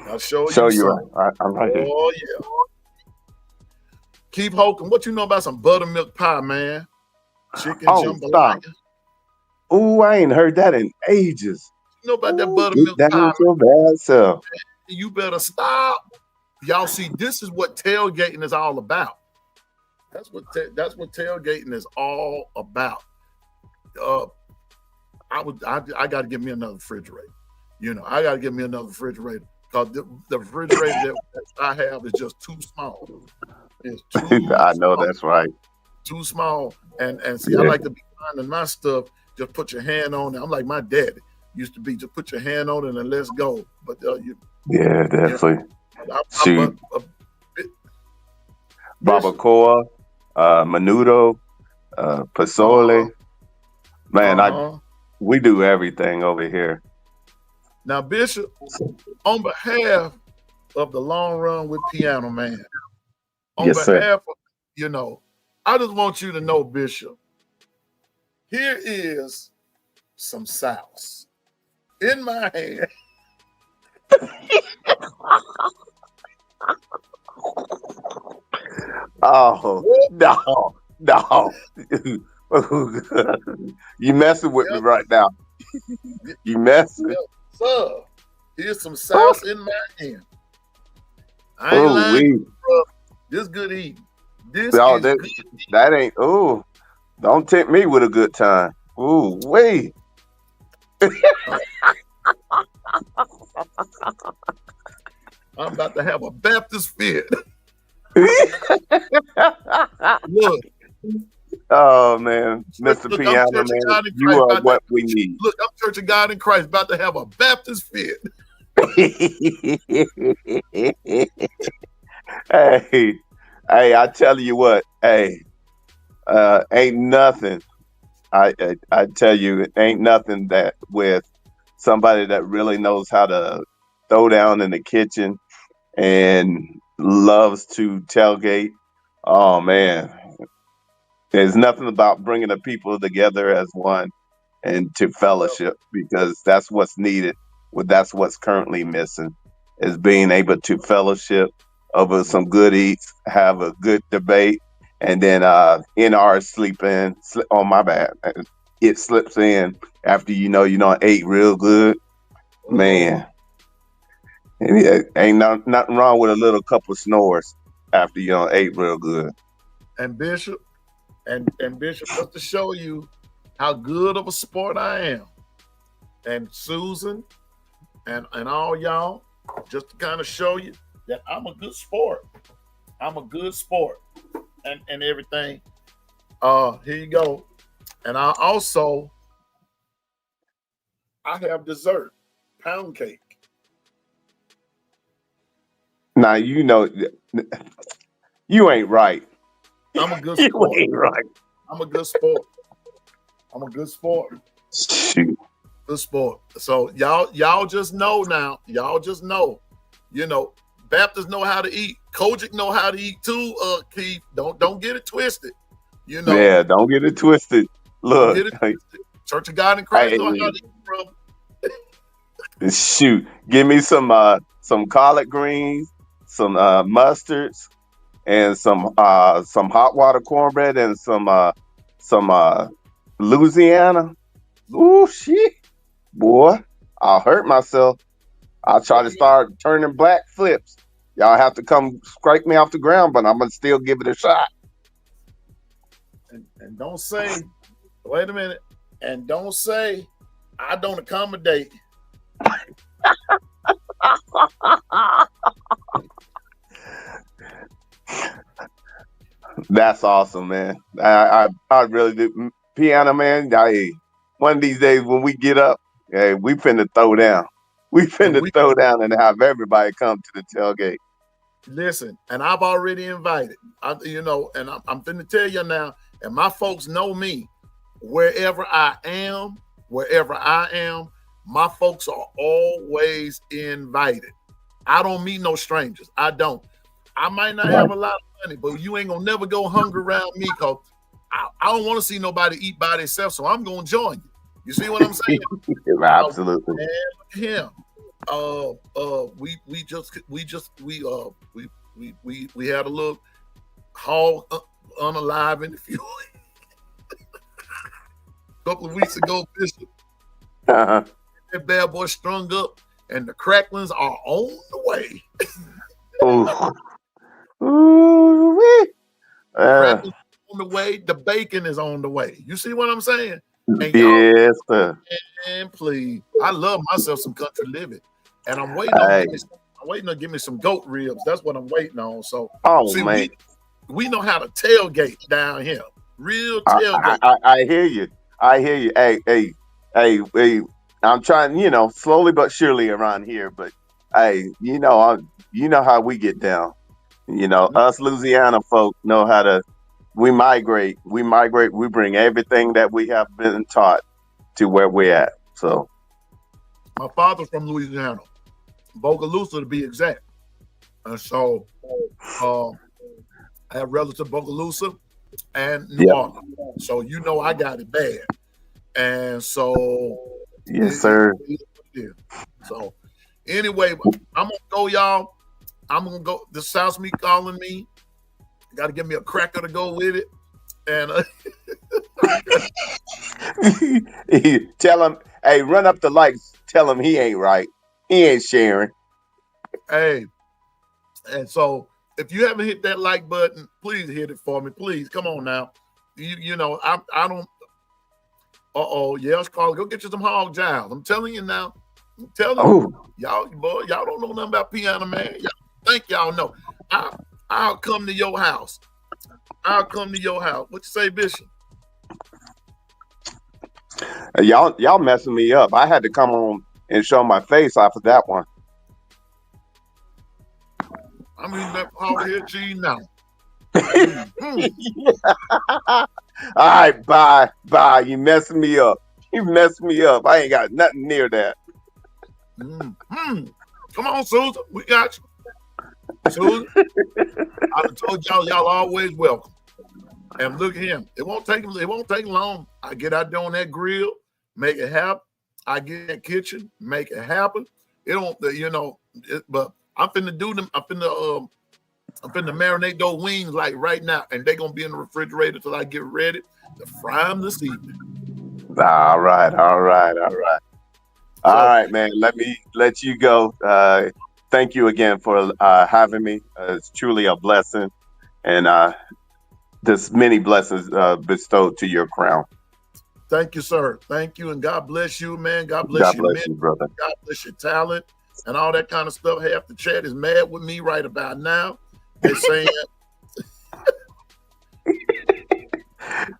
I'll show you something. I'm right here. Oh yeah. Keep hoking. What you know about some buttermilk pie, man? Chicken jambalaya. Stop. Ooh, I ain't heard that in ages. You know about that buttermilk Get pie? down to bad self. You better stop. Y'all see, this is what tailgating is all about. That's what tailgating is all about. I got to get me another refrigerator. I got to get me another refrigerator because the refrigerator that I have is just too small. It's too I know small. that's right. Too small. And see, I like to be finding my stuff. Just put your hand on it. I'm like my daddy used to be. Just put your hand on it and let's go. But yeah, definitely. Shoot. Barbacoa, menudo, pozole. Man, we do everything over here. Now, Bishop, on behalf of the Long Run with Piano Man, I just want you to know, Bishop, here is some sauce in my hand. Oh, no. You messing with me right now. You messing. Sir, here's some sauce in my hand. I ain't lying, bro. This good eating. That ain't. Ooh, don't tempt me with a good time. Ooh, wait. I'm about to have a Baptist fit. Look. Oh man, Mr. Piano Man, you are what we need. Look, I'm Church of God in Christ, about to have a Baptist fit. Hey, I tell you what, ain't nothing. I tell you, it ain't nothing that with somebody that really knows how to throw down in the kitchen and loves to tailgate. Oh man. There's nothing about bringing the people together as one and to fellowship, because that's what's needed. That's what's currently missing, is being able to fellowship over some good eats, have a good debate, and then NR sleep in. Oh, my bad. It slips in after you ate real good. Man, ain't nothing wrong with a little couple snores after you ate real good. And Bishop, And Bishop, just to show you how good of a sport I am, and Susan, and all y'all, just to kind of show you that I'm a good sport. I'm a good sport, and everything. Here you go. And I have dessert, pound cake. Now you ain't right. I'm a good sport. You ain't right. I'm a good sport. I'm a good sport. Shoot. Good sport. So y'all just know now. Y'all just know. You know, Baptists know how to eat. Kojic know how to eat too. Keith, don't get it twisted. You know. Yeah, don't get it twisted. Look, get it twisted. Church of God in Christ know how to eat, brother. Shoot, give me some collard greens, some mustards, and some hot water cornbread, and some Louisiana. Ooh, shit, boy, I'll hurt myself. I'll try to start turning black flips. Y'all have to come scrape me off the ground, but I'm gonna still give it a shot. And don't say, wait a minute, and don't say I don't accommodate. That's awesome, man. I really do. Piano Man, one of these days when we get up, we finna throw down. We finna throw down and have everybody come to the tailgate. Listen, and I've already invited. I'm finna tell you now, and my folks know me. Wherever I am, my folks are always invited. I don't meet no strangers. I don't. I might not have a lot of money, but you ain't gonna never go hungry around me, because I don't want to see nobody eat by themselves. So I'm gonna join you. You see what I'm saying? Absolutely. Man, look at him. We had a little hog unalive, if you a couple of weeks ago, Bishop. That bad boy strung up, and the cracklings are on the way. Cracklings on the way. The bacon is on the way. You see what I'm saying? And yes, sir. And please, I love myself some country living, and I'm waiting on give me some goat ribs. That's what I'm waiting on. So, man, we know how to tailgate down here. Real tailgate. I hear you. Hey. I'm trying, slowly but surely around here. But hey, you know how we get down. Us Louisiana folk know how to. We migrate. We bring everything that we have been taught to where we're at. So, my father's from Louisiana, Bogalusa to be exact. And so, I have relatives in Bogalusa and New Orleans. So I got it bad. And so, yes, sir. So, anyway, I'm gonna go, y'all. I'm gonna go. This sounds me calling me. Got to give me a cracker to go with it. And tell him, hey, run up the likes. Tell him he ain't right. He ain't sharing. Hey, and so if you haven't hit that like button, please hit it for me. Please, come on now. I don't. Yes, Carl, go get you some hog jives. I'm telling you now. I'm telling you, y'all don't know nothing about Piano Man. Y'all think y'all know. I'll come to your house. What you say, Bishop? Y'all messing me up. I had to come on and show my face off of that one. I'm eating that hog head cheese now. All right, bye. You messing me up. I ain't got nothing near that. Come on, Susan. We got you. Susan, I told y'all always welcome. And look at him. It won't take long. I get out there on that grill, make it happen. I get in that kitchen, make it happen. It don't, but I'm finna do them. I'm finna marinate those wings like right now, and they're gonna be in the refrigerator till I get ready to fry them this evening. All right. All right, man. Let me let you go. Thank you again for having me. It's truly a blessing, and there's many blessings bestowed to your crown. Thank you, sir. Thank you, and God bless you, man. God bless you, brother. God bless your talent and all that kind of stuff. Half the chat is mad with me right about now. They're saying.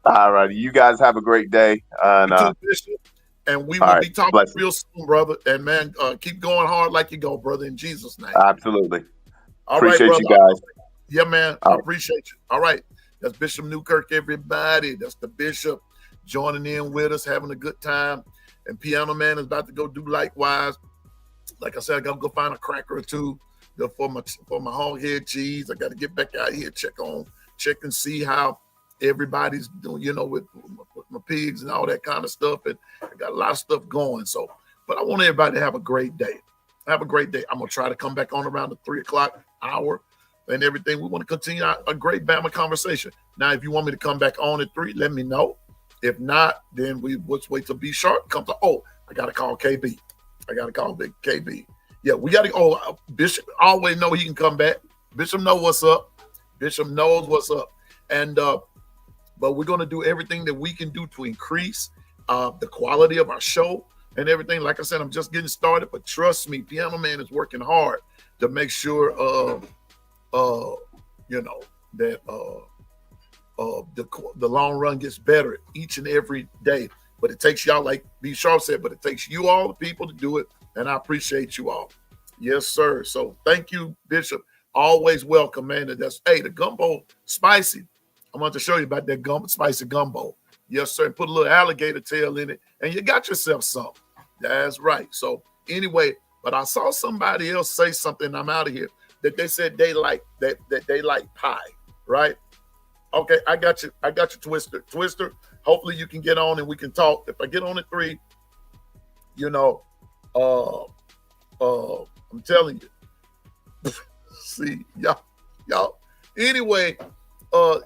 All right, you guys have a great day. And we will be talking real soon, brother. And man, keep going hard like you go, brother, in Jesus' name. Absolutely. All appreciate right, you guys. Yeah, man. I appreciate you. All right. That's Bishop Newkirk, everybody. That's the bishop joining in with us, having a good time. And Piano Man is about to go do likewise. Like I said, I got to go find a cracker or two for my hog head cheese. I got to get back out here, check and see how everybody's doing, with my pigs and all that kind of stuff. And I got a lot of stuff going. So, but I want everybody to have a great day. Have a great day. I'm going to try to come back on around the 3 o'clock hour and everything. We want to continue a great Bama conversation. Now, if you want me to come back on at 3, let me know. If not, then let's wait till B Sharp comes up. Oh, I got to call KB. I got to call Big KB. Yeah, we got to. Bishop always know he can come back. Bishop knows what's up. Bishop knows what's up. And, but we're going to do everything that we can do to increase the quality of our show and everything. Like I said, I'm just getting started, but trust me, Piano Man is working hard to make sure, that the long run gets better each and every day. But it takes y'all, like B Sharp said, but it takes you all, the people, to do it. And I appreciate you all. Yes, sir. So thank you, Bishop. Always welcome, man. And the gumbo spicy. I want to show you about that spicy gumbo. Yes, sir. Put a little alligator tail in it, and you got yourself some. That's right. So anyway, but I saw somebody else say something. I'm out of here. That they said they like that they like pie, right? Okay, I got you. I got you, Twister. Twister, hopefully you can get on and we can talk. If I get on at 3, I'm telling you. See, y'all. Anyway,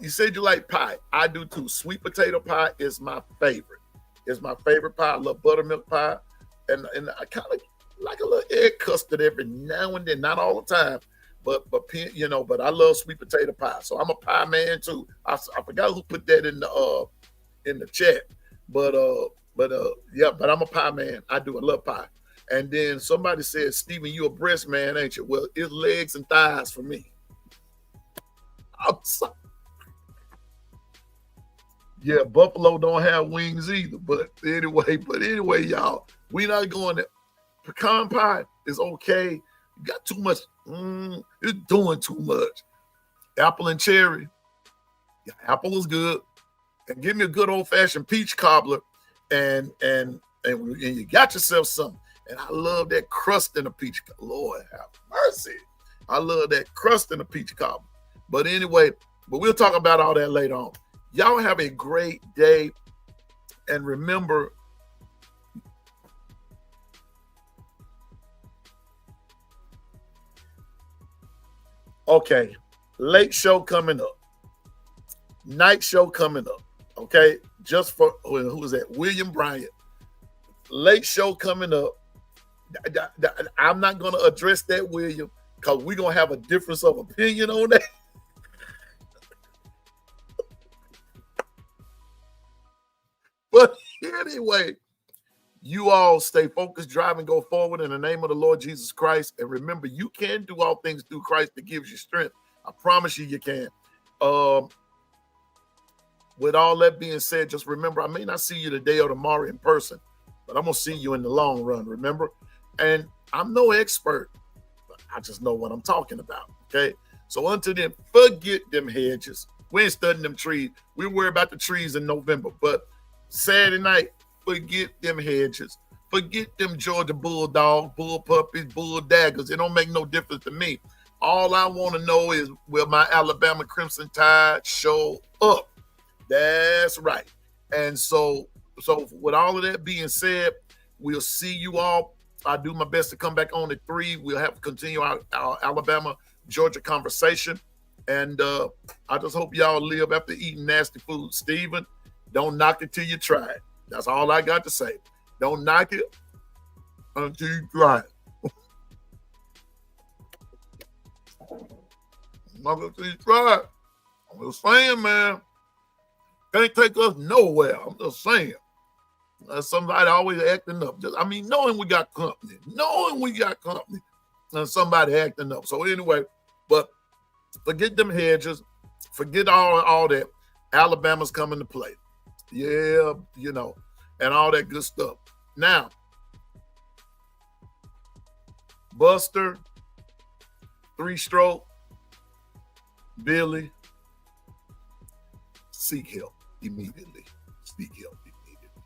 you said you like pie. I do too. Sweet potato pie is my favorite. It's my favorite pie. I love buttermilk pie. And I kind of like a little egg custard every now and then, not all the time. But I love sweet potato pie. So I'm a pie man too. I forgot who put that in the chat. But I'm a pie man. I love pie. And then somebody said, Stephen, you a breast man, ain't you? Well, it's legs and thighs for me. I'm sorry. Yeah, buffalo don't have wings either. But anyway, y'all, we not going there. Pecan pie is okay. You got too much. It's doing too much. Apple and cherry. Yeah, apple is good. And give me a good old-fashioned peach cobbler, and you got yourself something. And I love that crust in a peach cobbler. Lord have mercy. I love that crust in a peach cobbler. But anyway, we'll talk about all that later on. Y'all have a great day. And remember, okay, late show coming up. Night show coming up. Okay, just for, who is that? William Bryant. Late show coming up. I'm not going to address that, William, because we're going to have a difference of opinion on that. But anyway, you all stay focused, drive, and go forward in the name of the Lord Jesus Christ. And remember, you can do all things through Christ that gives you strength. I promise you can. With all that being said, just remember, I may not see you today or tomorrow in person, but I'm going to see you in the long run, remember? And I'm no expert, but I just know what I'm talking about, okay? So until then, forget them hedges. We ain't studying them trees. We worry about the trees in November, but Saturday night, forget them hedges. Forget them Georgia Bulldogs, Bull Puppies, Bull Daggers. It don't make no difference to me. All I want to know is, will my Alabama Crimson Tide show up? That's right. And so with all of that being said, we'll see you all. I do my best to come back on at 3. We'll have to continue our Alabama Georgia conversation. And I just hope y'all live after eating nasty food. Stephen, don't knock it till you try it. That's all I got to say. Don't knock it until you try it. Knock it till you try it. I'm just saying, man. Can't take us nowhere. I'm just saying. Somebody always acting up. Knowing we got company. And somebody acting up. So anyway, but forget them hedges. Forget all that. Alabama's coming to play. Yeah, and all that good stuff. Now, Buster, 3-Stroke, Billy, seek help immediately. Seek help immediately.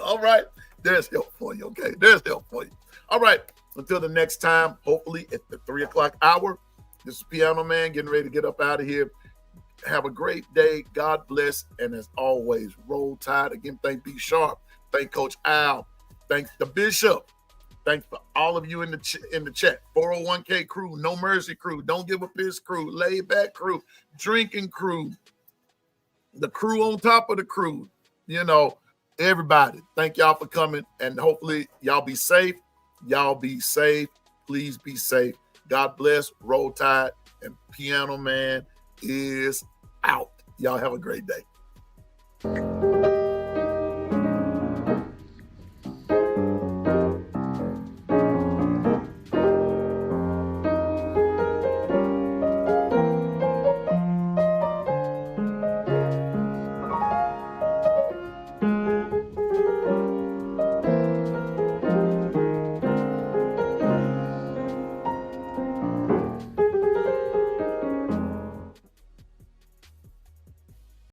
All right. There's help for you. Okay. There's help for you. All right. Until the next time, hopefully at the 3 o'clock hour, this is Piano Man getting ready to get up out of here. Have a great day. God bless. And as always, roll tide. Again, thank B Sharp. Thank Coach Al. Thanks the Bishop. Thanks for all of you in the chat. 401k crew, No Mercy crew, Don't Give a Piss crew, Laid Back crew, Drinking crew, the crew on top of the crew. You know, everybody. Thank y'all for coming. And hopefully y'all be safe. Y'all be safe. Please be safe. God bless. Roll Tide. And Piano Man is out. Y'all have a great day.